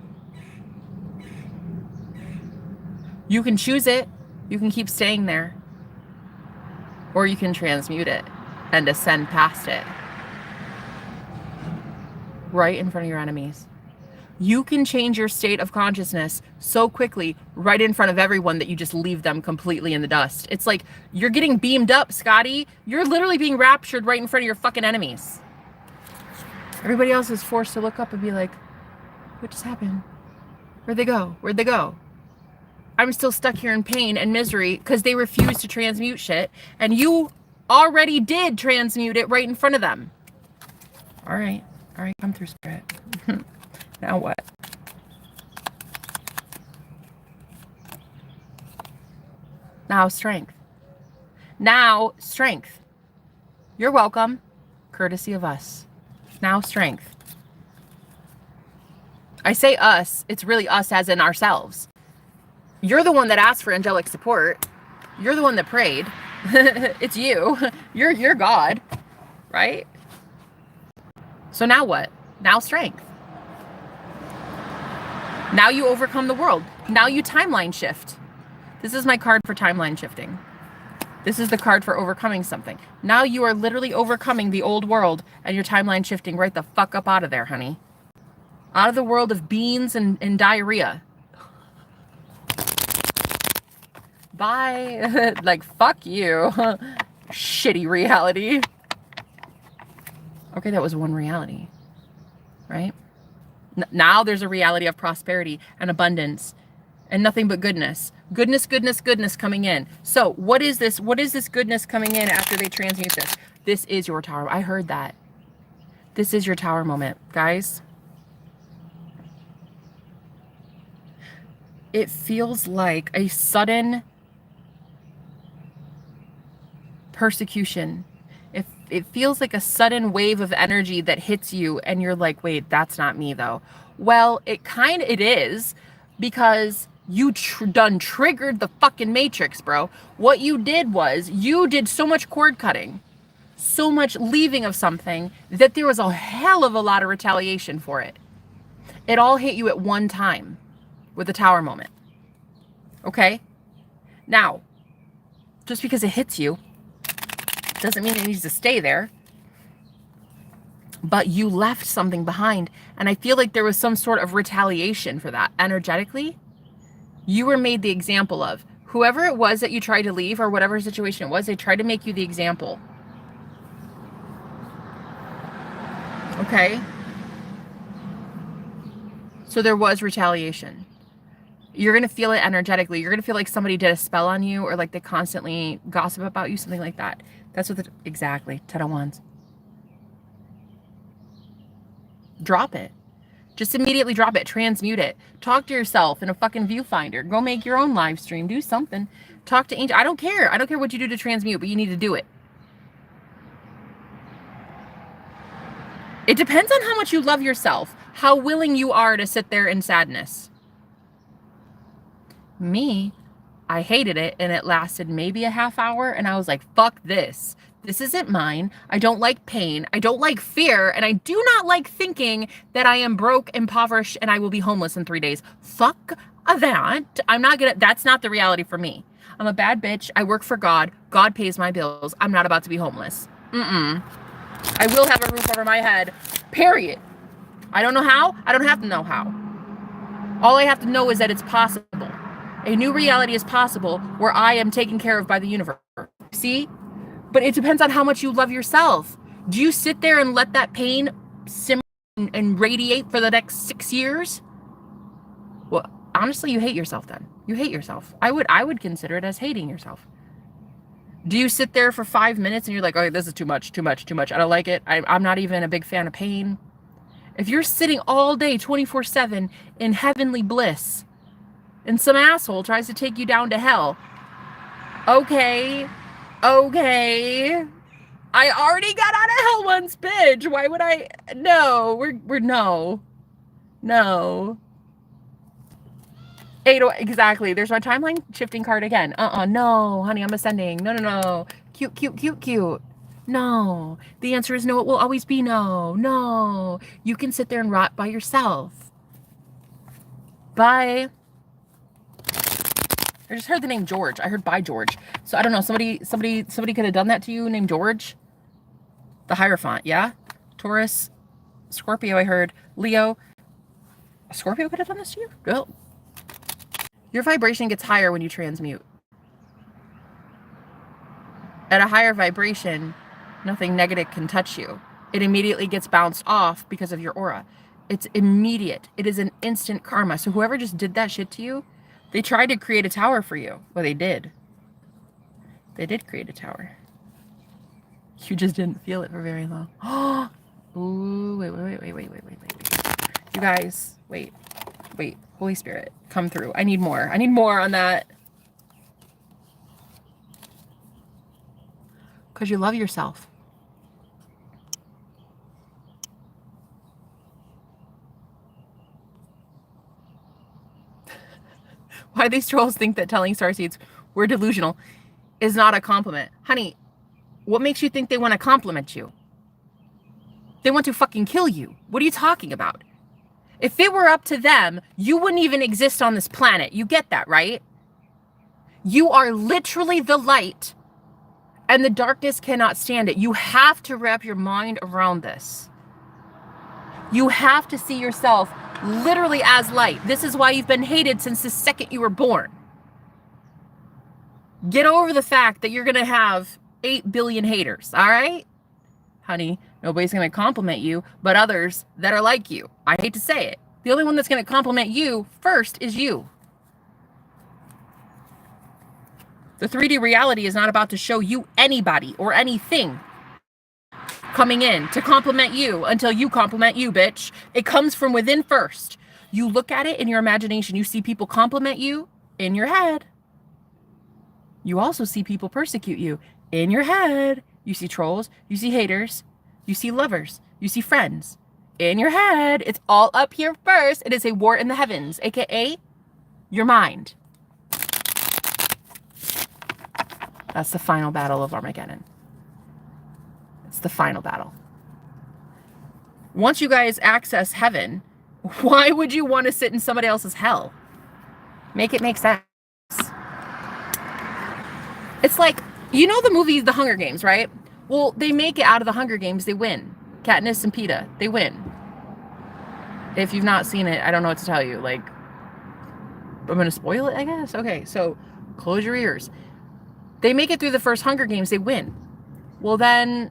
You can choose it. You can keep staying there. Or you can transmute it and ascend past it. right in front of your enemies. You can change your state of consciousness so quickly right in front of everyone that you just leave them completely in the dust. It's like you're getting beamed up, Scotty. You're literally being raptured right in front of your fucking enemies. Everybody else is forced to look up and be like, what just happened? Where'd they go? Where'd they go? I'm still stuck here in pain and misery because they refuse to transmute shit. And you already did transmute it right in front of them. All right. All right. Come through, Spirit. Now what? Now strength. Now strength. You're welcome. Courtesy of us. Now strength. I say us, it's really us as in ourselves. You're the one that asked for angelic support. You're the one that prayed. It's you. You're God, right? So now what? Now strength. Now you overcome the world. Now you timeline shift. This is my card for timeline shifting. This is the card for overcoming something. Now you are literally overcoming the old world and you're timeline shifting right the fuck up out of there, honey. Out of the world of beans and diarrhea. Bye. Like, fuck you. Shitty reality. Okay, that was one reality, right? Now there's a reality of prosperity and abundance and nothing but goodness. Goodness, goodness, goodness coming in. So what is this? What is this goodness coming in after they transmute this? This is your tower. I heard that. This is your tower moment, guys. It feels like a sudden persecution. It feels like a sudden wave of energy that hits you and you're like, wait, that's not me though. Well, it is, because you done triggered the fucking matrix, bro. What you did was you did so much cord cutting, so much leaving of something that there was a hell of a lot of retaliation for it. It all hit you at one time with the tower moment. Okay? Now, just because it hits you doesn't mean it needs to stay there. But you left something behind. And I feel like there was some sort of retaliation for that. Energetically, you were made the example of. Whoever it was that you tried to leave or whatever situation it was, they tried to make you the example. Okay? So there was retaliation. You're going to feel it energetically. You're going to feel like somebody did a spell on you or like they constantly gossip about you, something like that. That's what exactly. 10 of Wands. Drop it. Just immediately drop it. Transmute it. Talk to yourself in a fucking viewfinder. Go make your own live stream. Do something. Talk to Angel. I don't care. I don't care what you do to transmute, but you need to do it. It depends on how much you love yourself. How willing you are to sit there in sadness. Me, I hated it and it lasted maybe a half hour and I was like, fuck this. This isn't mine. I don't like pain. I don't like fear. And I do not like thinking that I am broke, impoverished, and I will be homeless in 3 days. Fuck that. That's not the reality for me. I'm a bad bitch. I work for God. God pays my bills. I'm not about to be homeless. I will have a roof over my head. Period. I don't know how. I don't have to know how. All I have to know is that it's possible. A new reality is possible where I am taken care of by the universe. See? But it depends on how much you love yourself. Do you sit there and let that pain simmer and radiate for the next 6 years? Well, honestly, you hate yourself then. You hate yourself. I would consider it as hating yourself. Do you sit there for 5 minutes and you're like, okay, this is too much, too much, too much. I don't like it. I'm not even a big fan of pain. If you're sitting all day 24/7 in heavenly bliss and some asshole tries to take you down to hell, okay. I already got out of hell once, bitch. Why would I? No, we're no. Exactly. There's my timeline shifting card again. No, honey, I'm ascending. No. Cute. No. The answer is no. It will always be no. No. You can sit there and rot by yourself. Bye. I just heard the name George. I heard by George. So I don't know. Somebody could have done that to you named George. The Hierophant, yeah? Taurus, Scorpio, I heard. Leo, Scorpio could have done this to you? Well, your vibration gets higher when you transmute. At a higher vibration, nothing negative can touch you. It immediately gets bounced off because of your aura. It's immediate. It is an instant karma. So whoever just did that shit to you, they tried to create a tower for you. Well, they did. They did create a tower. You just didn't feel it for very long. Oh, ooh, wait. You guys, wait. Holy Spirit, come through. I need more. I need more on that. Because you love yourself. Why these trolls think that telling starseeds we're delusional is not a compliment. Honey, what makes you think they want to compliment you? They want to fucking kill you. What are you talking about? If it were up to them, you wouldn't even exist on this planet. You get that, right? You are literally the light, and the darkness cannot stand it. You have to wrap your mind around this. You have to see yourself literally as light. This is why you've been hated since the second you were born. Get over the fact that you're going to have 8 billion haters, all right? Honey, nobody's going to compliment you, but others that are like you. I hate to say it. The only one that's going to compliment you first is you. The 3D reality is not about to show you anybody or anything coming in to compliment you until you compliment you, bitch. It comes from within first. You look at it in your imagination. You see people compliment you in your head. You also see people persecute you in your head. You see trolls. You see haters. You see lovers. You see friends. In your head. It's all up here first. It is a war in the heavens, aka your mind. That's the final battle of Armageddon. It's the final battle. Once you guys access heaven, why would you want to sit in somebody else's hell? Make it make sense. It's like, you know the movie The Hunger Games, right? Well, they make it out of the Hunger Games. They win. Katniss and Peeta, they win. If you've not seen it, I don't know what to tell you. Like, I'm going to spoil it, I guess. Okay, so close your ears. They make it through the first Hunger Games. They win. Well, then,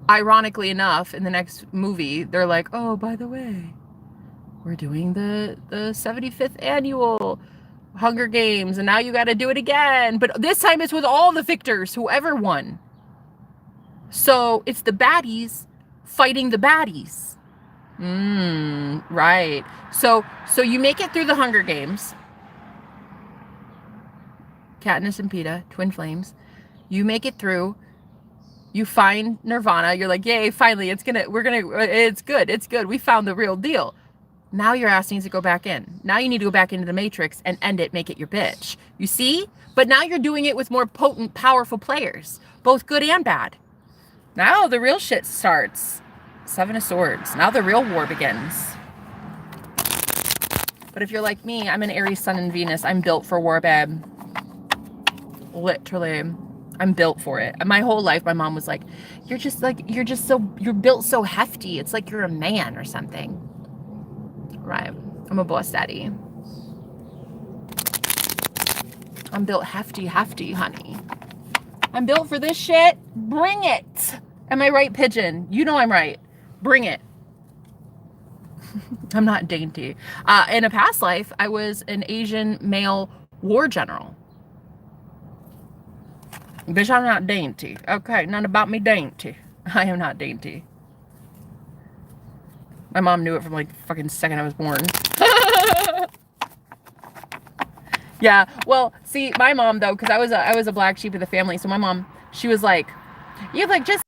ironically enough, in the next movie, they're like, oh, by the way, we're doing the 75th annual Hunger Games, and now you got to do it again. But this time it's with all the victors, whoever won. So it's the baddies fighting the baddies. Right. So you make it through the Hunger Games. Katniss and Peeta, twin flames. You make it through. You find Nirvana. You're like, yay, finally, it's good. We found the real deal. Now your ass needs to go back in. Now you need to go back into the Matrix and end it, make it your bitch. You see? But now you're doing it with more potent, powerful players, both good and bad. Now the real shit starts. 7 of Swords. Now the real war begins. But if you're like me, I'm an Aries Sun and Venus. I'm built for war, babe. Literally. I'm built for it. My whole life, my mom was like, you're built so hefty. It's like you're a man or something. Right. I'm a boss daddy. I'm built hefty, honey. I'm built for this shit. Bring it. Am I right, pigeon? You know I'm right. Bring it. I'm not dainty. In a past life, I was an Asian male war general. Bitch, I'm not dainty. Okay, none about me dainty. I am not dainty. My mom knew it from like the fucking second I was born. Yeah, well, see, my mom though, because I was a black sheep of the family, so my mom, she was like, you like just.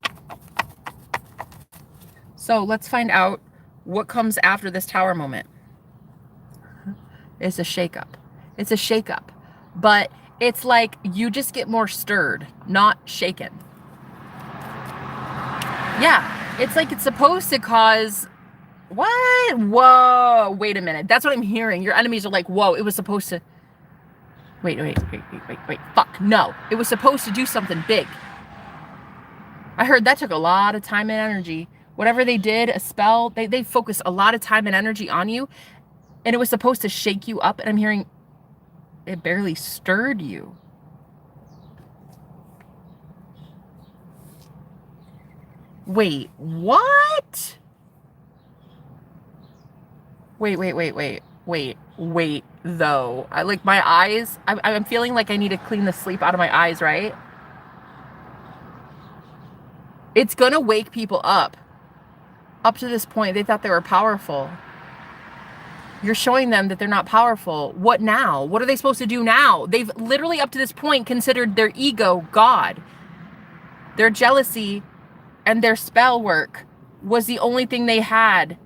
So let's find out what comes after this tower moment. It's a shakeup. It's a shakeup, but it's like you just get more stirred, not shaken. Yeah, it's like it's supposed to cause. What? Whoa, wait a minute. That's what I'm hearing. Your enemies are like, whoa, it was supposed to. Wait. Fuck, no. It was supposed to do something big. I heard that took a lot of time and energy. Whatever they did, a spell, they focused a lot of time and energy on you, and it was supposed to shake you up, and I'm hearing it barely stirred you. Wait, what? Wait, though. I like my eyes, I'm feeling like I need to clean the sleep out of my eyes, right? It's gonna wake people up. Up to this point, they thought they were powerful. You're showing them that they're not powerful. What now? What are they supposed to do now? They've literally up to this point considered their ego God. Their jealousy and their spell work was the only thing they had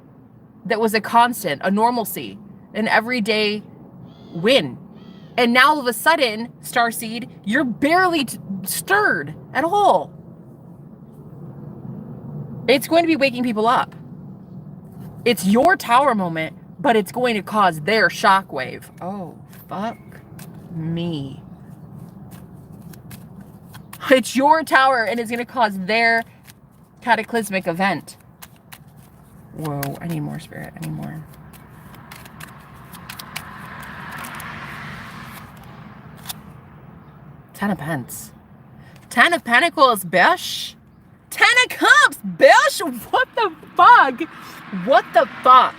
that was a constant, a normalcy, an everyday win. And now all of a sudden, Starseed, you're barely stirred at all. It's going to be waking people up. It's your tower moment, but it's going to cause their shockwave. Oh, fuck me. It's your tower, and it's going to cause their cataclysmic event. Whoa, I need more, Spirit. I need more. Ten of Pence. 10 of Pentacles, bish. 10 of Cups, bish. What the fuck? What the fuck?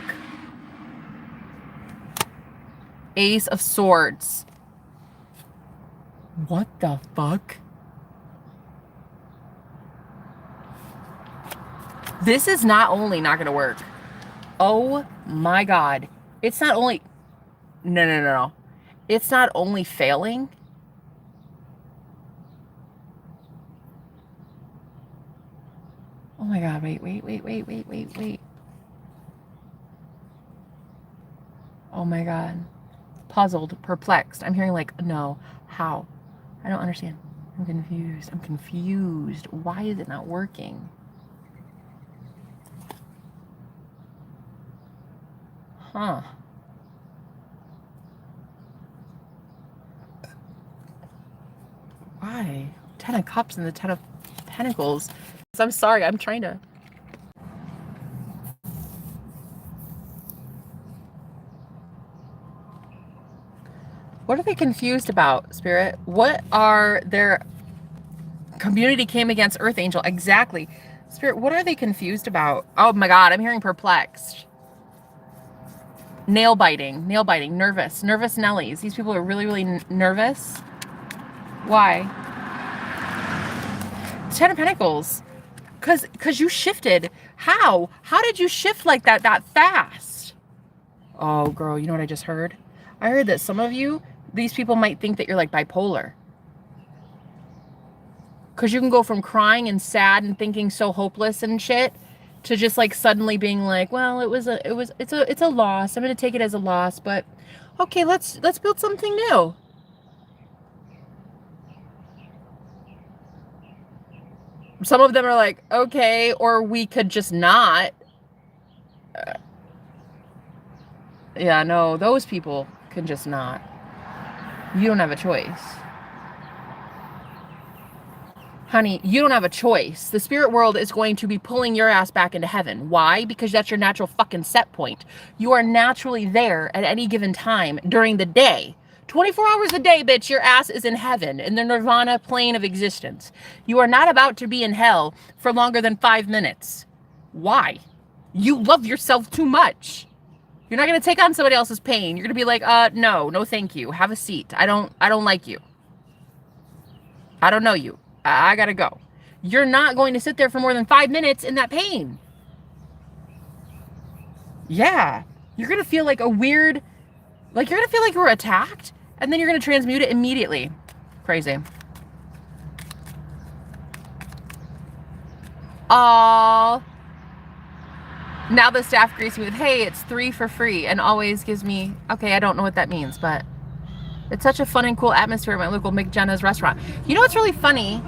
Ace of Swords. What the fuck? This is not only not going to work. Oh my God. It's not only... No. It's not only failing. Oh my God, wait. Oh my God. Puzzled, perplexed. I'm hearing like, no, how? I don't understand. I'm confused. Why is it not working? Huh. Why? 10 of Cups and the 10 of Pentacles. I'm sorry, I'm trying to... What are they confused about, Spirit? What are their... Community came against Earth Angel. Exactly. Spirit, what are they confused about? Oh my God, I'm hearing perplexed. Nail biting, nervous Nellies. These people are really nervous. Why? 10 of Pentacles. Because you shifted. How? How did you shift like that fast? Oh, girl, you know what I just heard? I heard that some of you, these people might think that you're like bipolar. Because you can go from crying and sad and thinking so hopeless and shit to just like suddenly being like, well, it's a loss. I'm going to take it as a loss, but okay, let's build something new. Some of them are like, okay, or we could just not. Yeah, no, those people can just not. You don't have a choice. Honey, you don't have a choice. The spirit world is going to be pulling your ass back into heaven. Why? Because that's your natural fucking set point. You are naturally there at any given time during the day. 24 hours a day, bitch, your ass is in heaven, in the nirvana plane of existence. You are not about to be in hell for longer than 5 minutes. Why? You love yourself too much. You're not going to take on somebody else's pain. You're going to be like, no, thank you. Have a seat. I don't like you. I don't know you. I got to go. You're not going to sit there for more than 5 minutes in that pain. Yeah. You're going to feel like a weird, like you're going to feel like you were attacked. And then you're going to transmute it immediately. Crazy. Now the staff greets me with, hey, it's 3 for free. And always gives me, okay, I don't know what that means, but it's such a fun and cool atmosphere at my local McJenna's restaurant. You know what's really funny?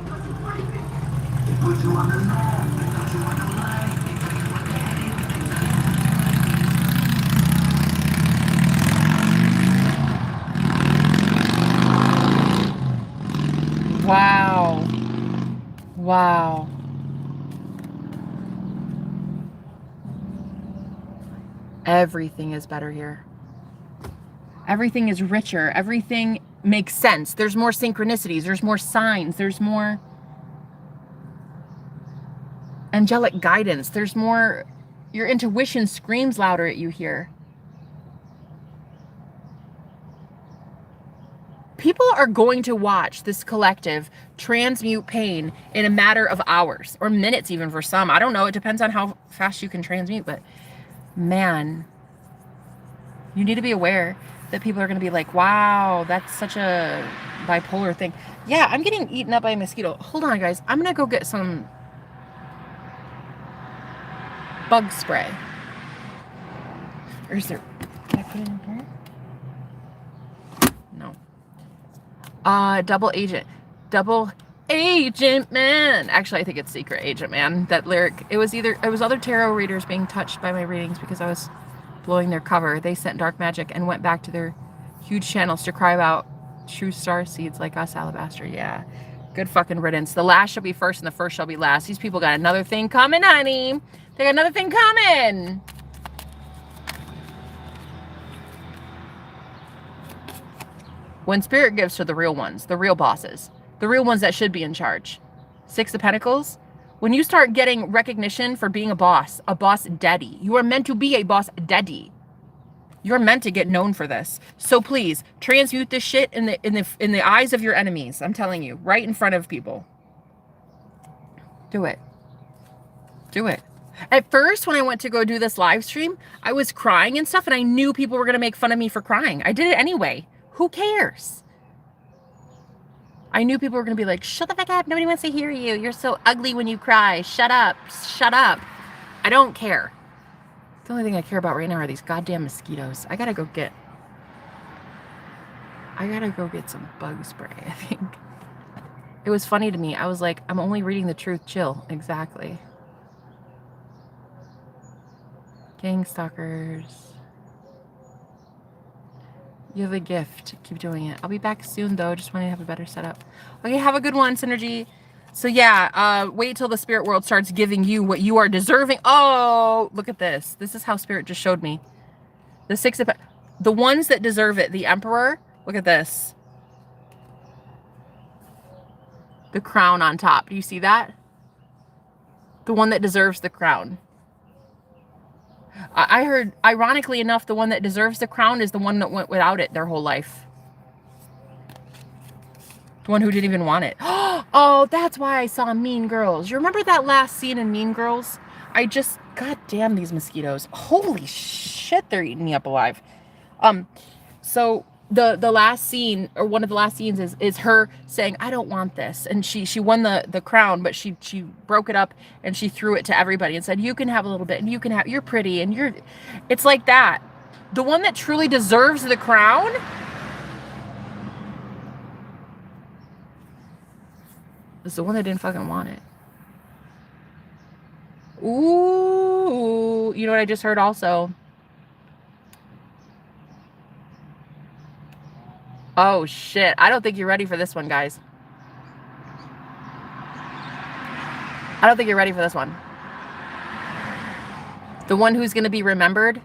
Wow. Everything is better here. Everything is richer. Everything makes sense. There's more synchronicities. There's more signs. There's more angelic guidance. There's more, your intuition screams louder at you here. People are going to watch this collective transmute pain in a matter of hours or minutes, even for some. I don't know. It depends on how fast you can transmute, but man, you need to be aware that people are going to be like, wow, that's such a bipolar thing. Yeah, I'm getting eaten up by a mosquito. Hold on, guys. I'm going to go get some bug spray. Or is there, can I put it in here? No. Double agent man. Actually, I think it's secret agent man. That lyric, it was other tarot readers being touched by my readings because I was blowing their cover. They sent dark magic and went back to their huge channels to cry about true star seeds like us, Alabaster. Yeah, good fucking riddance. The last shall be first and the first shall be last. These people got another thing coming, honey. They got another thing coming. When spirit gives to the real ones, the real bosses, the real ones that should be in charge. Six of Pentacles. When you start getting recognition for being a boss daddy, you are meant to be a boss daddy. You're meant to get known for this. So please transmute this shit in the eyes of your enemies. I'm telling you, right in front of people. Do it. Do it. At first, when I went to go do this live stream, I was crying and stuff, and I knew people were going to make fun of me for crying. I did it anyway. Who cares? I knew people were going to be like, shut the fuck up. Nobody wants to hear you. You're so ugly when you cry. Shut up. Shut up. I don't care. The only thing I care about right now are these goddamn mosquitoes. I gotta go get some bug spray, I think. It was funny to me. I was like, I'm only reading the truth. Chill. Exactly. Gang stalkers. You have a gift. Keep doing it. I'll be back soon, though. Just want to have a better setup. Okay, have a good one, Synergy. So, yeah, wait till the spirit world starts giving you what you are deserving. Oh, look at this. This is how spirit just showed me. The Six of... The ones that deserve it. The Emperor. Look at this. The crown on top. Do you see that? The one that deserves the crown. I heard, ironically enough, the one that deserves the crown is the one that went without it their whole life. The one who didn't even want it. Oh, that's why I saw Mean Girls. You remember that last scene in Mean Girls? God damn these mosquitoes. Holy shit, they're eating me up alive. So the last scene, or one of the last scenes is her saying, I don't want this. And she won the crown, but she broke it up and she threw it to everybody and said, you can have a little bit and you can have, you're pretty and it's like that. The one that truly deserves the crown is the one that didn't fucking want it. Ooh, you know what I just heard also? Oh, shit. I don't think you're ready for this one, guys. I don't think you're ready for this one. The one who's going to be remembered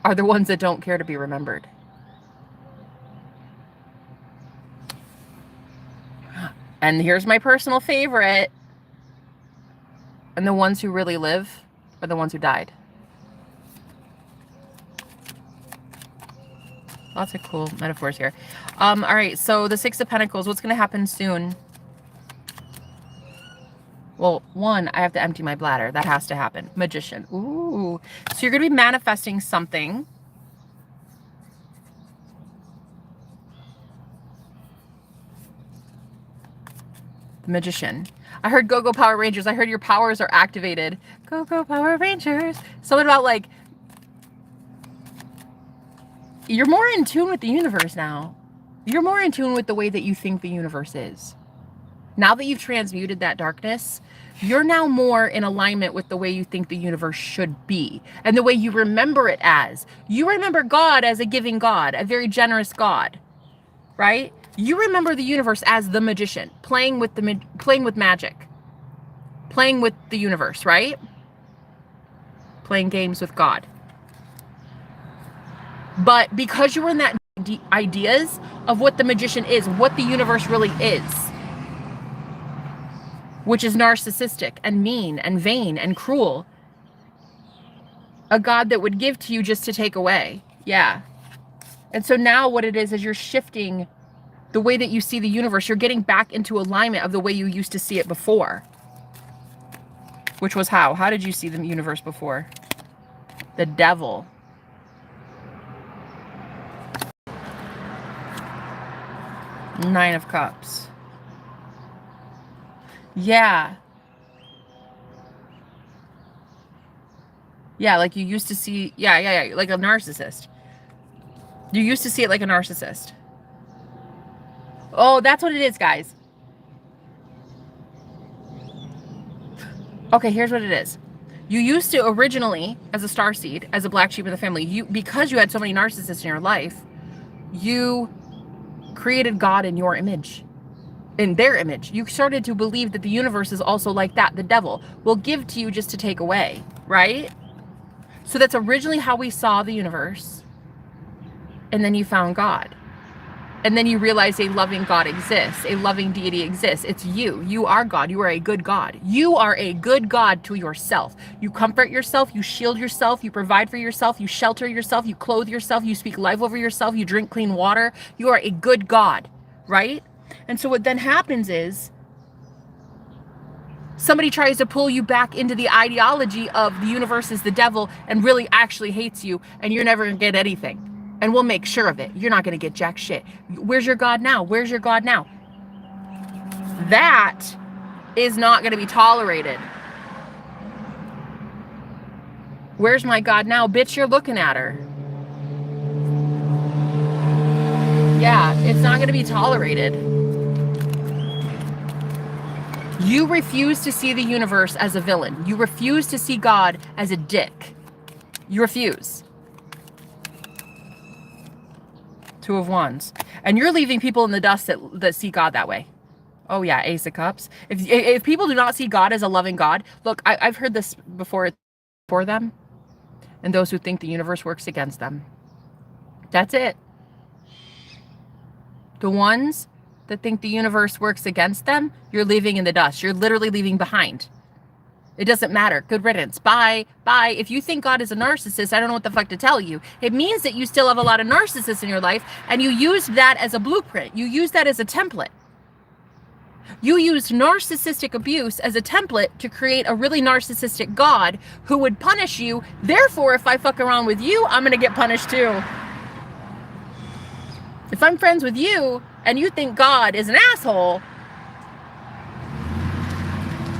are the ones that don't care to be remembered. And here's my personal favorite. And the ones who really live are the ones who died. Lots of cool metaphors here. All right, so the Six of Pentacles, what's going to happen soon? Well, one, I have to empty my bladder. That has to happen. Magician. Ooh. So you're going to be manifesting something. The Magician. I heard Go Go Power Rangers. I heard your powers are activated. Go Go Power Rangers. Something about like, you're more in tune with the universe now. You're more in tune with the way that you think the universe is. Now that you've transmuted that darkness, you're now more in alignment with the way you think the universe should be and the way you remember it as. You remember God as a giving God, a very generous God, right? You remember the universe as the magician, playing with magic, playing with the universe, right? playing games with God. But because you were in that ideas of what the magician is, what the universe really is, which is narcissistic and mean and vain and cruel, a God that would give to you just to take away. Yeah. And so now what it is you're shifting the way that you see the universe. You're getting back into alignment of the way you used to see it before. Which was how? How did you see the universe before? The devil. Nine of Cups. Yeah. Yeah, like you used to see, yeah, like a narcissist. You used to see it like a narcissist. Oh, that's what it is, guys. Okay, here's what it is. You used to originally, as a starseed, as a black sheep of the family, because you had so many narcissists in your life, you created God in your image, in their image. You started to believe that the universe is also like that. The devil will give to you just to take away, right? So that's originally how we saw the universe. And then you found God. And then you realize a loving God exists. A loving deity exists. It's you. You are God. You are a good God. You are a good God to yourself. You comfort yourself. You shield yourself. You provide for yourself. You shelter yourself. You clothe yourself. You speak life over yourself. You drink clean water. You are a good God, right? And so what then happens is somebody tries to pull you back into the ideology of the universe is the devil and really actually hates you, and you're never going to get anything. And we'll make sure of it. You're not going to get jack shit. Where's your God now? Where's your God now? That is not going to be tolerated. Where's my God now? Bitch, you're looking at her. Yeah, it's not going to be tolerated. You refuse to see the universe as a villain. You refuse to see God as a dick. You refuse. Two of Wands. And you're leaving people in the dust that see God that way. Oh yeah, Ace of Cups. If people do not see God as a loving God, look, I've heard this before for them, and those who think the universe works against them. That's it. The ones that think the universe works against them, you're leaving in the dust. You're literally leaving behind. It doesn't matter. Good riddance. Bye. Bye. If you think God is a narcissist, I don't know what the fuck to tell you. It means that you still have a lot of narcissists in your life, and you used that as a blueprint. You used that as a template. You used narcissistic abuse as a template to create a really narcissistic God who would punish you. Therefore, if I fuck around with you, I'm going to get punished too. If I'm friends with you and you think God is an asshole,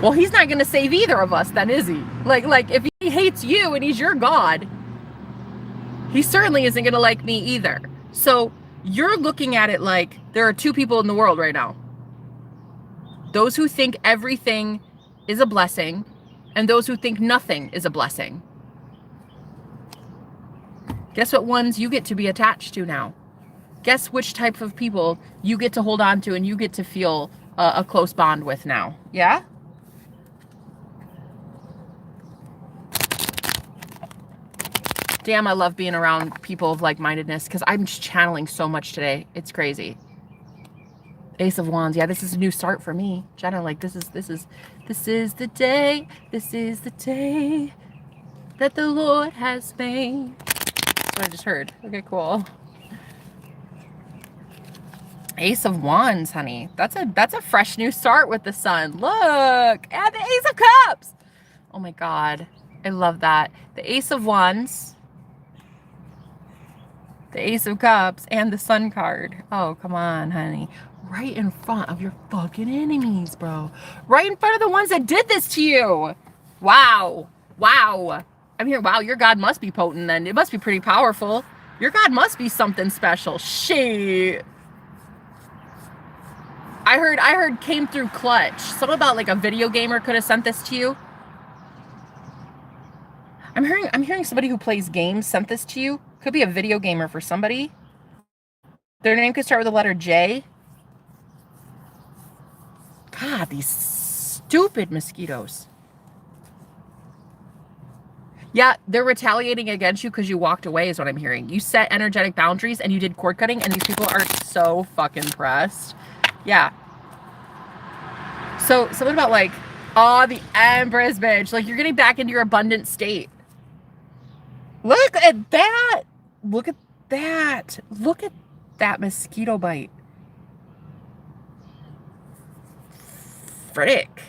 well, he's not going to save either of us then, is he? Like if he hates you and he's your God, he certainly isn't going to like me either. So you're looking at it like there are two people in the world right now. Those who think everything is a blessing and those who think nothing is a blessing. Guess what ones you get to be attached to now? Guess which type of people you get to hold on to and you get to feel a close bond with now. Yeah? Damn, I love being around people of like-mindedness because I'm just channeling so much today. It's crazy. Ace of Wands. Yeah, this is a new start for me. Jenna, like this is the day. This is the day that the Lord has made. That's what I just heard. Okay, cool. Ace of Wands, honey. That's a fresh new start with the sun. Look, and the Ace of Cups. Oh my God, I love that. The Ace of Wands, the Ace of Cups, and the Sun card. Oh, come on, honey. Right in front of your fucking enemies, bro. Right in front of the ones that did this to you. Wow. Wow. I'm here. Wow, your God must be potent then. It must be pretty powerful. Your God must be something special. Shit. I heard came through clutch. Something about like a video gamer could have sent this to you. I'm hearing somebody who plays games sent this to you. Could be a video gamer for somebody. Their name could start with the letter J. God, these stupid mosquitoes. Yeah, they're retaliating against you because you walked away is what I'm hearing. You set energetic boundaries and you did cord cutting, and these people are so fucking pressed. Yeah. So something about like, oh, the Empress, bitch. Like, you're getting back into your abundant state. Look at that. Look at that. Look at that mosquito bite. Frick.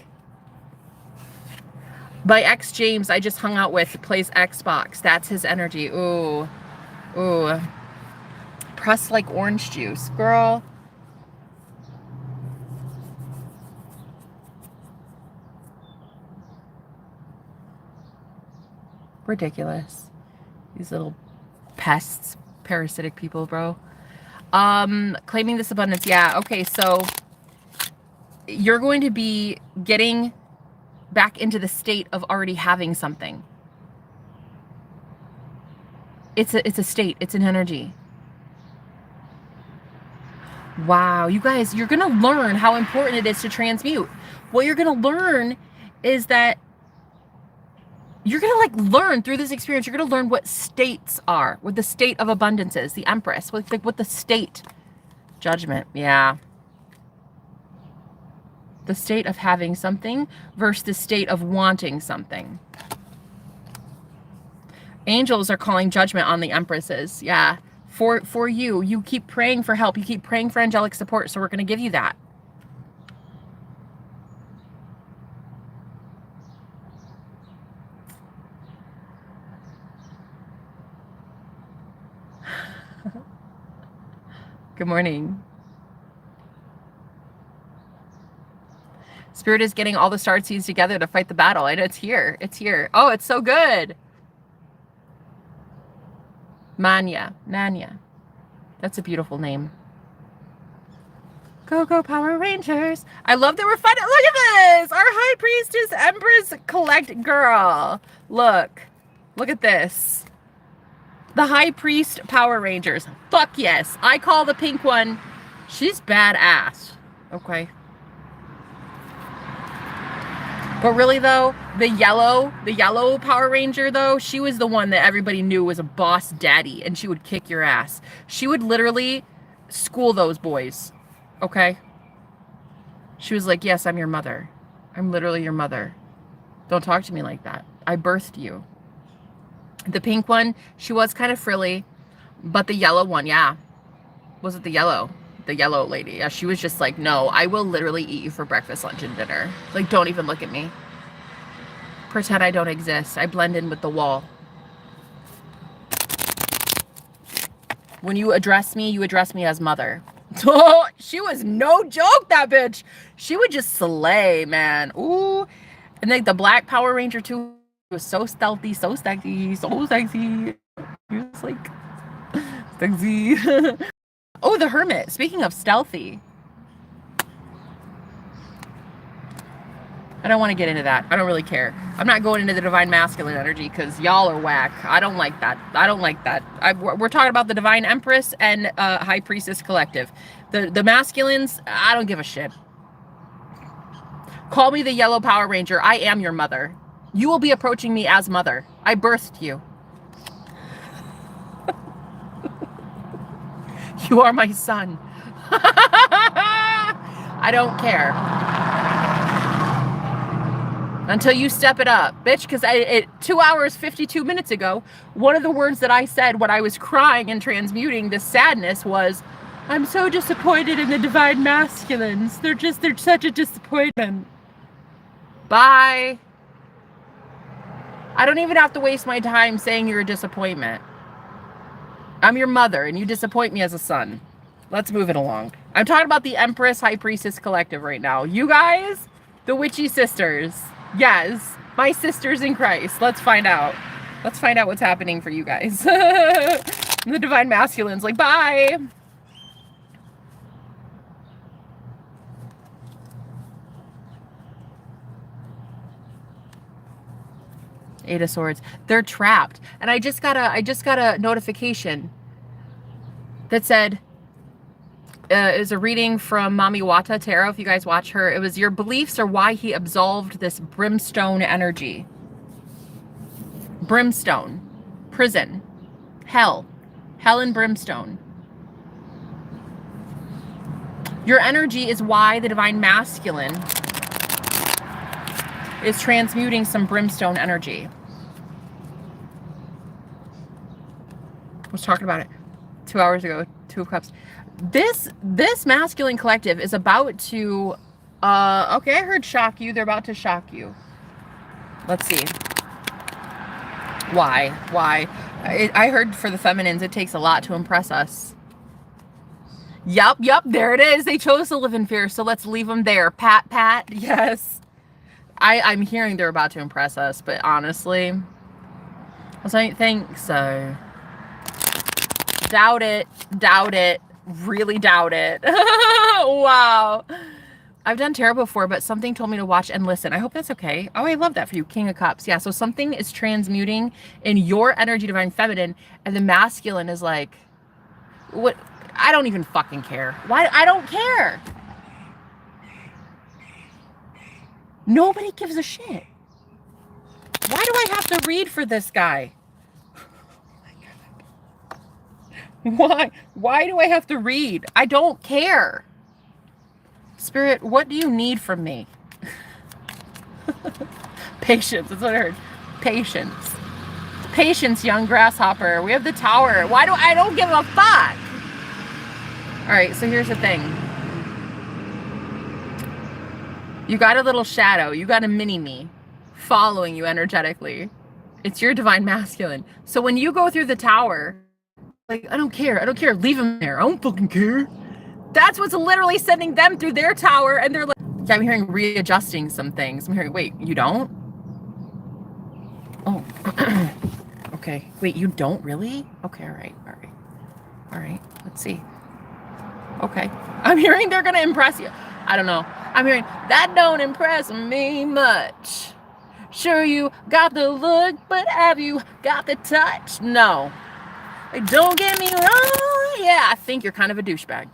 My ex James, I just hung out with, plays Xbox. That's his energy. Ooh. Ooh. Pressed like orange juice, girl. Ridiculous. These little pests, parasitic people, bro. Claiming this abundance. Yeah, okay, so you're going to be getting back into the state of already having something. It's a state, it's an energy. Wow, you guys, you're gonna learn how important it is to transmute. What you're gonna learn is that you're gonna like learn through this experience, you're gonna learn what states are, what the state of abundance is, the Empress, like what the state. Judgment, yeah. The state of having something versus the state of wanting something. Angels are calling judgment on the Empresses. Yeah. For you. You keep praying for help. You keep praying for angelic support. So we're going to give you that. Good morning. Spirit is getting all the star seeds together to fight the battle. And it's here. It's here. Oh, it's so good. Manya. That's a beautiful name. Go Power Rangers. I love that we're fighting. Look at this. Our High Priestess Empress collect girl. Look at this. The High Priest Power Rangers. Fuck yes. I call the pink one. She's badass. Okay. But really though, the yellow Power Ranger though, she was the one that everybody knew was a boss daddy, and she would kick your ass. She would literally school those boys. Okay? She was like, yes, I'm your mother. I'm literally your mother. Don't talk to me like that. I birthed you. The pink one, she was kind of frilly, but the yellow one, yeah. Was it the yellow? The yellow lady. Yeah, she was just like, no, I will literally eat you for breakfast, lunch, and dinner. Like, don't even look at me. Pretend I don't exist. I blend in with the wall. When you address me as mother. Oh, she was no joke, that bitch. She would just slay, man. Ooh. And like the black Power Ranger too was so stealthy, so sexy, so sexy. He was like, sexy. Oh, the Hermit. Speaking of stealthy. I don't want to get into that. I don't really care. I'm not going into the divine masculine energy because y'all are whack. I don't like that. We're talking about the divine empress and high priestess collective. The masculines, I don't give a shit. Call me the yellow Power Ranger. I am your mother. You will be approaching me as mother. I birthed you. You are my son. I don't care. Until you step it up, bitch, because 2 hours, 52 minutes ago, one of the words that I said when I was crying and transmuting this sadness was, I'm so disappointed in the divine masculines. They're such a disappointment. Bye. I don't even have to waste my time saying you're a disappointment. I'm your mother, and you disappoint me as a son. Let's move it along. I'm talking about the Empress High Priestess Collective right now. You guys, the witchy sisters. Yes, my sisters in Christ. Let's find out. Let's find out what's happening for you guys. The divine masculines, like, bye. Eight of Swords. They're trapped. And I just got a notification that said, it was a reading from Mami Wata Tarot. If you guys watch her, it was your beliefs are why he absolved this brimstone energy. brimstone, prison, hell and brimstone. Your energy is why the divine masculine is transmuting some brimstone energy. I was talking about it 2 hours ago, 2 of Cups. This masculine collective is about to, okay, I heard shock you. They're about to shock you. Let's see. Why? I heard for the feminines, it takes a lot to impress us. Yup, there it is. They chose to live in fear, so let's leave them there. Pat, yes. I'm hearing they're about to impress us, but honestly, I don't think so. Doubt it, really doubt it. Wow. I've done tarot before, but something told me to watch and listen. I hope that's okay. Oh, I love that for you. King of Cups. Yeah, so something is transmuting in your energy, divine feminine, and the masculine is like, what? I don't even fucking care. Why? I don't care. Nobody gives a shit. Why do I have to read for this guy? Why do I have to read? I don't care. Spirit, what do you need from me? Patience. That's what I heard. Patience. Patience, young grasshopper. We have the tower. I don't give a fuck. All right, so here's the thing. You got a little shadow. You got a mini-me following you energetically. It's your divine masculine. So when you go through the tower, like, I don't care. Leave him there. I don't fucking care. That's what's literally sending them through their tower. And they're like, yeah, I'm hearing readjusting some things. I'm hearing, wait, you don't? Oh, okay. Wait, you don't really? Okay, all right. Let's see. Okay. I'm hearing they're going to impress you. I don't know. I'm hearing, that don't impress me much. Sure, you got the look, but have you got the touch? No. Don't get me wrong. Yeah, I think you're kind of a douchebag.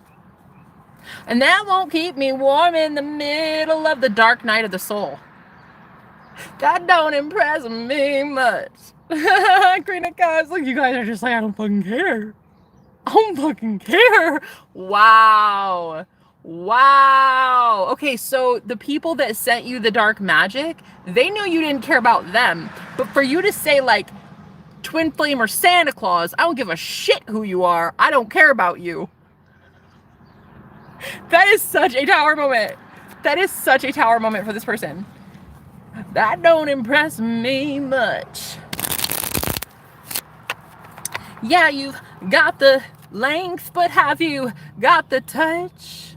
And that won't keep me warm in the middle of the dark night of the soul. That don't impress me much. Queen of Cups. Look, you guys are just like, I don't fucking care. I don't fucking care. Wow. Okay, so the people that sent you the dark magic, they knew you didn't care about them. But for you to say, like, Twin Flame or Santa Claus, I don't give a shit who you are. I don't care about you. That is such a tower moment. That is such a tower moment for this person. That don't impress me much. Yeah, you've got the length, but have you got the touch?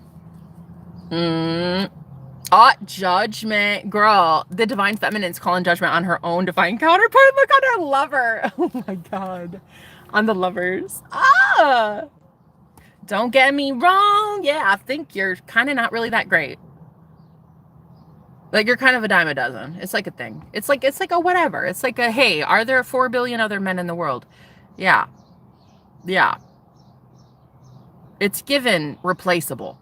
Judgment. Girl, the divine feminine's calling judgment on her own divine counterpart. Look on her lover. Oh my God. On the lovers. Don't get me wrong. Yeah, I think you're kind of not really that great. Like, you're kind of a dime a dozen. It's like a thing. It's like a whatever. It's like a, hey, are there 4 billion other men in the world? Yeah. It's given replaceable,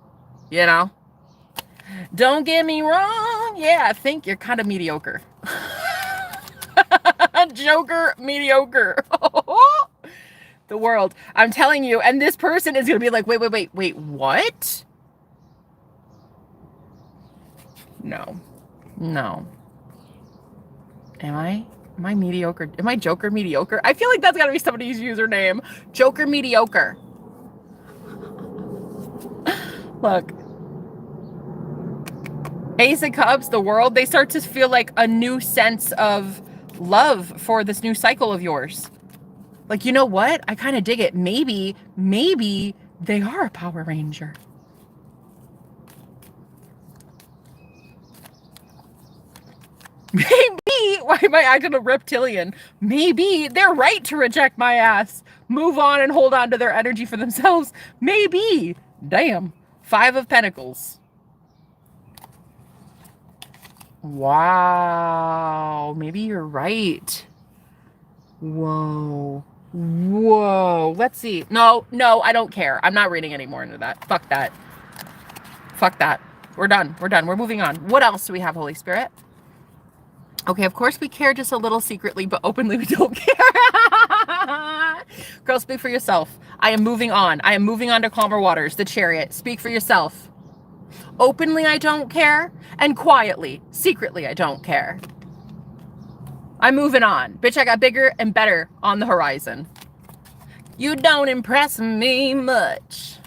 you know? Don't get me wrong. Yeah, I think you're kind of mediocre. Joker mediocre. The world. I'm telling you. And this person is going to be like, wait, what? No. Am I mediocre? Am I Joker mediocre? I feel like that's got to be somebody's username. Joker mediocre. Look. Ace of Cups, the world, they start to feel like a new sense of love for this new cycle of yours. Like, you know what? I kind of dig it. Maybe they are a Power Ranger. Maybe, why am I acting a reptilian? Maybe they're right to reject my ass. Move on and hold on to their energy for themselves. Maybe. Damn. 5 of Pentacles. Wow. Maybe you're right. Whoa. Let's see. No, I don't care. I'm not reading any more into that. Fuck that. We're done. We're moving on. What else do we have, Holy Spirit? Okay, of course we care just a little secretly, but openly we don't care. Girl, speak for yourself. I am moving on. I am moving on to calmer waters. The Chariot. Speak for yourself. Openly I don't care, and quietly, secretly I don't care. I'm moving on. Bitch, I got bigger and better on the horizon. You don't impress me much.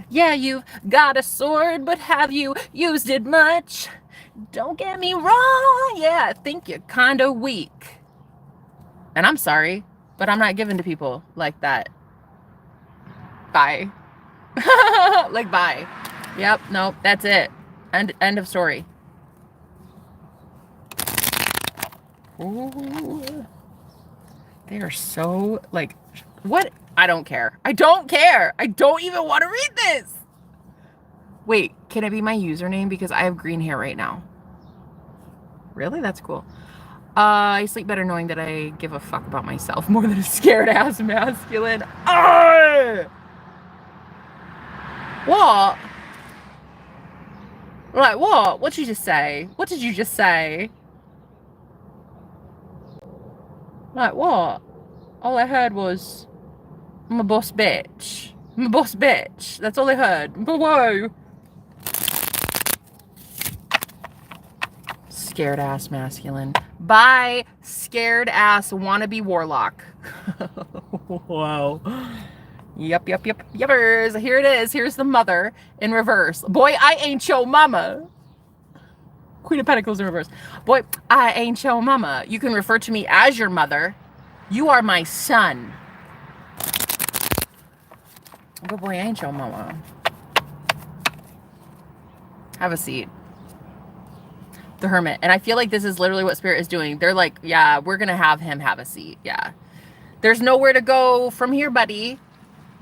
Yeah, you've got a sword, but have you used it much? Don't get me wrong. Yeah, I think you're kind of weak. And I'm sorry, but I'm not giving to people like that. Bye. Like, bye. Yep, nope, that's it. End of story. Ooh. They are so, like, what? I don't care. I don't care. I don't even want to read this. Wait, can it be my username? Because I have green hair right now. Really? That's cool. I sleep better knowing that I give a fuck about myself more than a scared ass masculine. What? Like, what? What'd you just say? What did you just say? Like, what? All I heard was, I'm a boss bitch. I'm a boss bitch. That's all I heard. But whoa. Scared ass masculine. Bye, scared ass wannabe warlock. Wow. Yep. Yuppers. Here it is. Here's the mother in reverse. Boy, I ain't your mama. Queen of Pentacles in reverse. Boy, I ain't your mama. You can refer to me as your mother. You are my son. But boy, I ain't your mama. Have a seat. The Hermit. And I feel like this is literally what Spirit is doing. They're like, yeah, we're going to have him have a seat. Yeah. There's nowhere to go from here, buddy.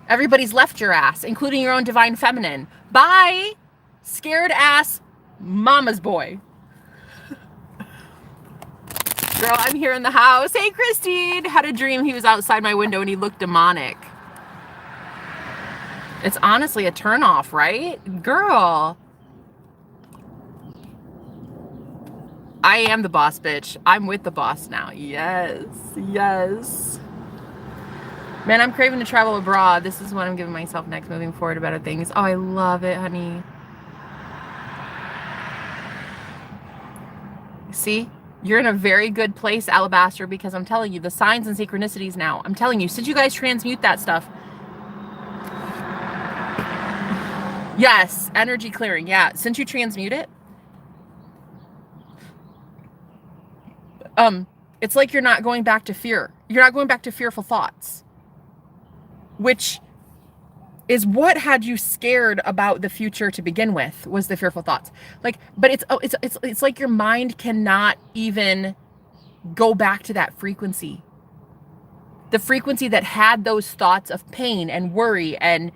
Everybody's left your ass, including your own divine feminine. Bye, scared ass mama's boy. Girl, I'm here in the house. Hey, Christine. Had a dream he was outside my window and he looked demonic. It's honestly a turnoff, right? Girl. I am the boss, bitch. I'm with the boss now. Yes. Yes. Man, I'm craving to travel abroad. This is what I'm giving myself next, moving forward to better things. Oh, I love it, honey. See? You're in a very good place, Alabaster, because I'm telling you, the signs and synchronicities now. I'm telling you, since you guys transmute that stuff. Yes, energy clearing. Yeah, since you transmute it. It's like you're not going back to fear. You're not going back to fearful thoughts. Which is what had you scared about the future to begin with, was the fearful thoughts. Like, but it's like your mind cannot even go back to that frequency. The frequency that had those thoughts of pain and worry and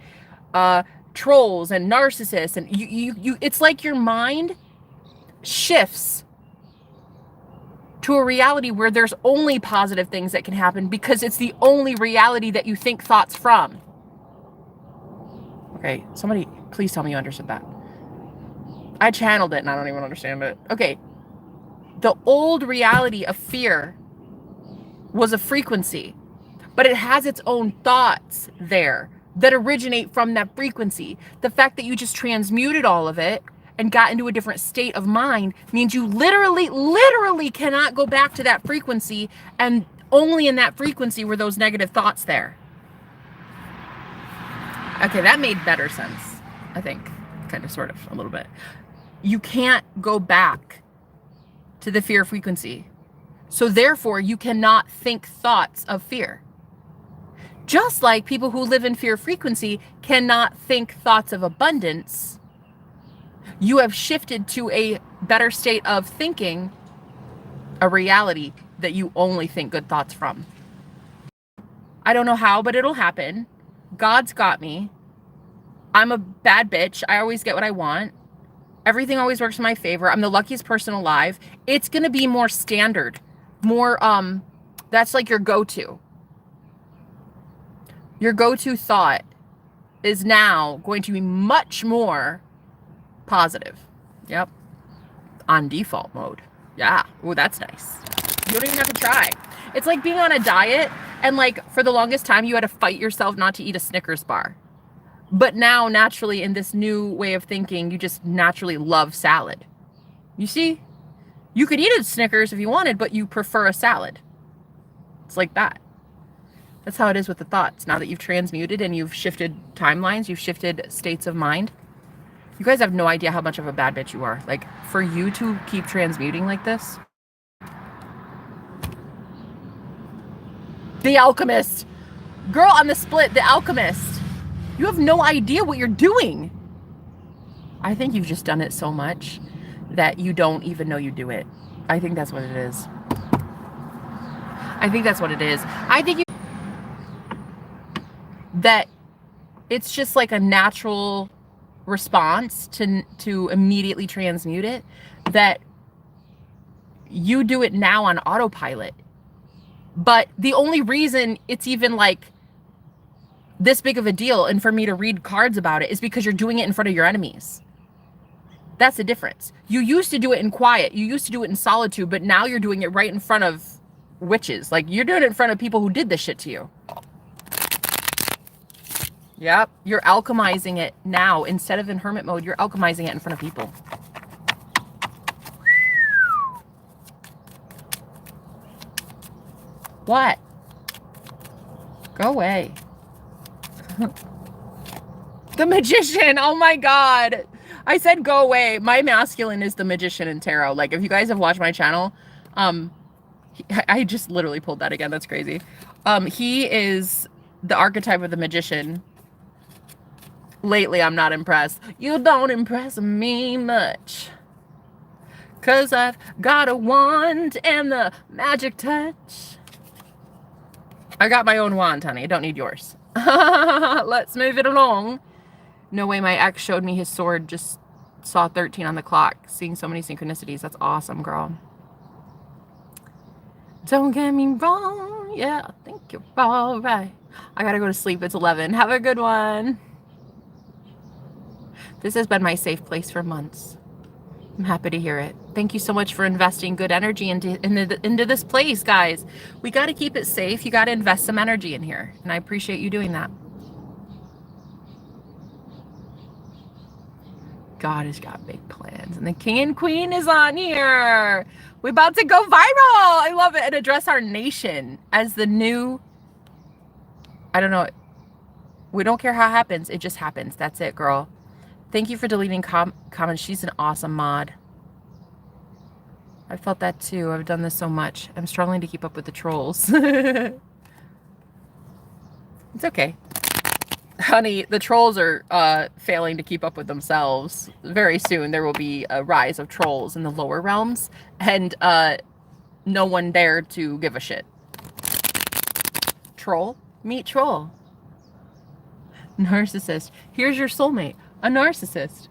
trolls and narcissists, and you it's like your mind shifts to a reality where there's only positive things that can happen because it's the only reality that you think thoughts from. Okay, somebody please tell me you understood that. I channeled it and I don't even understand it. Okay, the old reality of fear was a frequency, but it has its own thoughts there that originate from that frequency. The fact that you just transmuted all of it and got into a different state of mind means you literally cannot go back to that frequency, and only in that frequency were those negative thoughts there. Okay, that made better sense, I think. Kind of, sort of, a little bit. You can't go back to the fear frequency. So therefore, you cannot think thoughts of fear. Just like people who live in fear frequency cannot think thoughts of abundance, you have shifted to a better state of thinking, a reality that you only think good thoughts from. I don't know how, but it'll happen. God's got me. I'm a bad bitch. I always get what I want. Everything always works in my favor. I'm the luckiest person alive. It's going to be more standard. More, that's like your go-to. Your go-to thought is now going to be much more positive. Yep. on default mode. Yeah. Oh, that's nice. You don't even have to try. It's like being on a diet and like for the longest time you had to fight yourself not to eat a Snickers bar. But now naturally in this new way of thinking, you just naturally love salad. You see? You could eat a Snickers if you wanted, but you prefer a salad. It's like that. That's how it is with the thoughts. Now that you've transmuted and you've shifted timelines, you've shifted states of mind. You guys have no idea how much of a bad bitch you are. Like, for you to keep transmuting like this. The Alchemist. Girl on the split, the Alchemist. You have no idea what you're doing. I think you've just done it so much that you don't even know you do it. I think that's what it is. I think that's what it is. I think that it's just like a natural response to immediately transmute it, that you do it now on autopilot. But the only reason it's even like this big of a deal and for me to read cards about it is because you're doing it in front of your enemies. That's the difference. You used to do it in quiet. You used to do it in solitude, but now you're doing it right in front of witches. Like, you're doing it in front of people who did this shit to you. Yep. You're alchemizing it now. Instead of in hermit mode, you're alchemizing it in front of people. What? Go away. The Magician. Oh my God. I said go away. My masculine is the Magician in tarot. Like, if you guys have watched my channel, I just literally pulled that again. That's crazy. He is the archetype of the Magician. Lately, I'm not impressed. You don't impress me much. 'Cause I've got a wand and the magic touch. I got my own wand, honey. I don't need yours. Let's move it along. No way my ex showed me his sword. Just saw 13 on the clock. Seeing so many synchronicities. That's awesome, girl. Don't get me wrong. Yeah, I think you're all right. I gotta go to sleep. It's 11. Have a good one. This has been my safe place for months. I'm happy to hear it. Thank you so much for investing good energy into this place, guys. We got to keep it safe. You got to invest some energy in here. And I appreciate you doing that. God has got big plans. And the king and queen is on here. We're about to go viral. I love it. And address our nation as the new, I don't know. We don't care how it happens. It just happens. That's it, girl. Thank you for deleting comments. She's an awesome mod. I felt that too. I've done this so much. I'm struggling to keep up with the trolls. It's okay. Honey, the trolls are failing to keep up with themselves. Very soon there will be a rise of trolls in the lower realms. And no one there to give a shit. Troll? Meet troll. Narcissist. Here's your soulmate. A narcissist.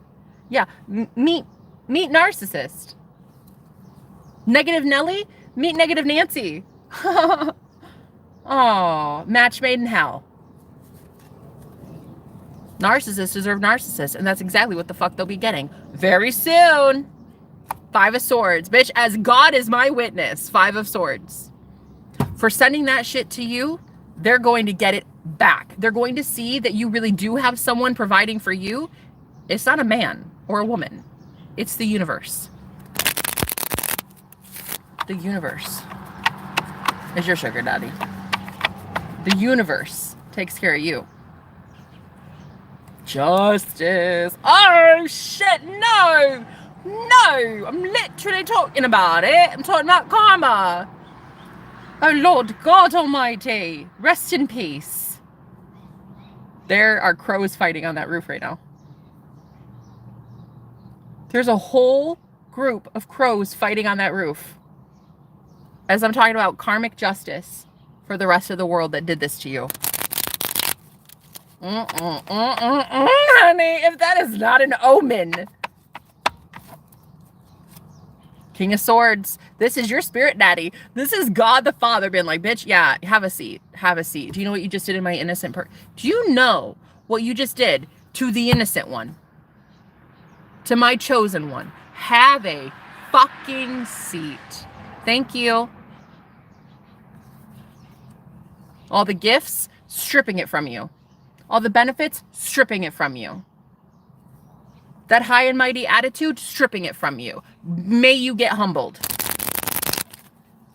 Yeah. Meet narcissist. Negative Nelly? Meet negative Nancy. Oh, match made in hell. Narcissists deserve narcissists, and that's exactly what the fuck they'll be getting very soon. 5 of Swords. Bitch, as God is my witness. 5 of Swords. For sending that shit to you, they're going to get it back. They're going to see that you really do have someone providing for you. It's not a man or a woman. It's the universe. The universe is your sugar daddy. The universe takes care of you. Justice. Oh, shit, no. No, I'm literally talking about it. I'm talking about karma. Oh, Lord God Almighty. Rest in peace. There are crows fighting on that roof right now. There's a whole group of crows fighting on that roof. As I'm talking about karmic justice for the rest of the world that did this to you. Honey, if that is not an omen. King of Swords. This is your spirit daddy. This is God the Father being like, bitch, yeah, have a seat. Have a seat. Do you know what you just did in my innocent Do you know what you just did to the innocent one? To my chosen one. Have a fucking seat. Thank you. All the gifts, stripping it from you. All the benefits, stripping it from you. That high and mighty attitude, stripping it from you. May you get humbled.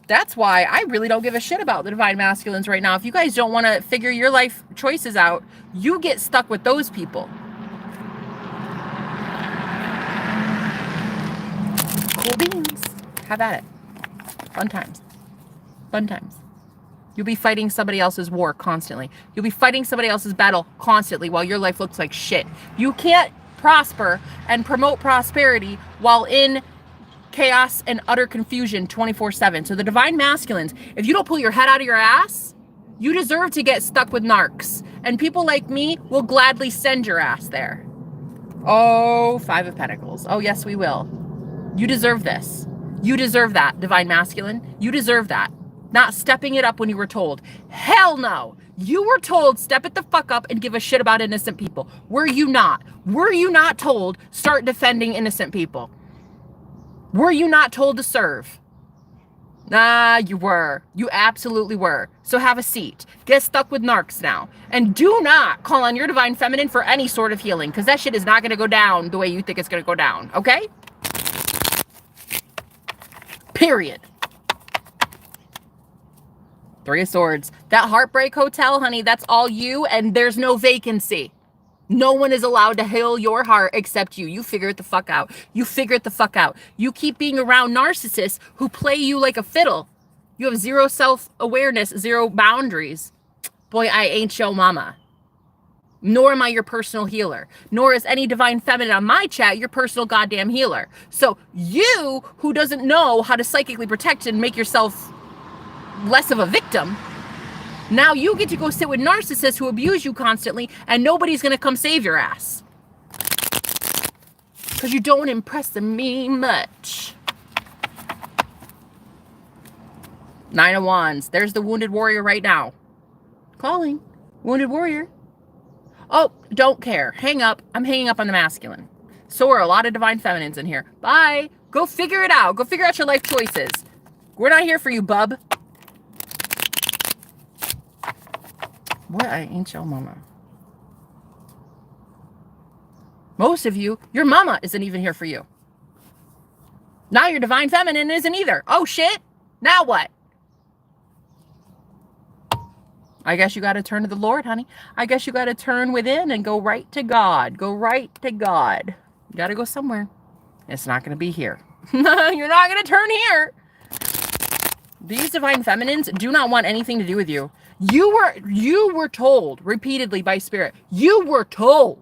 That's why I really don't give a shit about the divine masculines right now. If you guys don't want to figure your life choices out, you get stuck with those people. Cool beans. Have at it. Fun times. Fun times. You'll be fighting somebody else's war constantly. You'll be fighting somebody else's battle constantly while your life looks like shit. You can't prosper and promote prosperity while in chaos and utter confusion 24/7. So the divine masculines, if you don't pull your head out of your ass, you deserve to get stuck with narcs. And people like me will gladly send your ass there. Oh, 5 of Pentacles. Oh, yes, we will. You deserve this. You deserve that, divine masculine. You deserve that. Not stepping it up when you were told. Hell no. You were told step it the fuck up and give a shit about innocent people. Were you not? Were you not told start defending innocent people? Were you not told to serve? Nah, you were. You absolutely were. So have a seat. Get stuck with narcs now. And do not call on your divine feminine for any sort of healing, because that shit is not going to go down the way you think it's going to go down. Okay? Period. 3 of Swords. That Heartbreak Hotel, honey, that's all you, and there's no vacancy. No one is allowed to heal your heart except you. You figure it the fuck out. You figure it the fuck out. You keep being around narcissists who play you like a fiddle. You have zero self-awareness, zero boundaries. Boy, I ain't your mama. Nor am I your personal healer. Nor is any divine feminine on my chat your personal goddamn healer. So you, who doesn't know how to psychically protect and make yourself less of a victim, now you get to go sit with narcissists who abuse you constantly, and nobody's going to come save your ass. Because you don't impress me much. 9 of Wands. There's the wounded warrior right now. Calling. Wounded warrior. Oh, don't care. Hang up. I'm hanging up on the masculine. So are a lot of divine feminines in here. Bye. Go figure it out. Go figure out your life choices. We're not here for you, bub. Boy, I ain't your mama. Most of you, your mama isn't even here for you. Now your divine feminine isn't either. Oh, shit. Now what? I guess you got to turn to the Lord, honey. I guess you got to turn within and go right to God. Go right to God. You got to go somewhere. It's not going to be here. You're not going to turn here. These divine feminines do not want anything to do with you. You were told repeatedly by spirit. You were told,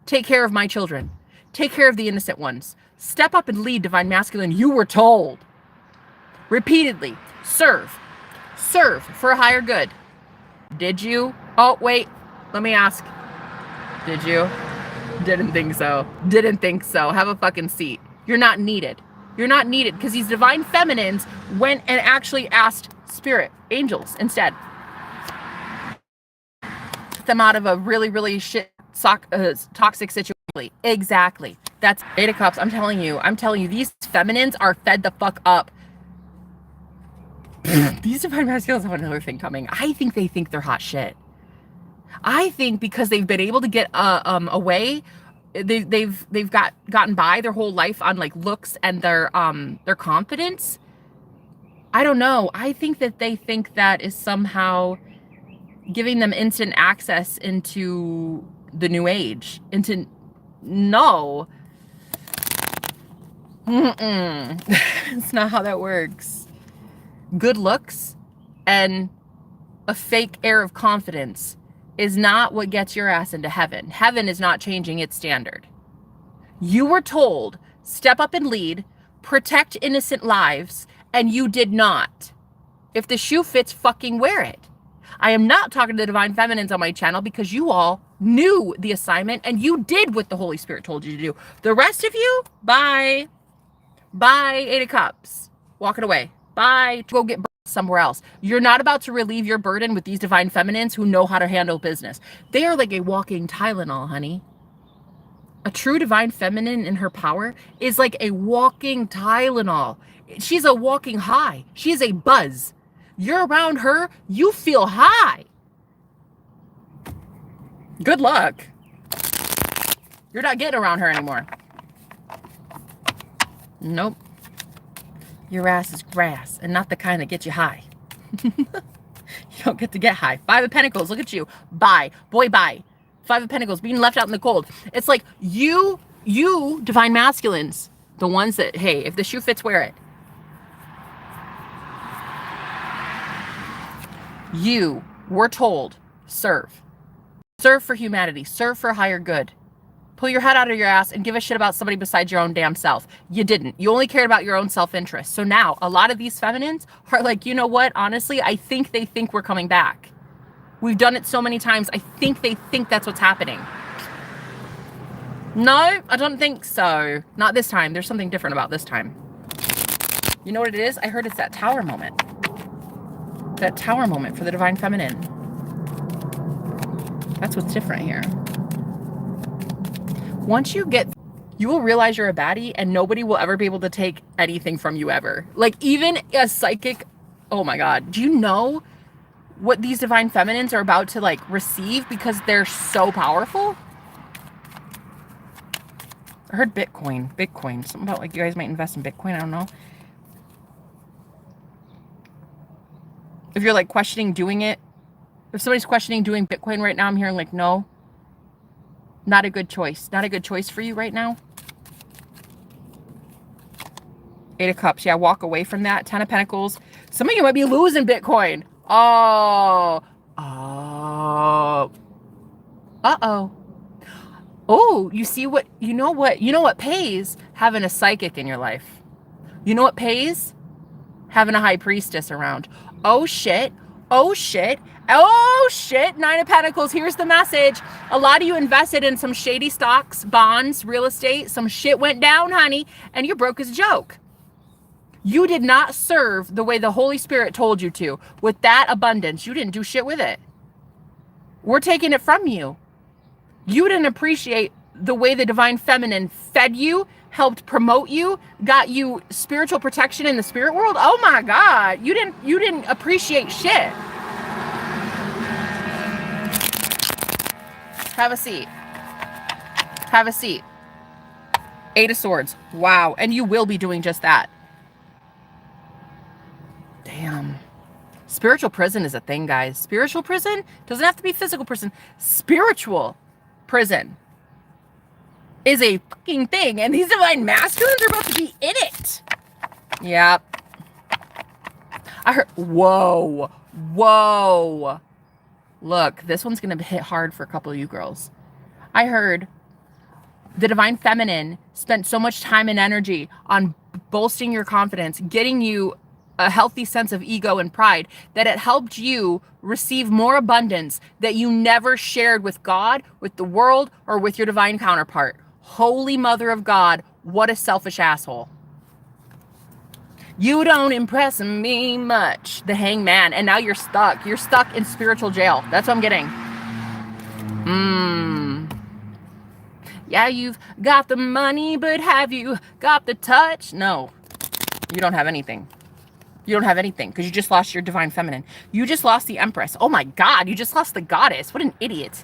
take care of my children. Take care of the innocent ones. Step up and lead, divine masculine. You were told repeatedly, serve for a higher good. Did you? Oh, wait, let me ask. Did you? Didn't think so. Didn't think so. Have a fucking seat. You're not needed. You're not needed, because these divine feminines went and actually asked spirit, angels instead. Get them out of a really, really shit, toxic situation. Exactly. That's 8 of Cups. I'm telling you, these feminines are fed the fuck up. These divine masculines have another thing coming. I think they think they're hot shit. I think because they've been able to get away, they've gotten by their whole life on like looks and their confidence. I don't know. I think that they think that is somehow giving them instant access into the new age. No. It's not how that works. Good looks and a fake air of confidence is not what gets your ass into heaven. Heaven is not changing its standard. You were told, step up and lead, protect innocent lives, and you did not. If the shoe fits, fucking wear it. I am not talking to the divine feminines on my channel because you all knew the assignment and you did what the Holy Spirit told you to do. The rest of you, bye. Bye, 8 of Cups. Walk it away. Bye. Go get somewhere else. You're not about to relieve your burden with these divine feminines who know how to handle business. They are like a walking Tylenol, honey. A true divine feminine in her power is like a walking Tylenol. She's a walking high. She is a buzz. You're around her, you feel high. Good luck. You're not getting around her anymore. Nope. Your ass is grass and not the kind that gets you high. You don't get to get high. Five of Pentacles, look at you. Bye. Boy, bye. Five of Pentacles, being left out in the cold. It's like you divine masculines, the ones that, hey, if the shoe fits, wear it. You were told, serve. Serve for humanity. Serve for higher good. Pull your head out of your ass and give a shit about somebody besides your own damn self. You didn't. You only cared about your own self-interest. So now a lot of these feminines are like, you know what? Honestly, I think they think we're coming back. We've done it so many times. I think they think that's what's happening. No, I don't think so. Not this time. There's something different about this time. You know what it is? I heard it's that tower moment. That tower moment for the divine feminine. That's what's different here. Once you get, you will realize you're a baddie and nobody will ever be able to take anything from you ever. Like even a psychic, oh my God. Do you know what these divine feminines are about to like receive because they're so powerful? I heard Bitcoin. Something about like you guys might invest in Bitcoin. I don't know. If you're like questioning doing it, if somebody's questioning doing Bitcoin right now, I'm hearing like, no. Not a good choice. Not a good choice for you right now. Eight of Cups. Yeah, walk away from that. 10 of Pentacles. Some of you might be losing Bitcoin. Oh. Oh. Uh-oh. Oh, you see what, you know what pays? Having a psychic in your life. You know what pays? Having a high priestess around. Oh, shit. Oh, shit. Oh, shit. 9 of Pentacles. Here's the message. A lot of you invested in some shady stocks, bonds, real estate. Some shit went down, honey, and you're broke as a joke. You did not serve the way the Holy Spirit told you to. With that abundance, you didn't do shit with it. We're taking it from you. You didn't appreciate the way the divine feminine fed you, helped promote you, got you spiritual protection in the spirit world. Oh my God. You didn't appreciate shit. Have a seat. Have a seat. 8 of Swords. Wow. And you will be doing just that. Damn. Spiritual prison is a thing, guys. Spiritual prison doesn't have to be physical prison. Spiritual prison is a fucking thing. And these divine masculines are about to be in it. Yep. I heard, whoa. Whoa. Look, this one's going to hit hard for a couple of you girls. I heard the divine feminine spent so much time and energy on bolstering your confidence, getting you a healthy sense of ego and pride, that it helped you receive more abundance that you never shared with God, with the world, or with your divine counterpart. Holy Mother of God, what a selfish asshole. You don't impress me much. The Hangman. And now you're stuck. You're stuck in spiritual jail. That's what I'm getting. Yeah, you've got the money, but have you got the touch? No. You don't have anything. You don't have anything because you just lost your divine feminine. You just lost the Empress. Oh my God, you just lost the Goddess. What an idiot.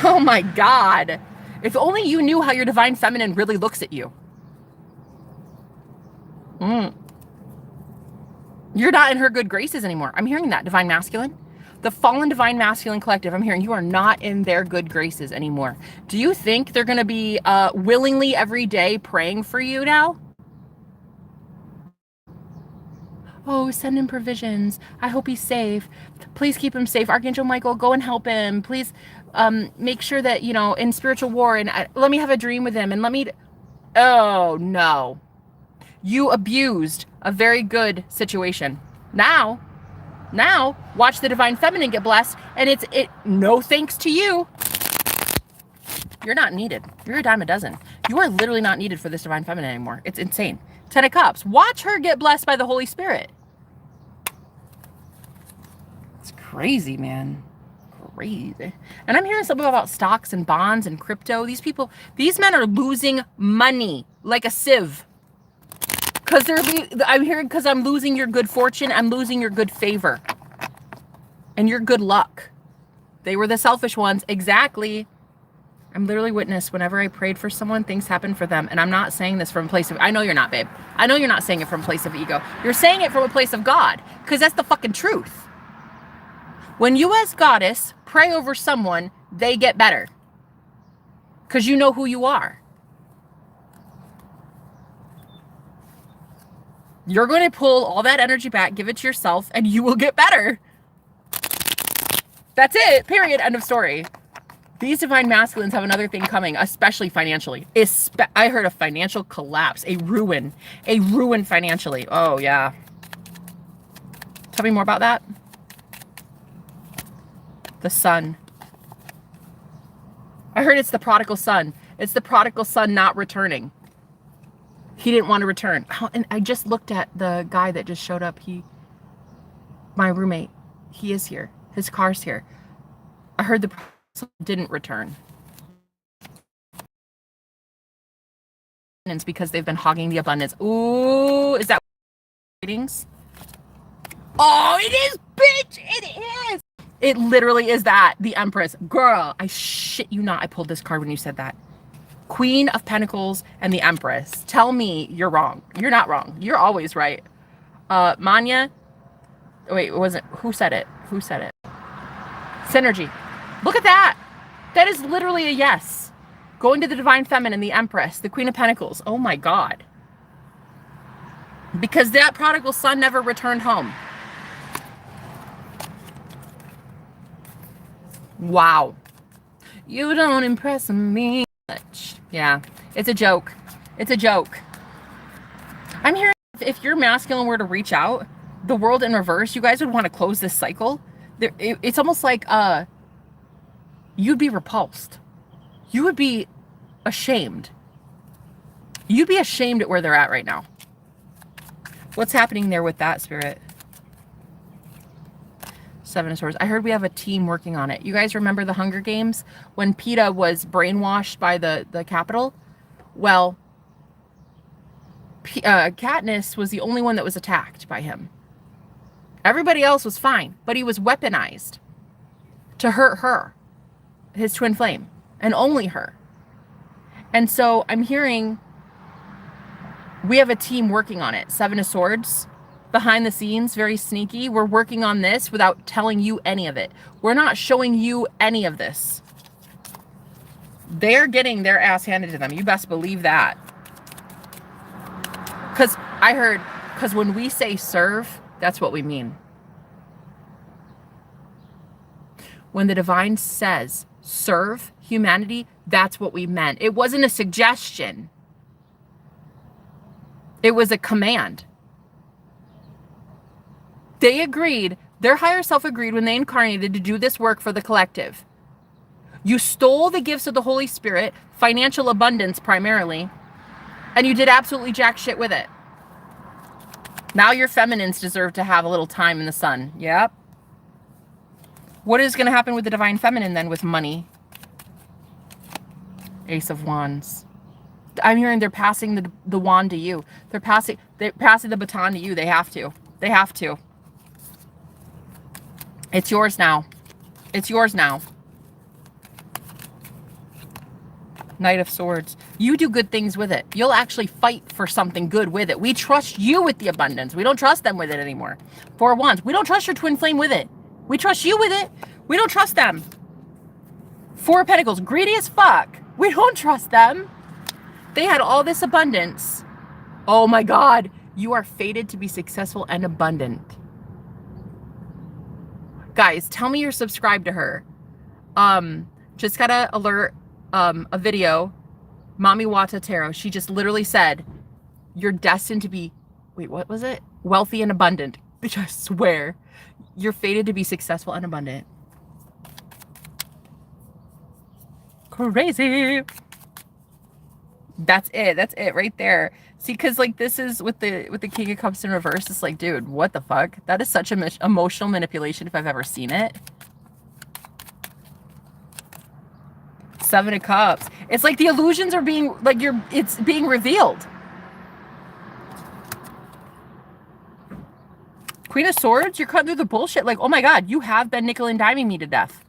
Oh my God. If only you knew how your divine feminine really looks at you. You're not in her good graces anymore. I'm hearing that, divine masculine. The fallen divine masculine collective, I'm hearing you are not in their good graces anymore. Do you think they're going to be willingly every day praying for you now? Oh, send him provisions. I hope he's safe. Please keep him safe. Archangel Michael, go and help him. Please make sure that, you know, in spiritual war, and let me have a dream with him, and let me... Oh, no. You abused a very good situation. Now, watch the divine feminine get blessed, and it's no thanks to you. You're not needed. You're a dime a dozen. You are literally not needed for this divine feminine anymore. It's insane. 10 of Cups. Watch her get blessed by the Holy Spirit. It's crazy, man. crazy. And I'm hearing something about stocks and bonds and crypto. These men are losing money like a sieve. I'm hearing because I'm losing your good fortune, I'm losing your good favor. And your good luck. They were the selfish ones. Exactly. I'm literally witness whenever I prayed for someone, things happened for them. And I'm not saying this from a place of, I know you're not, babe. I know you're not saying it from a place of ego. You're saying it from a place of God, because that's the fucking truth. When you as goddess pray over someone, they get better. Because you know who you are. You're going to pull all that energy back, give it to yourself, and you will get better. That's it. Period. End of story. These divine masculines have another thing coming, especially financially. I heard a financial collapse, a ruin financially. Oh, yeah. Tell me more about that. The sun. I heard it's the prodigal son. It's the prodigal son not returning. He didn't want to return. Oh, and I just looked at the guy that just showed up. My roommate, he is here. His car's here. I heard the didn't return. It's because they've been hogging the abundance. Ooh, is that readings? Oh, it is, bitch! It is! It literally is that. The Empress. Girl, I shit you not. I pulled this card when you said that. Queen of Pentacles and the Empress. Tell me you're wrong. You're not wrong. You're always right. Manya. Wait, who said it? Who said it? Synergy. Look at that. That is literally a yes. Going to the Divine Feminine, the Empress, the Queen of Pentacles. Oh my God. Because that prodigal son never returned home. Wow. You don't impress me much. Yeah, it's a joke. It's a joke. I'm hearing if your masculine were to reach out, the world in reverse, you guys would want to close this cycle. It's almost like you'd be repulsed. You would be ashamed. You'd be ashamed at where they're at right now. What's happening there with that, Spirit? Seven of Swords. I heard we have a team working on it. You guys remember the Hunger Games when PETA was brainwashed by the Capitol? Well, Katniss was the only one that was attacked by him. Everybody else was fine, but he was weaponized to hurt her, his twin flame, and only her. And so I'm hearing we have a team working on it. Seven of Swords. Behind the scenes, very sneaky. We're working on this without telling you any of it. We're not showing you any of this. They're getting their ass handed to them. You best believe that. Because when we say serve, that's what we mean. When the divine says serve humanity, that's what we meant. It wasn't a suggestion. It was a command. They agreed, their higher self agreed when they incarnated to do this work for the collective. You stole the gifts of the Holy Spirit, financial abundance primarily, and you did absolutely jack shit with it. Now your feminines deserve to have a little time in the sun. Yep. What is going to happen with the divine feminine then with money? Ace of Wands. I'm hearing they're passing the wand to you. They're passing the baton to you. They have to. They have to. It's yours now. It's yours now. Knight of Swords. You do good things with it. You'll actually fight for something good with it. We trust you with the abundance. We don't trust them with it anymore. Four of Wands. We don't trust your twin flame with it. We trust you with it. We don't trust them. Four of Pentacles. Greedy as fuck. We don't trust them. They had all this abundance. Oh my God. You are fated to be successful and abundant. Guys, tell me you're subscribed to her. Just got an alert, a video. Mami Wata Tarot. She just literally said, you're destined to be, wait, what was it? Wealthy and abundant. Bitch, I swear. You're fated to be successful and abundant. Crazy. That's it. That's it right there. See, because like this is with the King of Cups in reverse. It's like, dude, what the fuck? That is such emotional manipulation if I've ever seen it. Seven of Cups. It's like the illusions are being, like, it's being revealed. Queen of Swords, you're cutting through the bullshit. Like, oh my God, you have been nickel and diming me to death.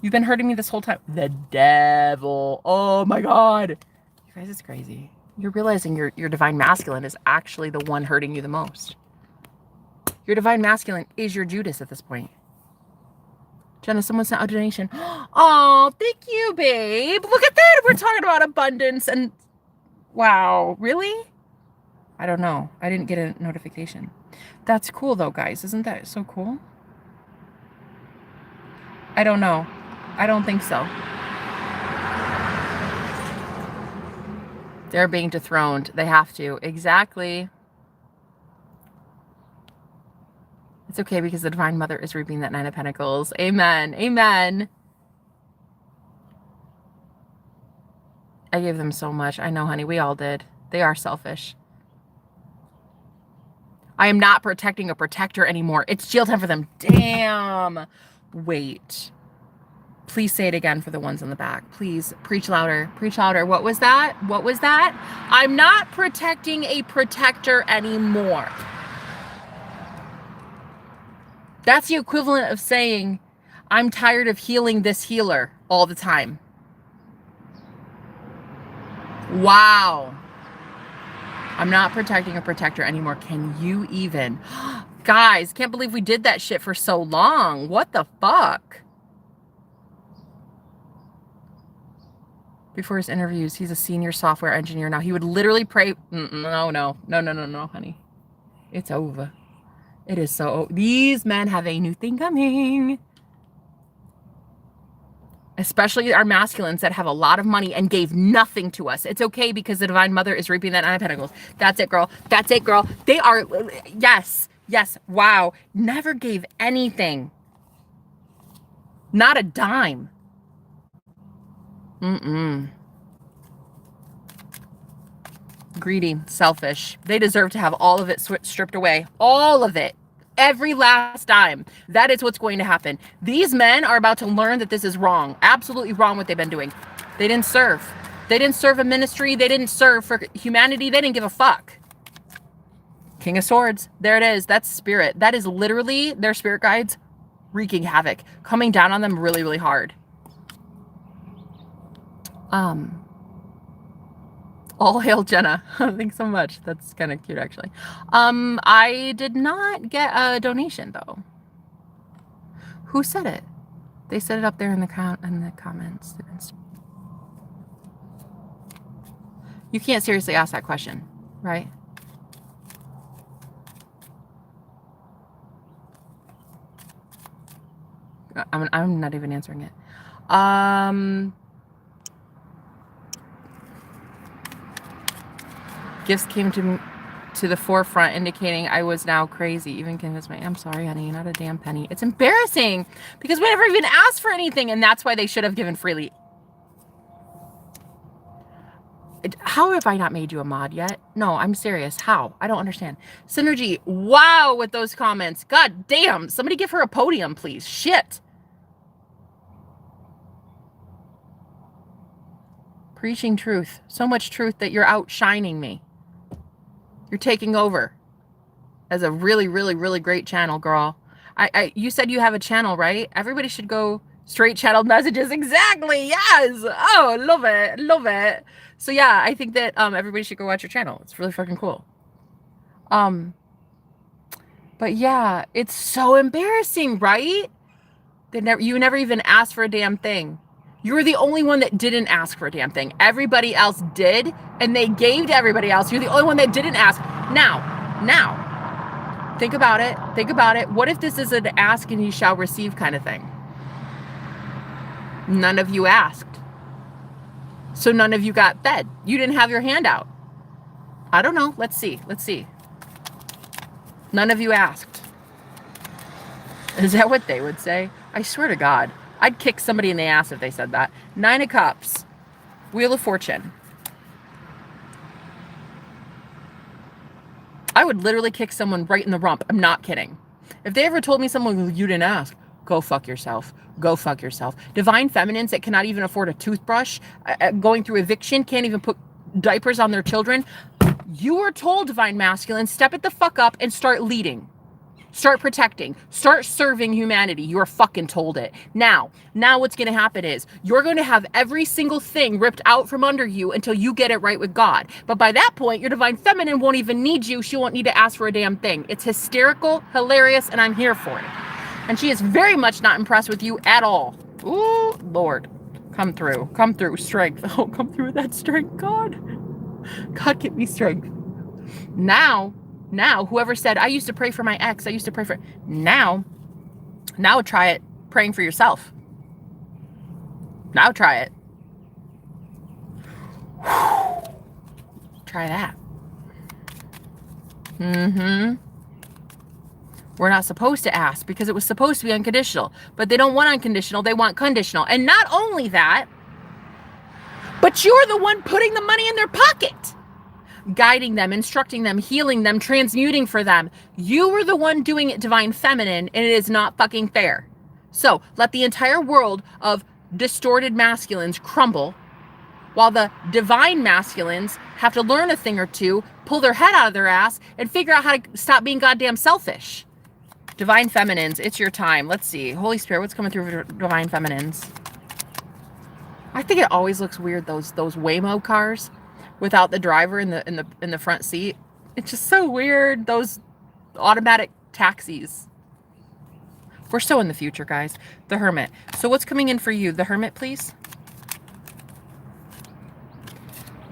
You've been hurting me this whole time. The devil. Oh my God. You guys, it's crazy. You're realizing your divine masculine is actually the one hurting you the most. Your divine masculine is your Judas at this point. Jenna, someone sent a donation. Oh, thank you, babe. Look at that. We're talking about abundance and wow, really? I don't know. I didn't get a notification. That's cool though, guys. Isn't that so cool? I don't know. I don't think so. They're being dethroned. They have to. Exactly. It's okay because the Divine Mother is reaping that Nine of Pentacles. Amen. Amen. I gave them so much. I know, honey. We all did. They are selfish. I am not protecting a protector anymore. It's jail time for them. Damn. Wait. Please say it again for the ones in the back. Please preach louder. Preach louder. What was that? What was that? I'm not protecting a protector anymore. That's the equivalent of saying, I'm tired of healing this healer all the time. Wow. I'm not protecting a protector anymore. Can you even? Guys, can't believe we did that shit for so long. What the fuck? Before his interviews, he's a senior software engineer now. He would literally pray. No, honey. It's over. It is so. These men have a new thing coming. Especially our masculines that have a lot of money and gave nothing to us. It's okay because the Divine Mother is reaping that Nine of Pentacles. That's it, girl. That's it, girl. They are. Yes. Yes. Wow. Never gave anything. Not a dime. Greedy, selfish. They deserve to have all of it stripped away. All of it. Every last dime. That is what's going to happen. These men are about to learn that this is wrong. Absolutely wrong what they've been doing. They didn't serve. They didn't serve a ministry. They didn't serve for humanity. They didn't give a fuck. King of Swords. There it is. That's spirit. That is literally their spirit guides wreaking havoc. Coming down on them really, really hard. All hail Jenna. Thanks so much. That's kind of cute, actually. I did not get a donation though. Who said it? They said it up there in the comments. You can't seriously ask that question, right? I'm not even answering it. Gifts came to the forefront, indicating I was now crazy. Even convinced me. I'm sorry, honey, not a damn penny. It's embarrassing because we never even asked for anything, and that's why they should have given freely. How have I not made you a mod yet? No, I'm serious. How? I don't understand. Synergy. Wow, with those comments. God damn. Somebody give her a podium, please. Shit. Preaching truth. So much truth that you're outshining me. You're taking over as a really, really, really great channel, girl. You said you have a channel, right? Everybody should go straight channeled messages. Exactly. Yes. Oh, love it. Love it. So yeah, I think that everybody should go watch your channel. It's really fucking cool. But yeah, it's so embarrassing, right? You never even asked for a damn thing. You were the only one that didn't ask for a damn thing. Everybody else did, and they gave to everybody else. You're the only one that didn't ask. Now, think about it. Think about it. What if this is an ask and you shall receive kind of thing? None of you asked. So none of you got fed. You didn't have your hand out. I don't know. Let's see. Let's see. None of you asked. Is that what they would say? I swear to God. I'd kick somebody in the ass if they said that. Nine of Cups. Wheel of Fortune. I would literally kick someone right in the rump. I'm not kidding. If they ever told me someone, you didn't ask, go fuck yourself. go fuck yourself. Divine feminines that cannot even afford a toothbrush, going through eviction, can't even put diapers on their children. You were told, divine masculine, step it the fuck up and start leading. Start protecting. Start serving humanity. You're fucking told it. Now what's going to happen is you're going to have every single thing ripped out from under you until you get it right with God. But by that point, your divine feminine won't even need you. She won't need to ask for a damn thing. It's hysterical, hilarious, and I'm here for it. And she is very much not impressed with you at all. Ooh, Lord. Come through. Come through. Strength. Oh, come through with that strength, God. God, give me strength. Now, whoever said, I used to pray for my ex, I used to pray for... Now try it praying for yourself. Now try it. Try that. We're not supposed to ask because it was supposed to be unconditional. But they don't want unconditional, they want conditional. And not only that, but you're the one putting the money in their pocket. Guiding them, instructing them, healing them, transmuting for them. You were the one doing it, divine feminine, and it is not fucking fair. So let the entire world of distorted masculines crumble while the divine masculines have to learn a thing or two, pull their head out of their ass, and figure out how to stop being goddamn selfish. Divine feminines, it's your time. Let's see. Holy Spirit, what's coming through for divine feminines? I think it always looks weird, those Waymo cars without the driver in the front seat. It's just so weird. Those automatic taxis. We're so in the future, guys. The Hermit. So what's coming in for you? The Hermit, please.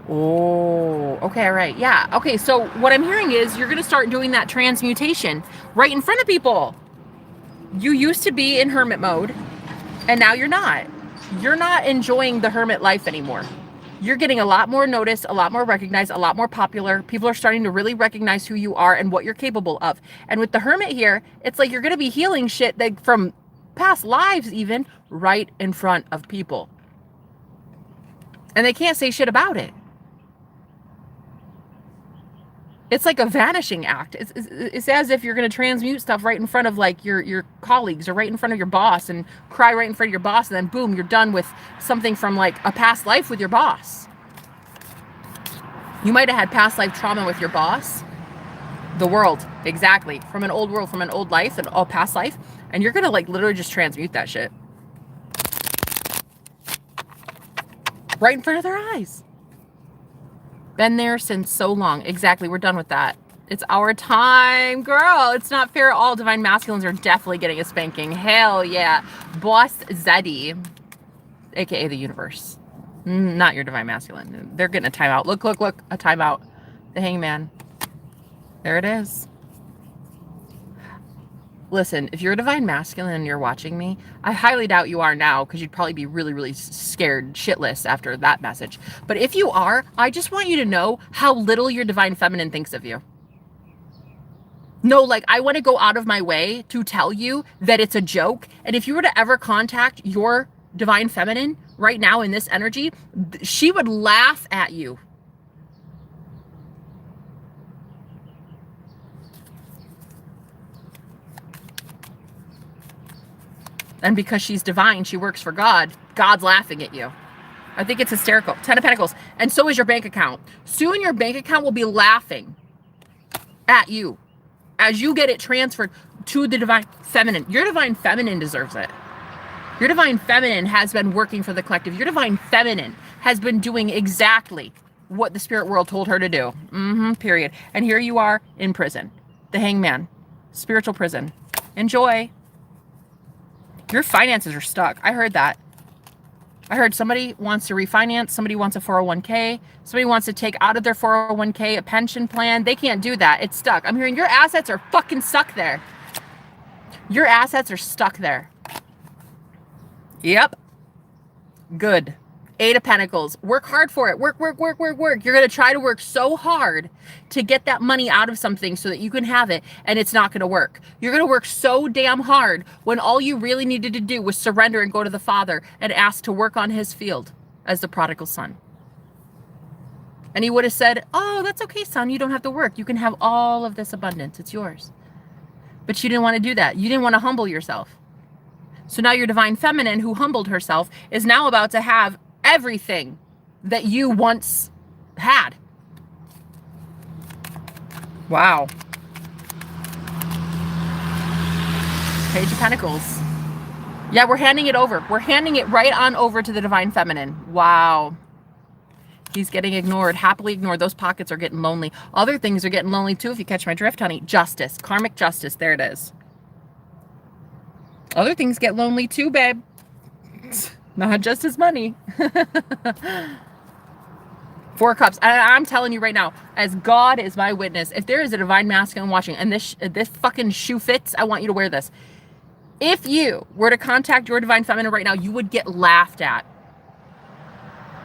Oh, okay, all right. Yeah. Okay, so what I'm hearing is you're going to start doing that transmutation right in front of people. You used to be in hermit mode, and now you're not. You're not enjoying the hermit life anymore. You're getting a lot more noticed, a lot more recognized, a lot more popular. People are starting to really recognize who you are and what you're capable of. And with the Hermit here, it's like you're going to be healing shit that from past lives even right in front of people. And they can't say shit about it. It's like a vanishing act. It's as if you're going to transmute stuff right in front of like your colleagues or right in front of your boss and cry right in front of your boss. And then boom, you're done with something from like a past life with your boss. You might have had past life trauma with your boss. The world, exactly. From an old world, from an old life, and all past life. And you're going to like literally just transmute that shit. Right in front of their eyes. Been there since so long. Exactly. We're done with that. It's our time, girl. It's not fair. All divine masculines are definitely getting a spanking. Hell yeah. Boss Zeddy, aka the universe. Not your divine masculine. They're getting a timeout. Look. A timeout. The Hangman. There it is. Listen, if you're a divine masculine and you're watching me, I highly doubt you are now because you'd probably be really, really scared shitless after that message. But if you are, I just want you to know how little your divine feminine thinks of you. No, like I want to go out of my way to tell you that it's a joke. And if you were to ever contact your divine feminine right now in this energy, she would laugh at you. And because she's divine, she works for God, God's laughing at you. I think it's hysterical. 10 of Pentacles. And so is your bank account. Soon your bank account will be laughing at you as you get it transferred to the divine feminine. Your divine feminine deserves it. Your divine feminine has been working for the collective. Your divine feminine has been doing exactly what the spirit world told her to do. Period. And here you are in prison. The Hangman. Spiritual prison. Enjoy. Your finances are stuck. I heard that. I heard somebody wants to refinance. Somebody wants a 401k. Somebody wants to take out of their 401k a pension plan. They can't do that. It's stuck. I'm hearing your assets are fucking stuck there. Your assets are stuck there. Yep. Good. 8 of Pentacles. Work hard for it. Work. You're going to try to work so hard to get that money out of something so that you can have it, and it's not going to work. You're going to work so damn hard when all you really needed to do was surrender and go to the Father and ask to work on his field as the prodigal son. And he would have said, oh, that's okay, son. You don't have to work. You can have all of this abundance. It's yours. But you didn't want to do that. You didn't want to humble yourself. So now your divine feminine, who humbled herself, is now about to have everything that you once had. Wow. Page of Pentacles. Yeah, we're handing it over. We're handing it right on over to the divine feminine. Wow. He's getting ignored, happily ignored. Those pockets are getting lonely. Other things are getting lonely too, if you catch my drift, honey. Justice, karmic justice. There it is. Other things get lonely too, babe. Not just his money. Four Cups. I'm telling you right now, as God is my witness, if there is a divine masculine watching and this fucking shoe fits, I want you to wear this. If you were to contact your divine feminine right now, you would get laughed at.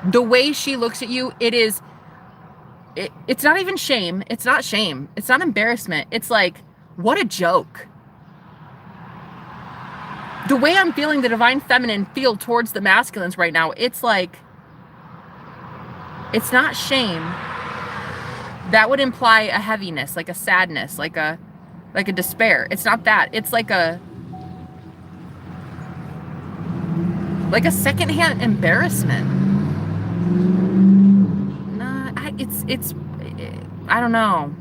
The way she looks at you, it's not even shame. It's not shame. It's not embarrassment. It's like, what a joke. The way I'm feeling the divine feminine feel towards the masculines right now, it's like, it's not shame. That would imply a heaviness, like a sadness, like a despair. It's not that. It's like a secondhand embarrassment. Nah, I don't know.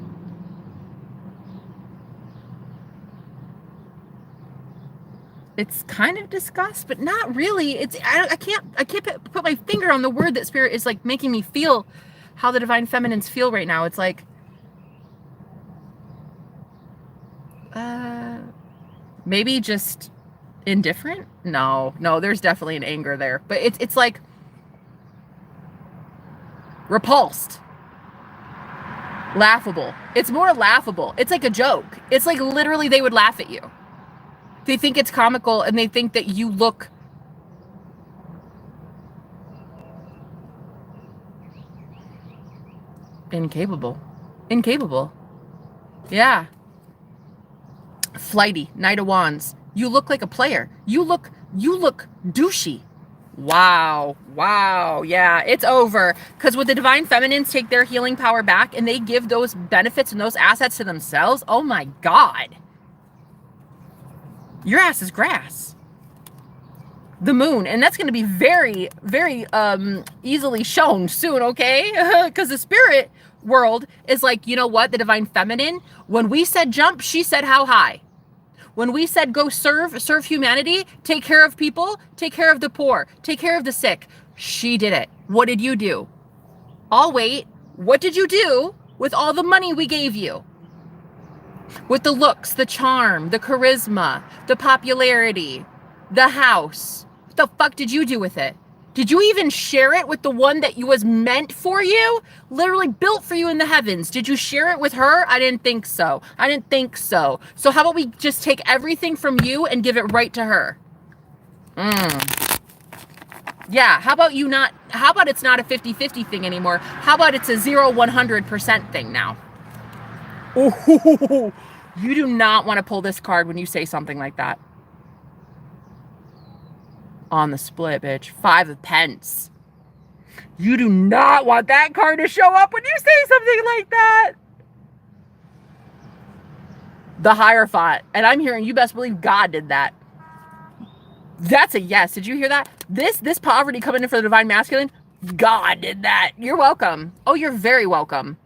It's kind of disgust, but not really. I can't put my finger on the word that Spirit is like making me feel how the divine feminines feel right now. It's like, maybe just indifferent. No, there's definitely an anger there, but it's like repulsed, laughable. It's more laughable. It's like a joke. It's like literally they would laugh at you. They think it's comical and they think that you look incapable. Yeah. Flighty, Knight of Wands. You look like a player. You look douchey. Wow. Yeah, it's over. Because when the divine feminines take their healing power back and they give those benefits and those assets to themselves, oh my God. Your ass is grass. The moon. And that's going to be very, very easily shown soon, okay? Because the spirit world is like, you know what? The divine feminine, when we said jump, she said how high. When we said go serve humanity, take care of people, take care of the poor, take care of the sick, she did it. What did you do? I'll wait. What did you do with all the money we gave you? With the looks, the charm, the charisma, the popularity, the house. What the fuck did you do with it? Did you even share it with the one that was meant for you? Literally built for you in the heavens. Did you share it with her? I didn't think so. So how about we just take everything from you and give it right to her? Yeah, how about it's not a 50-50 thing anymore? How about it's a 0-100% thing now? Oh, you do not want to pull this card when you say something like that. On the split, bitch. 5 of Pence. You do not want that card to show up when you say something like that. The Hierophant. And I'm hearing, you best believe God did that. That's a yes. Did you hear that? This poverty coming in for the divine masculine, God did that. You're welcome. Oh, you're very welcome.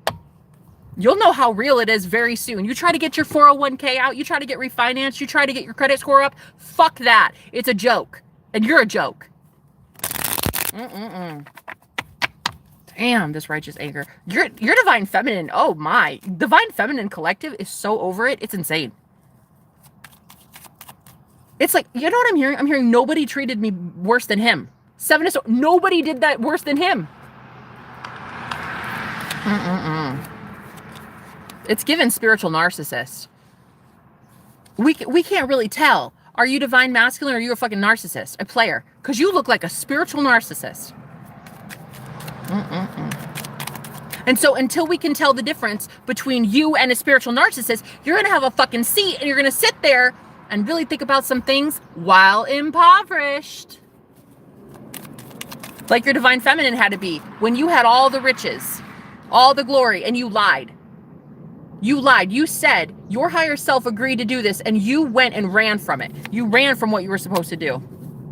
You'll know how real it is very soon. You try to get your 401k out. You try to get refinanced. You try to get your credit score up. Fuck that. It's a joke. And you're a joke. Damn, this righteous anger. Your divine feminine. Oh my. Divine feminine collective is so over it. It's insane. It's like, you know what I'm hearing? I'm hearing nobody treated me worse than him. 7 of Swords. Nobody did that worse than him. It's given spiritual narcissist. We can't really tell. Are you divine masculine or are you a fucking narcissist? A player. Because you look like a spiritual narcissist. And so until we can tell the difference between you and a spiritual narcissist, you're going to have a fucking seat and you're going to sit there and really think about some things while impoverished. Like your divine feminine had to be when you had all the riches, all the glory, and you lied. You lied. You said your higher self agreed to do this and you went and ran from it. You ran from what you were supposed to do.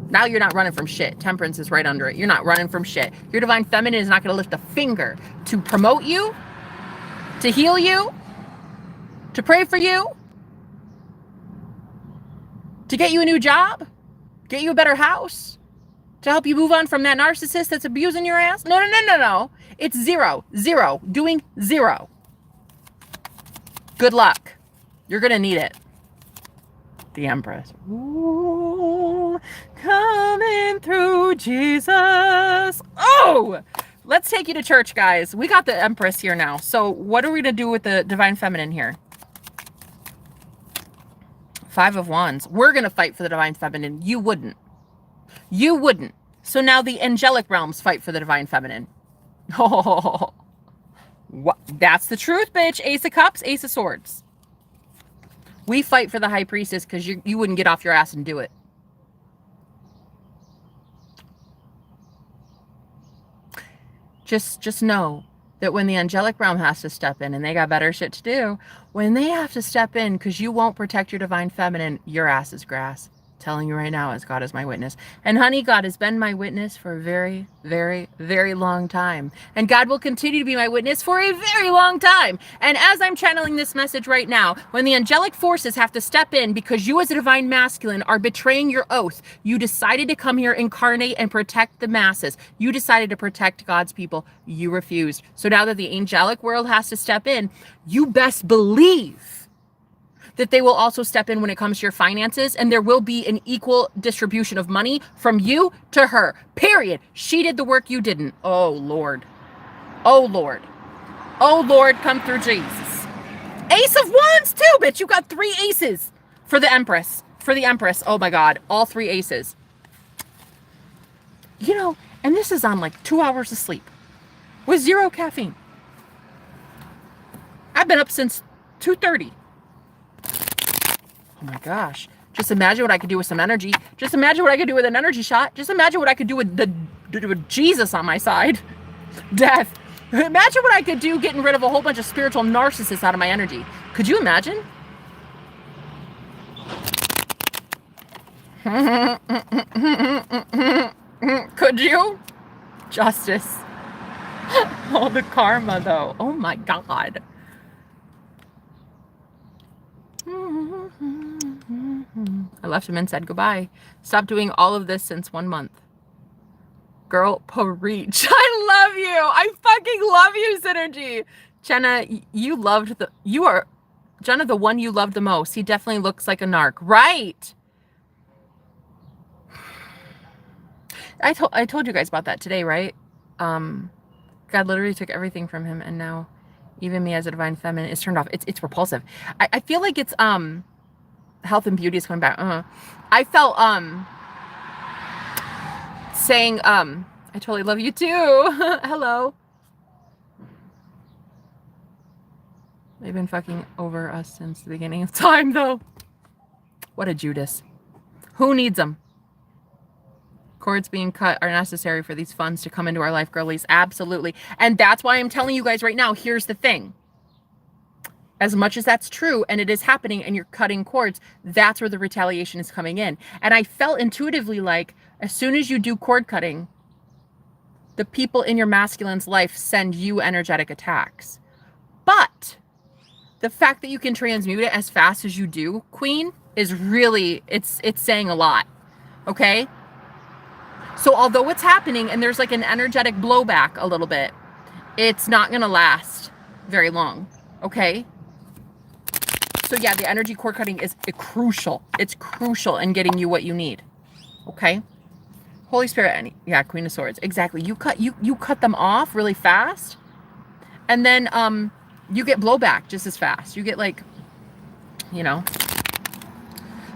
Now you're not running from shit. Temperance is right under it. You're not running from shit. Your divine feminine is not going to lift a finger to promote you, to heal you, to pray for you, to get you a new job, get you a better house, to help you move on from that narcissist that's abusing your ass. No, no, no, no, no. It's zero, zero, doing zero. Good luck. You're going to need it. The Empress. Ooh, coming through Jesus. Oh, let's take you to church, guys. We got the Empress here now. So what are we going to do with the Divine Feminine here? 5 of Wands. We're going to fight for the Divine Feminine. You wouldn't. You wouldn't. So now the angelic realms fight for the Divine Feminine. Oh, what? That's the truth, bitch. Ace of Cups, Ace of Swords. We fight for the High Priestess because you wouldn't get off your ass and do it. Just know that when the angelic realm has to step in, and they got better shit to do, when they have to step in because you won't protect your divine feminine, your ass is grass. Telling you right now, as God is my witness. And honey, God has been my witness for a very, very, very long time. And God will continue to be my witness for a very long time. And as I'm channeling this message right now, when the angelic forces have to step in because you as a divine masculine are betraying your oath, you decided to come here, incarnate, and protect the masses. You decided to protect God's people. You refused. So now that the angelic world has to step in, you best believe that they will also step in when it comes to your finances, and there will be an equal distribution of money from you to her. Period. She did the work, you didn't. Oh, Lord. Oh, Lord. Oh, Lord, come through Jesus. Ace of Wands, too, bitch. You got 3 aces for the Empress. For the Empress. Oh, my God. All 3 aces. You know, and this is on like 2 hours of sleep with 0 caffeine. I've been up since 2:30. Oh my gosh. Just imagine what I could do with some energy. Just imagine what I could do with an energy shot. Just imagine what I could do with Jesus on my side. Death. Imagine what I could do getting rid of a whole bunch of spiritual narcissists out of my energy. Could you imagine? Could you? Justice. Oh, the karma though. Oh my God. I left him and said goodbye. Stop doing all of this since 1 month. Girl, preach. I love you. I fucking love you, Synergy. Jenna, you are Jenna, the one you loved the most. He definitely looks like a narc. Right. I told you guys about that today, right? God literally took everything from him, and now even me as a divine feminine is turned off. It's repulsive. I feel like it's health and beauty is coming back. I felt saying I totally love you too. Hello. They've been fucking over us since the beginning of time though. What a Judas. Who needs them? Cords being cut are necessary for these funds to come into our life, girlies. Absolutely. And that's why I'm telling you guys right now, here's the thing. As much as that's true, and it is happening, and you're cutting cords, that's where the retaliation is coming in. And I felt intuitively like, as soon as you do cord cutting, the people in your masculine's life send you energetic attacks. But the fact that you can transmute it as fast as you do, Queen, is really, it's saying a lot. Okay? So although it's happening, and there's like an energetic blowback a little bit, it's not going to last very long. Okay? So yeah, the energy cord cutting is crucial. It's crucial in getting you what you need. Okay? Holy Spirit, yeah, Queen of Swords. Exactly. You cut them off really fast, and then you get blowback just as fast. You get like, you know.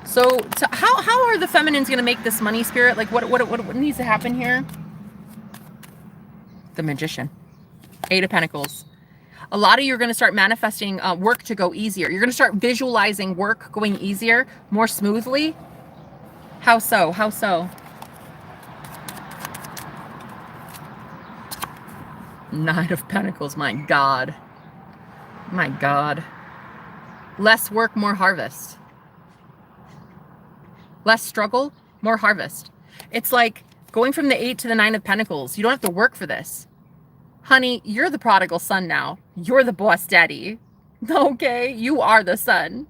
So how are the feminines going to make this money, Spirit? Like what needs to happen here? The Magician. 8 of Pentacles. A lot of you are going to start manifesting work to go easier. You're going to start visualizing work going easier, more smoothly. How so? How so? Nine of Pentacles. My God. My God. Less work, more harvest. Less struggle, more harvest. It's like going from the 8 to the 9 of Pentacles. You don't have to work for this. Honey, you're the prodigal son now. You're the boss daddy. Okay? You are the son.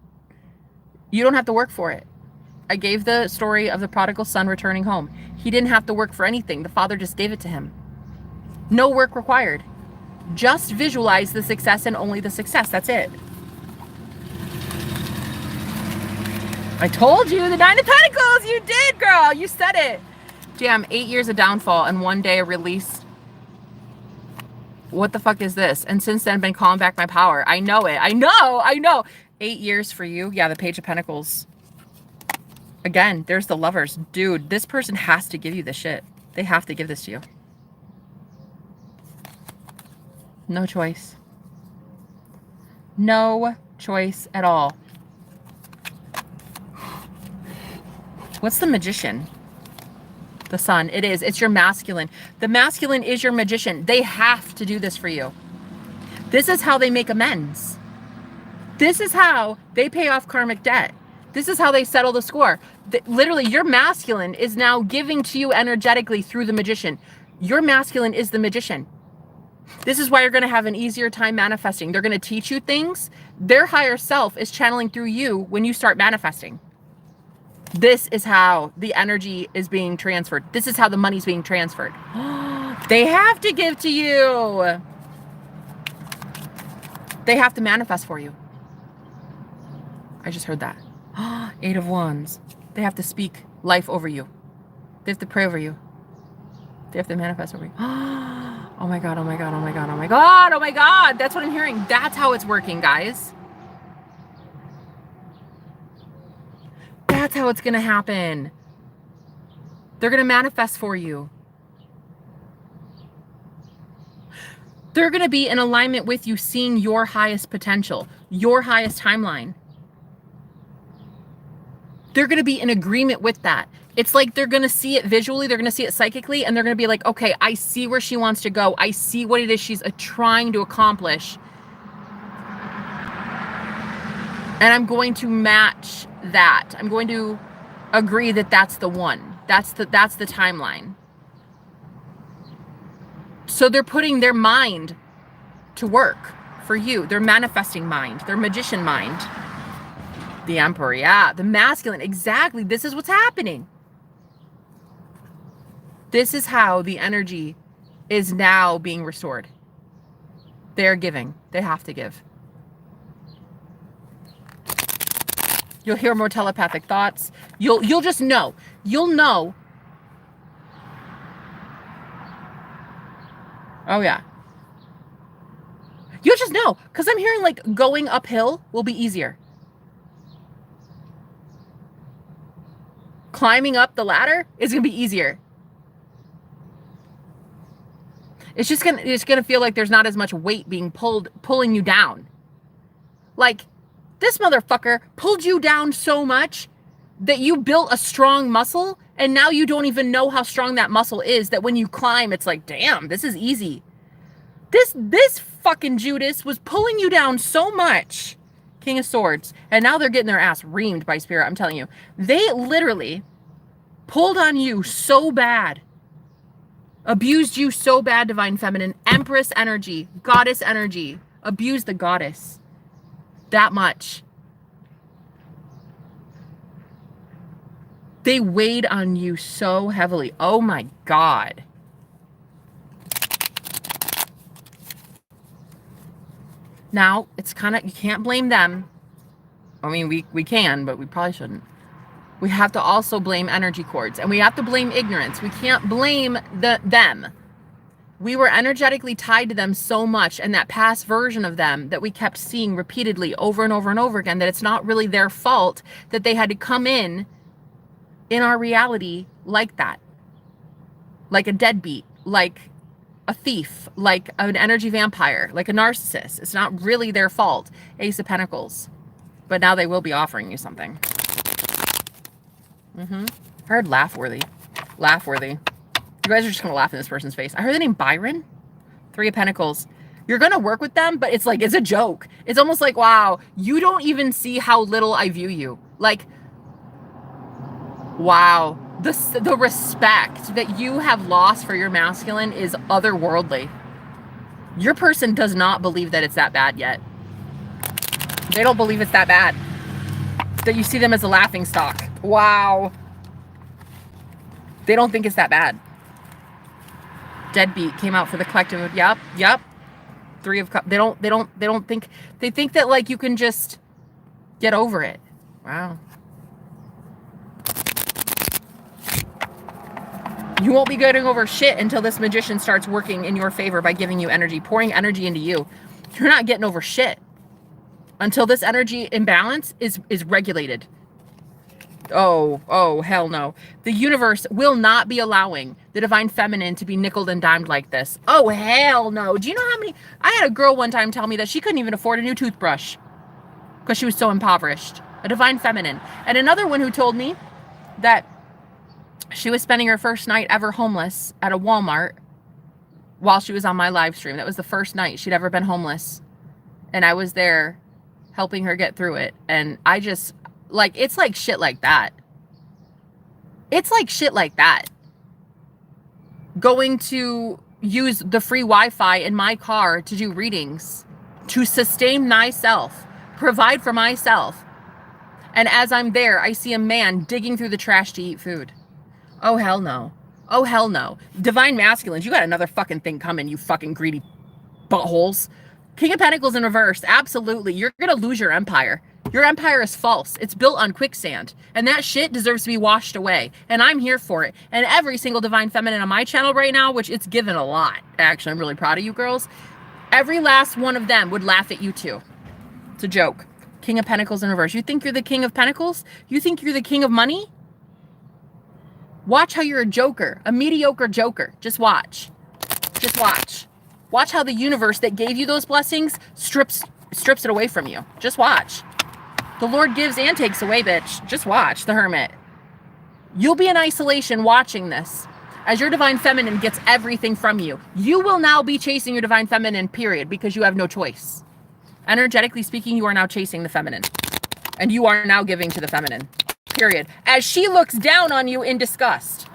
You don't have to work for it. I gave the story of the prodigal son returning home. He didn't have to work for anything. The father just gave it to him. No work required. Just visualize the success and only the success. That's it. I told you, the 9 of Pentacles. You did, girl. You said it. Damn, 8 years of downfall and 1 day of release. What the fuck is this? And since then, I've been calling back my power. I know it. I know. 8 years for you. Yeah, the Page of Pentacles. Again, there's the Lovers. Dude, this person has to give you this shit. They have to give this to you. No choice. No choice at all. What's the Magician? The Sun. It is. It's your masculine. The masculine is your magician. They have to do this for you. This is how they make amends. This is how they pay off karmic debt. This is how they settle the score. Literally, your masculine is now giving to you energetically through the magician. Your masculine is the magician. This is why you're going to have an easier time manifesting. They're going to teach you things. Their higher self is channeling through you when you start manifesting. This is how the energy is being transferred. This is how the money's being transferred. They have to give to you. They have to manifest for you. I just heard that. 8 of Wands. They have to speak life over you. They have to pray over you. They have to manifest over you. Oh my God, oh my God, oh my God, oh my God, oh my God. That's what I'm hearing. That's how it's working, guys. That's how it's going to happen. They're going to manifest for you. They're going to be in alignment with you, seeing your highest potential, your highest timeline. They're going to be in agreement with that. It's like they're going to see it visually, they're going to see it psychically, and they're going to be like, okay, I see where she wants to go. I see what it is she's trying to accomplish. And I'm going to match that. I'm going to agree that that's the one. That's the timeline. So they're putting their mind to work for you. Their manifesting mind, their magician mind. The Emperor, yeah. The masculine, exactly. This is what's happening. This is how the energy is now being restored. They're giving. They have to give. You'll hear more telepathic thoughts. You'll just know. You'll know. Oh, yeah. You'll just know. Because I'm hearing like going uphill will be easier. Climbing up the ladder is going to be easier. It's just going to feel like there's not as much weight being pulling you down. Like, this motherfucker pulled you down so much that you built a strong muscle, and now you don't even know how strong that muscle is, that when you climb, it's like, damn, this is easy. This fucking Judas was pulling you down so much. King of Swords. And now they're getting their ass reamed by Spirit. I'm telling you. They literally pulled on you so bad. Abused you so bad, Divine Feminine. Empress energy. Goddess energy. Abused the goddess. That much. They weighed on you so heavily. Oh my God. Now, it's kind of, you can't blame them. I mean, we can, but we probably shouldn't. We have to also blame energy cords, and we have to blame ignorance. We can't blame them. We were energetically tied to them so much, and that past version of them that we kept seeing repeatedly over and over and over again, that it's not really their fault that they had to come in our reality like that. Like a deadbeat, like a thief, like an energy vampire, like a narcissist. It's not really their fault. Ace of Pentacles. But now they will be offering you something. I heard laugh-worthy. Laugh-worthy. You guys are just going to laugh in this person's face. I heard the name Byron. 3 of Pentacles. You're going to work with them, but it's like, it's a joke. It's almost like, wow, you don't even see how little I view you. Like, wow, the respect that you have lost for your masculine is otherworldly. Your person does not believe that it's that bad yet. They don't believe it's that bad. That you see them as a laughing stock. Wow. They don't think it's that bad. Deadbeat came out for the collective. Yep. Three of Cups. They don't think, they think that like you can just get over it. Wow. You won't be getting over shit until this magician starts working in your favor by giving you energy, pouring energy into you. You're not getting over shit until this energy imbalance is regulated. Oh, hell no. The universe will not be allowing the divine feminine to be nickeled and dimed like this. Oh, hell no. Do you know how many? I had a girl one time tell me that she couldn't even afford a new toothbrush because she was so impoverished. A divine feminine. And another one who told me that she was spending her first night ever homeless at a Walmart while she was on my live stream. That was the first night she'd ever been homeless. And I was there helping her get through it. And I just, like, it's like shit like that. It's like shit like that. Going to use the free Wi-Fi in my car to do readings, to sustain myself, provide for myself. And as I'm there, I see a man digging through the trash to eat food. Oh, hell no. Oh, hell no. Divine masculines, you got another fucking thing coming, you fucking greedy buttholes. King of Pentacles in reverse, absolutely. You're going to lose your empire. Your empire is false. It's built on quicksand. And that shit deserves to be washed away. And I'm here for it. And every single divine feminine on my channel right now, which it's given a lot. Actually, I'm really proud of you girls. Every last one of them would laugh at you too. It's a joke. King of Pentacles in reverse. You think you're the King of Pentacles? You think you're the King of Money? Watch how you're a joker, a mediocre joker. Just watch. Just watch. Watch how the universe that gave you those blessings strips it away from you. Just watch. The Lord gives and takes away, bitch. Just watch the Hermit. You'll be in isolation watching this as your divine feminine gets everything from you. You will now be chasing your divine feminine, period, because you have no choice. Energetically speaking, you are now chasing the feminine. And you are now giving to the feminine. Period. As she looks down on you in disgust.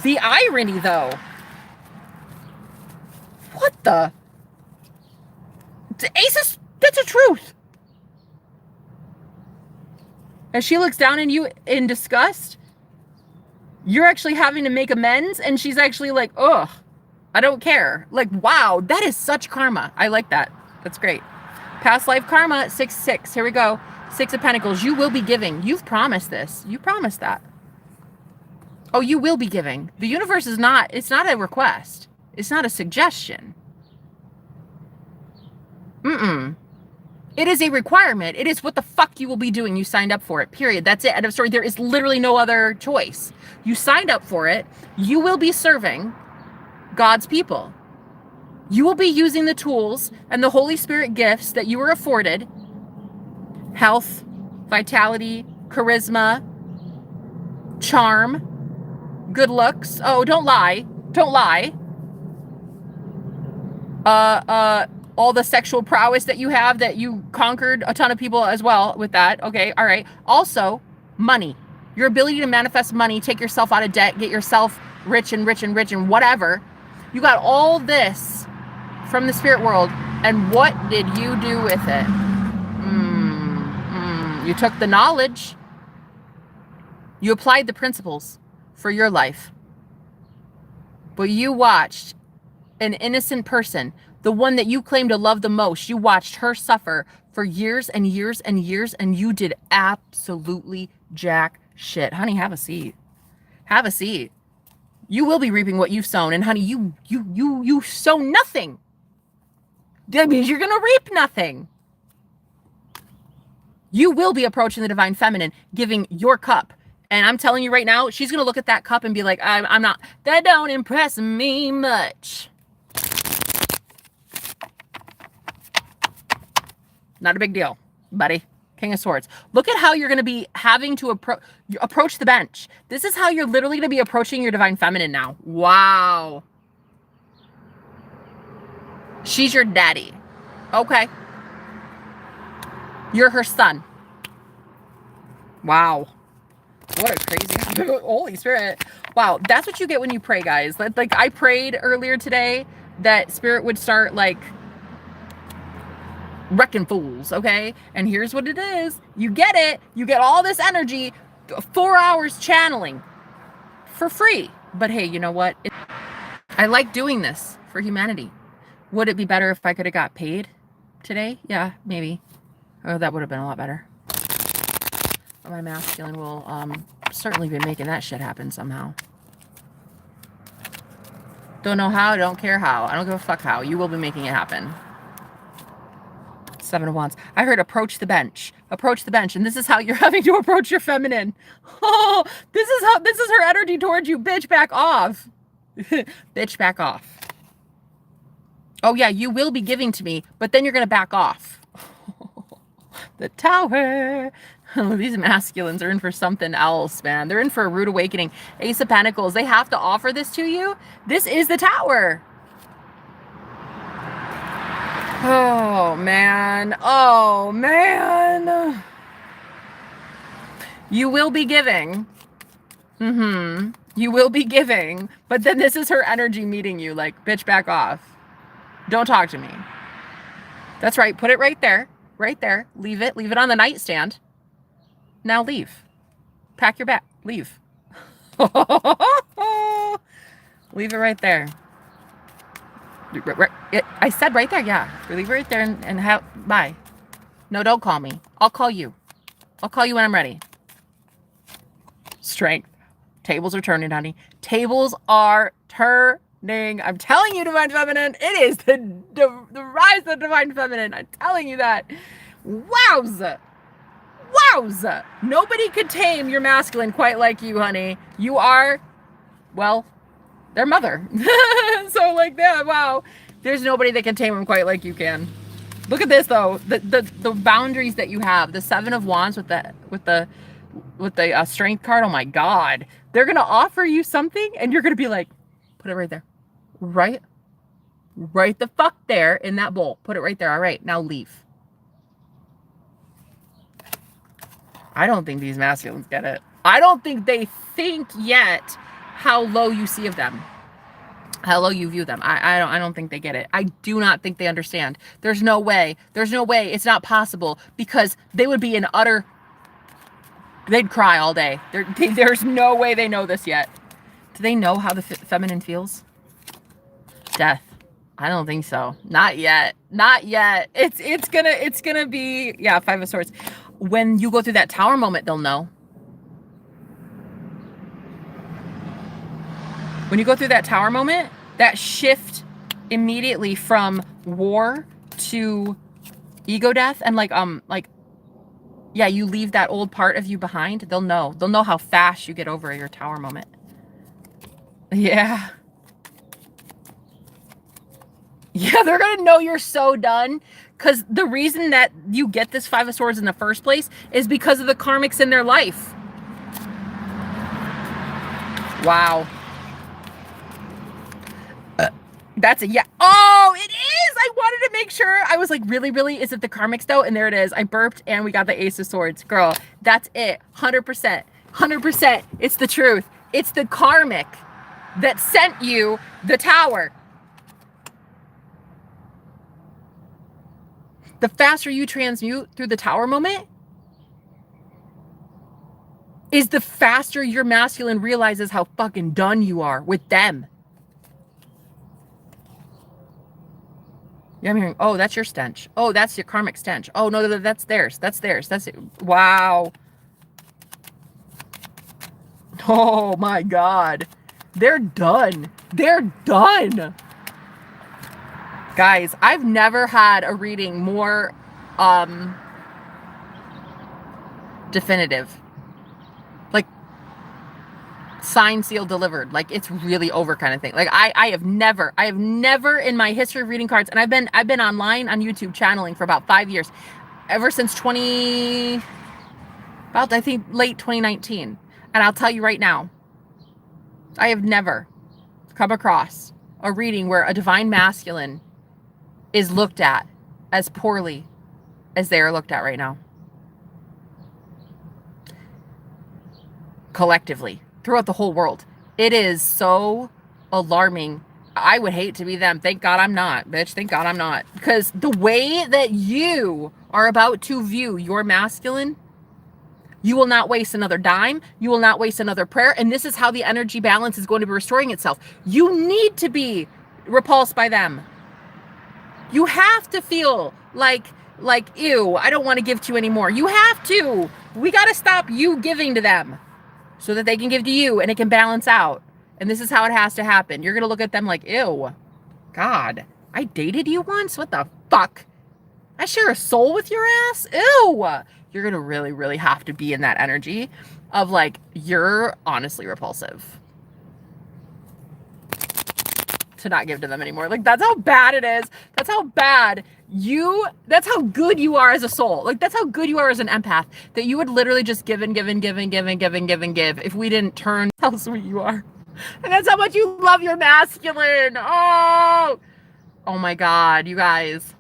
The irony, though. What the? Aces, that's the truth. As she looks down on you in disgust, you're actually having to make amends, and she's actually like, ugh, I don't care. Like, wow, that is such karma. I like that. That's great. Past life karma, 6-6. Here we go. 6 of Pentacles. You will be giving. You've promised this. You promised that. Oh, you will be giving. The universe is not, it's not a request. It's not a suggestion. It is a requirement. It is what the fuck you will be doing. You signed up for it. Period. That's it. End of story. There is literally no other choice. You signed up for it. You will be serving God's people. You will be using the tools and the Holy Spirit gifts that you were afforded. Health, vitality, charisma, charm, good looks. Oh, don't lie. Don't lie. All the sexual prowess that you have, that you conquered a ton of people as well with that. Okay, all right. Also, money. Your ability to manifest money, take yourself out of debt, get yourself rich and whatever. You got all this from the spirit world. And what did you do with it? You took the knowledge. You applied the principles for your life. But you watched an innocent person, the one that you claim to love the most, you watched her suffer for years and years and years, and you did absolutely jack shit. Honey, have a seat. Have a seat. You will be reaping what you've sown, and honey, you sow nothing. That means you're gonna reap nothing. You will be approaching the divine feminine, giving your cup. And I'm telling you right now, she's gonna look at that cup and be like, I'm not, that don't impress me much. Not a big deal, buddy. King of Swords. Look at how you're going to be having to approach the bench. This is how you're literally going to be approaching your divine feminine now. Wow. She's your daddy. Okay. You're her son. Wow. What a crazy Holy Spirit. Wow, that's what you get when you pray, guys. Like I prayed earlier today that Spirit would start like wrecking fools, okay? And here's what it is. You get it. You get all this energy, 4 hours channeling for free. But hey, you know what? I like doing this for humanity. Would it be better if I could have got paid today? Yeah, maybe. Oh, that would have been a lot better. But my masculine will certainly be making that shit happen somehow. Don't know how, don't care how. I don't give a fuck how. You will be making it happen. 7 of Wands. I heard approach the bench. Approach the bench. And this is how you're having to approach your feminine. Oh, this is her energy towards you. Bitch, back off. Bitch, back off. Oh yeah, you will be giving to me, but then you're going to back off. The Tower. Oh, these masculines are in for something else, man. They're in for a rude awakening. Ace of Pentacles. They have to offer this to you. This is the Tower. Oh, man. Oh, man. You will be giving. You will be giving. But then this is her energy meeting you. Like, bitch, back off. Don't talk to me. That's right. Put it right there. Right there. Leave it. Leave it on the nightstand. Now leave. Pack your bag. Leave. Leave it right there. I said right there, yeah. Leave it right there and have, bye. No, don't call me. I'll call you. I'll call you when I'm ready. Strength. Tables are turning, honey. Tables are turning. I'm telling you, Divine Feminine. It is the rise of the Divine Feminine. I'm telling you that. Wowza. Wowza. Nobody could tame your masculine quite like you, honey. You are, well, their mother. So like that, wow. There's nobody that can tame them quite like you can. Look at this though. The boundaries that you have. The 7 of Wands with the strength card. Oh my God. They're gonna offer you something and you're gonna be like, put it right there. Right the fuck there in that bowl. Put it right there. All right, now leave. I don't think these masculines get it. I don't think they think yet how low you see of them. How low you view them. I don't think they get it. I do not think they understand. There's no way. There's no way. It's not possible because they would be in utter, they'd cry all day. There's no way they know this yet. Do they know how the feminine feels? Death. I don't think so. Not yet. Not yet. It's gonna be, yeah, 5 of Swords. When you go through that Tower moment, they'll know. When you go through that Tower moment, that shift immediately from war to ego death and like, yeah, you leave that old part of you behind. They'll know. They'll know how fast you get over your Tower moment. Yeah. Yeah, they're going to know you're so done. Because the reason that you get this 5 of Swords in the first place is because of the karmics in their life. Wow. That's a yeah. Oh, it is. I wanted to make sure. I was like, really? Is it the karmics though? And there it is. I burped and we got the Ace of Swords. Girl, that's it. 100%. 100%. It's the truth. It's the karmic that sent you the Tower. The faster you transmute through the Tower moment is the faster your masculine realizes how fucking done you are with them. Yeah, I'm hearing, oh, that's your stench. Oh, that's your karmic stench. Oh, no, that's theirs. That's theirs. That's it. Wow. Oh, my God. They're done. They're done. Guys, I've never had a reading more definitive. Like, signed, sealed, delivered. Like, it's really over kind of thing. Like, I have never in my history of reading cards, and I've been online on YouTube channeling for about 5 years. Ever since I think late 2019. And I'll tell you right now, I have never come across a reading where a divine masculine is looked at as poorly as they are looked at right now. Collectively, throughout the whole world. It is so alarming. I would hate to be them. Thank God I'm not, bitch. Thank God I'm not. Because the way that you are about to view your masculine, you will not waste another dime. You will not waste another prayer. And this is how the energy balance is going to be restoring itself. You need to be repulsed by them. You have to feel like, ew, I don't want to give to you anymore. You have to. We got to stop you giving to them so that they can give to you and it can balance out. And this is how it has to happen. You're going to look at them like, ew, God, I dated you once? What the fuck? I share a soul with your ass? Ew. You're going to really, really have to be in that energy of like, you're honestly repulsive. To not give to them anymore. Like, that's how bad it is. That's how bad that's how good you are as a soul. Like, that's how good you are as an empath, that you would literally just give and give and give and give and give and give and give if we didn't turn how sweet you are. And that's how much you love your masculine. Oh my God, you guys.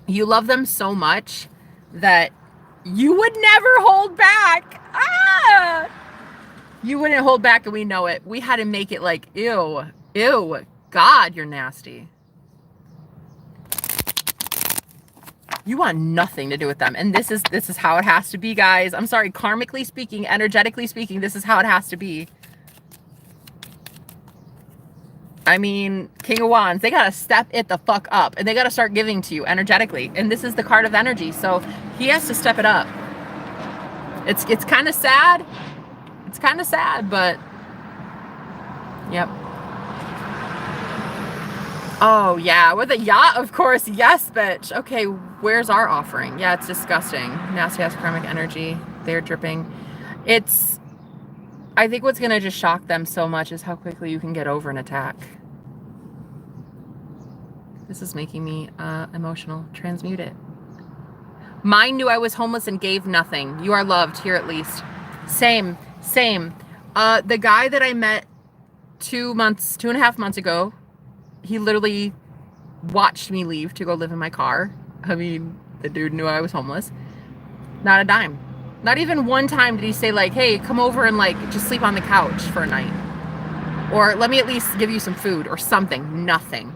You love them so much that you would never hold back. You wouldn't hold back, and we know it. We had to make it like, ew, God, you're nasty. You want nothing to do with them. And this is how it has to be, guys. I'm sorry, karmically speaking, energetically speaking, this is how it has to be. I mean, King of Wands, they got to step it the fuck up, and they got to start giving to you energetically. And this is the card of energy. So he has to step it up. It's kind of sad. It's kind of sad, but yep. Oh, yeah, with a yacht, of course. Yes, bitch. Okay, where's our offering? Yeah, it's disgusting. Nasty-ass karmic energy. They're dripping. I think what's going to just shock them so much is how quickly you can get over an attack. This is making me emotional. Transmute it. Mine knew I was homeless and gave nothing. You are loved, here at least. Same. The guy that I met 2.5 months ago, he literally watched me leave to go live in my car. I mean, the dude knew I was homeless. Not a dime. Not even one time did he say like, hey, come over and like just sleep on the couch for a night. Or let me at least give you some food or something. Nothing.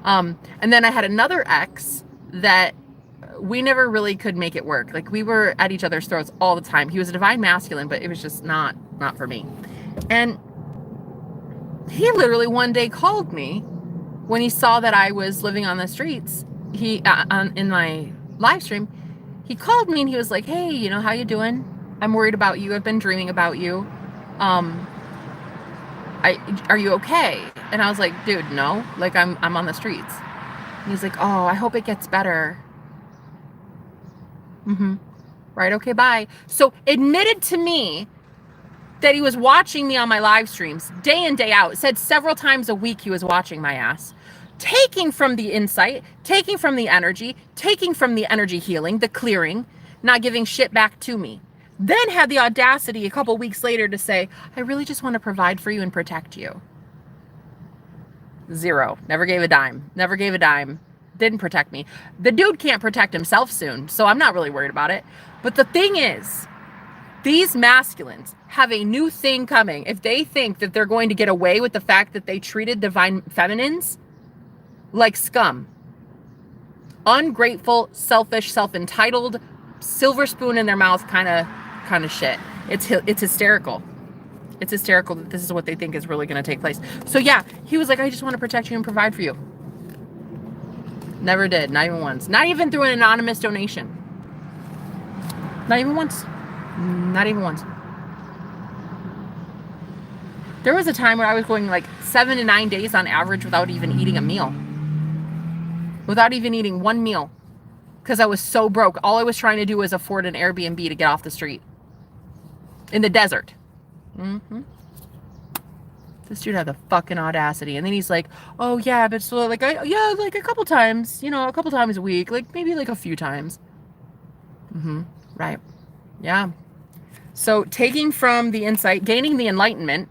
And then I had another ex that we never really could make it work. Like, we were at each other's throats all the time. He was a divine masculine, but it was just not for me. And he literally one day called me when he saw that I was living on the streets. He in my live stream, he called me and he was like, hey, you know, how you doing? I'm worried about you. I've been dreaming about you. Are you okay? And I was like, dude, no, like I'm on the streets. And he's like, oh, I hope it gets better. Right. Okay. Bye. So admitted to me that he was watching me on my live streams day in, day out. Said several times a week he was watching my ass. Taking from the insight, taking from the energy healing, the clearing, not giving shit back to me. Then had the audacity a couple weeks later to say, I really just want to provide for you and protect you. Zero. Never gave a dime. Didn't protect me. The dude can't protect himself soon, so I'm not really worried about it. But the thing is, these masculines have a new thing coming. If they think that they're going to get away with the fact that they treated divine feminines like scum, ungrateful, selfish, self-entitled, silver spoon in their mouth kind of shit. It's hysterical. It's hysterical that this is what they think is really going to take place. So yeah, he was like, I just want to protect you and provide for you. Never did. Not even once. Not even through an anonymous donation. Not even once. There was a time where I was going like 7 to 9 days on average without even eating a meal. Without even eating one meal. Because I was so broke. All I was trying to do was afford an Airbnb to get off the street. In the desert. This dude had the fucking audacity. And then he's like, oh yeah, but so like, like a couple times, a couple times a week. Like maybe like a few times. Right. Yeah. So taking from the insight, gaining the enlightenment,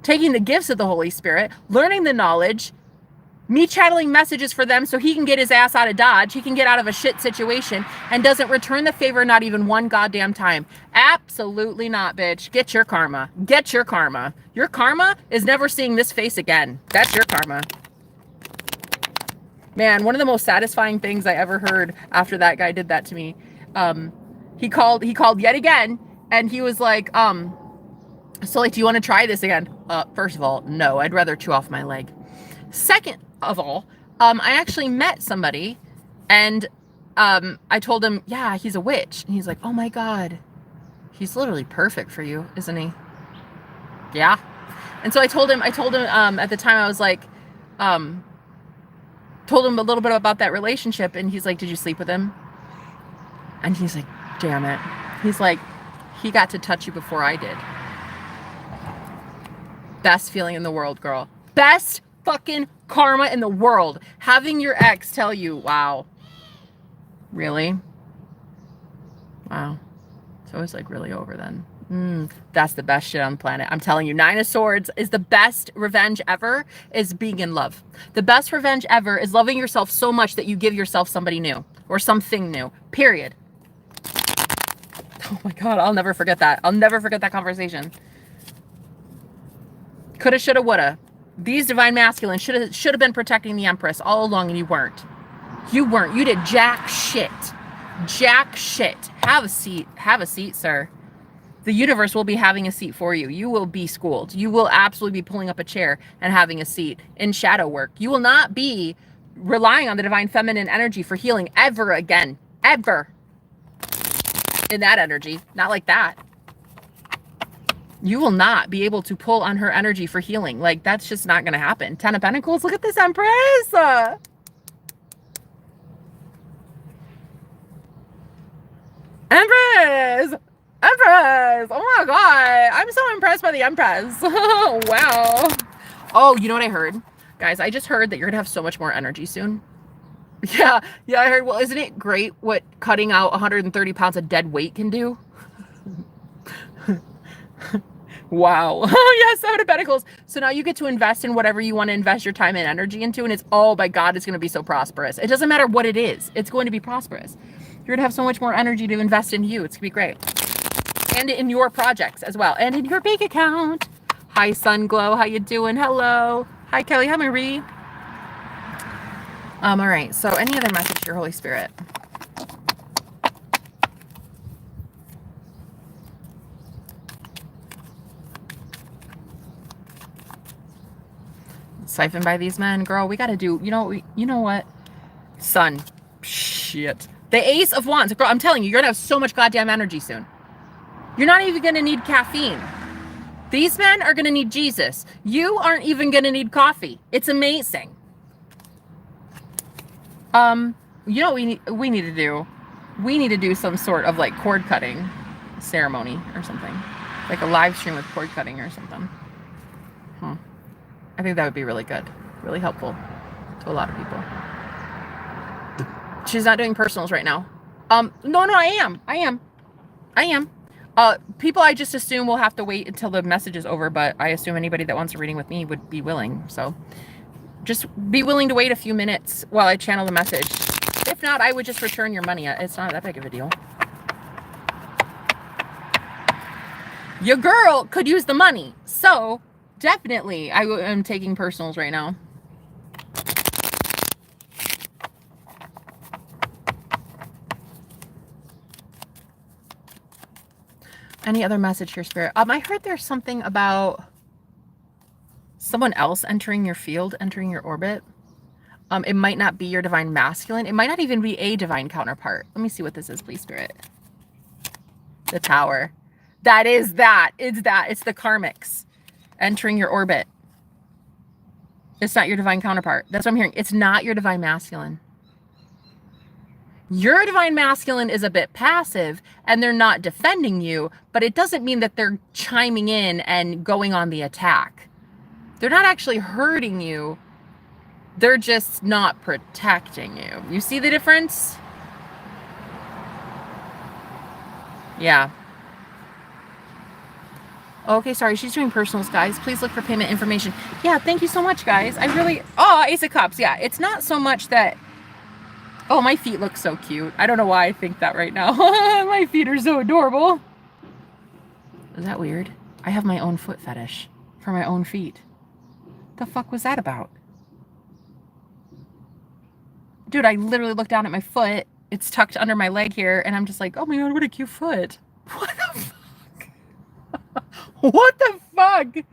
taking the gifts of the Holy Spirit, learning the knowledge, Me channeling messages for them so he can get his ass out of Dodge. He can get out of a shit situation and doesn't return the favor not even one goddamn time. Absolutely not, bitch. Get your karma. Get your karma. Your karma is never seeing this face again. That's your karma. Man, one of the most satisfying things I ever heard after that guy did that to me, he called yet again, and he was like, so like, do you want to try this again? First of all, no, I'd rather chew off my leg. Second of all, I actually met somebody, and I told him, yeah, he's a witch. And he's like, oh my God, he's literally perfect for you, isn't he? Yeah. And so I told him at the time, I was like, told him a little bit about that relationship, and he's like, did you sleep with him? And he's like, damn it. He's like, he got to touch you before I did. Best feeling in the world, girl. Best fucking karma in the world. Having your ex tell you, wow. Really? Wow. So it's like really over then. That's the best shit on the planet. I'm telling you, 9 of Swords is the best revenge ever, is being in love. The best revenge ever is loving yourself so much that you give yourself somebody new or something new, period. Oh my God, I'll never forget that. I'll never forget that conversation. Coulda, shoulda, woulda. These divine masculines should have been protecting the Empress all along, and you weren't. You weren't. You did jack shit. Jack shit. Have a seat. Have a seat, sir. The universe will be having a seat for you. You will be schooled. You will absolutely be pulling up a chair and having a seat in shadow work. You will not be relying on the divine feminine energy for healing ever again. Ever. In that energy. Not like that. You will not be able to pull on her energy for healing. Like, that's just not going to happen. 10 of Pentacles. Look at this Empress. Empress. Empress! Oh my God! I'm so impressed by the Empress. Oh, wow. Oh, you know what I heard? Guys, I just heard that you're gonna have so much more energy soon. Yeah, I heard. Well, isn't it great what cutting out 130 pounds of dead weight can do? Wow. Oh, yes, 7 of Pentacles. So now you get to invest in whatever you want to invest your time and energy into, and it's, oh my God, it's gonna be so prosperous. It doesn't matter what it is. It's going to be prosperous. You're gonna have so much more energy to invest in you. It's gonna be great. And in your projects as well. And in your bank account. Hi, Sun Glow. How you doing? Hello. Hi, Kelly. Hi, Marie. All right. So any other message to your Holy Spirit? Siphon by these men. Girl, we got to do, you know what? Sun. Shit. The Ace of Wands. Girl, I'm telling you, you're going to have so much goddamn energy soon. You're not even going to need caffeine. These men are going to need Jesus. You aren't even going to need coffee. It's amazing. You know what we need to do? We need to do some sort of like cord cutting ceremony or something. Like a live stream with cord cutting or something. I think that would be really good. Really helpful to a lot of people. She's not doing personals right now. No, I am. People I just assume will have to wait until the message is over, but I assume anybody that wants a reading with me would be willing. So just be willing to wait a few minutes while I channel the message. If not, I would just return your money. It's not that big of a deal. Your girl could use the money. So definitely I am taking personals right now. Any other message here, Spirit? I heard there's something about someone else entering your field, entering your orbit. It might not be your divine masculine. It might not even be a divine counterpart. Let me see what this is, please, Spirit. The Tower. That is that. It's that. It's the Karmics entering your orbit. It's not your divine counterpart. That's what I'm hearing. It's not your divine masculine. Your divine masculine is a bit passive and they're not defending you, but it doesn't mean that they're chiming in and going on the attack. They're not actually hurting you. They're just not protecting you. You see the difference? Yeah. Okay, sorry. She's doing personals, guys. Please look for payment information. Yeah, thank you so much, guys. I really... Oh, Ace of Cups. Yeah, it's not so much that... Oh, my feet look so cute. I don't know why I think that right now. My feet are so adorable. Is that weird? I have my own foot fetish for my own feet. The fuck was that about? Dude, I literally looked down at my foot. It's tucked under my leg here, and I'm just like, oh my god, what a cute foot. What the fuck? What the fuck?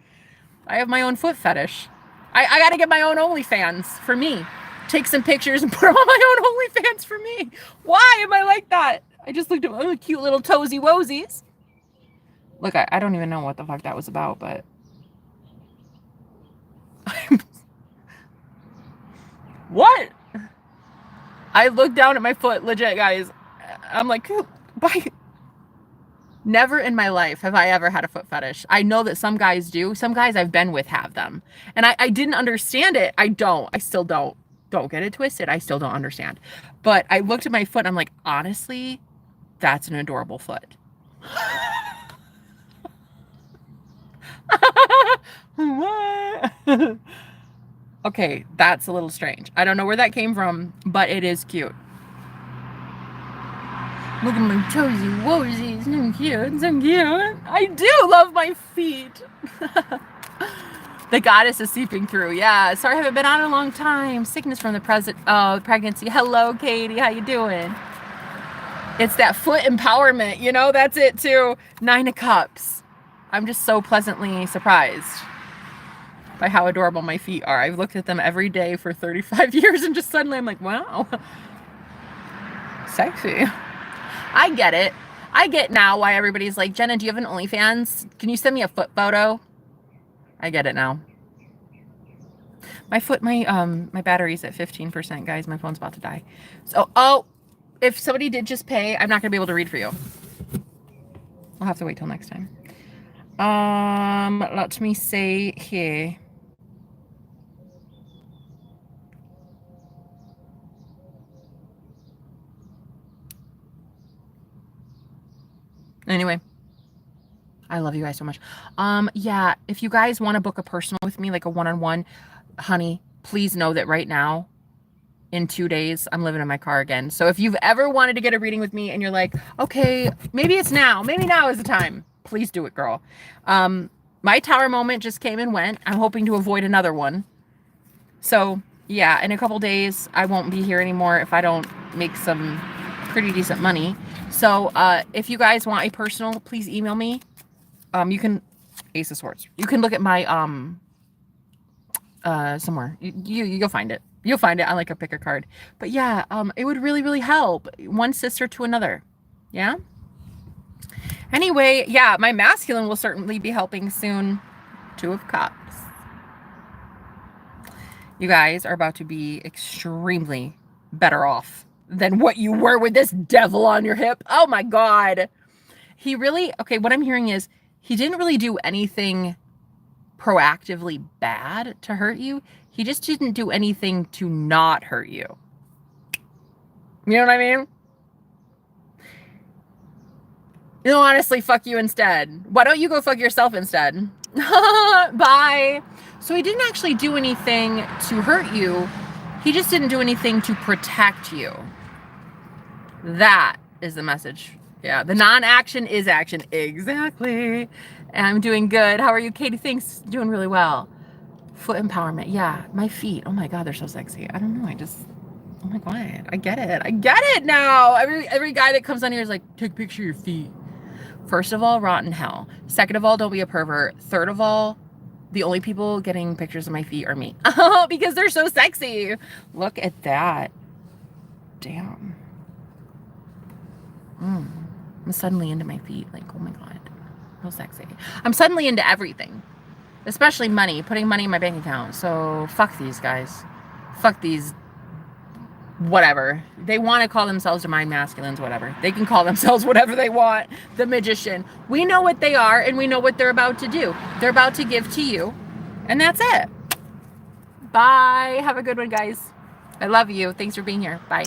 I have my own foot fetish. I gotta get my own OnlyFans for me. Take some pictures and put them on my own OnlyFans for me. Why am I like that? I just looked at my cute little toesy woesies. Look, I don't even know what the fuck that was about, but... What? I looked down at my foot, legit, guys. I'm like, bye. Never in my life have I ever had a foot fetish. I know that some guys do. Some guys I've been with have them. And I didn't understand it. I still don't. Don't get it twisted. I still don't understand. But I looked at my foot and I'm like, honestly, that's an adorable foot. Okay, that's a little strange. I don't know where that came from, but it is cute. Look at my toesy woesies. So cute, so cute. I do love my feet. The goddess is seeping through. Yeah, sorry I haven't been on in a long time. Sickness from the pregnancy. Hello, Katie. How you doing? It's that foot empowerment. You know, that's it too. 9 of Cups. I'm just so pleasantly surprised by how adorable my feet are. I've looked at them every day for 35 years and just suddenly I'm like, wow. Sexy. I get it. I get now why everybody's like, Jenna, do you have an OnlyFans? Can you send me a foot photo? I get it now. My foot, my battery's at 15%, guys. My phone's about to die. So, oh, if somebody did just pay, I'm not going to be able to read for you. I'll have to wait till next time. Let me say here. Anyway, I love you guys so much. Yeah, if you guys want to book a personal with me, like a one-on-one, honey, please know that right now, in 2 days, I'm living in my car again. So if you've ever wanted to get a reading with me and you're like, okay, maybe it's now, maybe now is the time, please do it, girl. My tower moment just came and went. I'm hoping to avoid another one. So yeah, in a couple days, I won't be here anymore if I don't make some pretty decent money. So if you guys want a personal, please email me. You can, Ace of Swords. You can look at my, somewhere. You'll find it. You'll find it on like a picker card. But yeah, it would really, really help. One sister to another. Yeah? Anyway, yeah, my masculine will certainly be helping soon. 2 of Cups. You guys are about to be extremely better off than what you were with this devil on your hip. Oh my God. He really, okay, what I'm hearing is he didn't really do anything proactively bad to hurt you. He just didn't do anything to not hurt you. You know what I mean? You know, honestly, fuck you instead. Why don't you go fuck yourself instead? Bye. So he didn't actually do anything to hurt you. He just didn't do anything to protect you. That is the message. Yeah, the non-action is action. Exactly. And I'm doing good. How are you, Katie? Thanks. Doing really well. Foot empowerment. Yeah, my feet. Oh my God, they're so sexy. I don't know. Oh my God. I get it. I get it now. Every guy that comes on here is like, take a picture of your feet. First of all, rot in hell. Second of all, don't be a pervert. Third of all, the only people getting pictures of my feet are me. Because they're so sexy. Look at that. Damn. I'm suddenly into my feet. Like, oh my God. So sexy. I'm suddenly into everything. Especially money. Putting money in my bank account. So, fuck these guys. Fuck these. Whatever. They want to call themselves divine masculines, whatever. They can call themselves whatever they want. The magician. We know what they are and we know what they're about to do. They're about to give to you. And that's it. Bye. Have a good one, guys. I love you. Thanks for being here. Bye.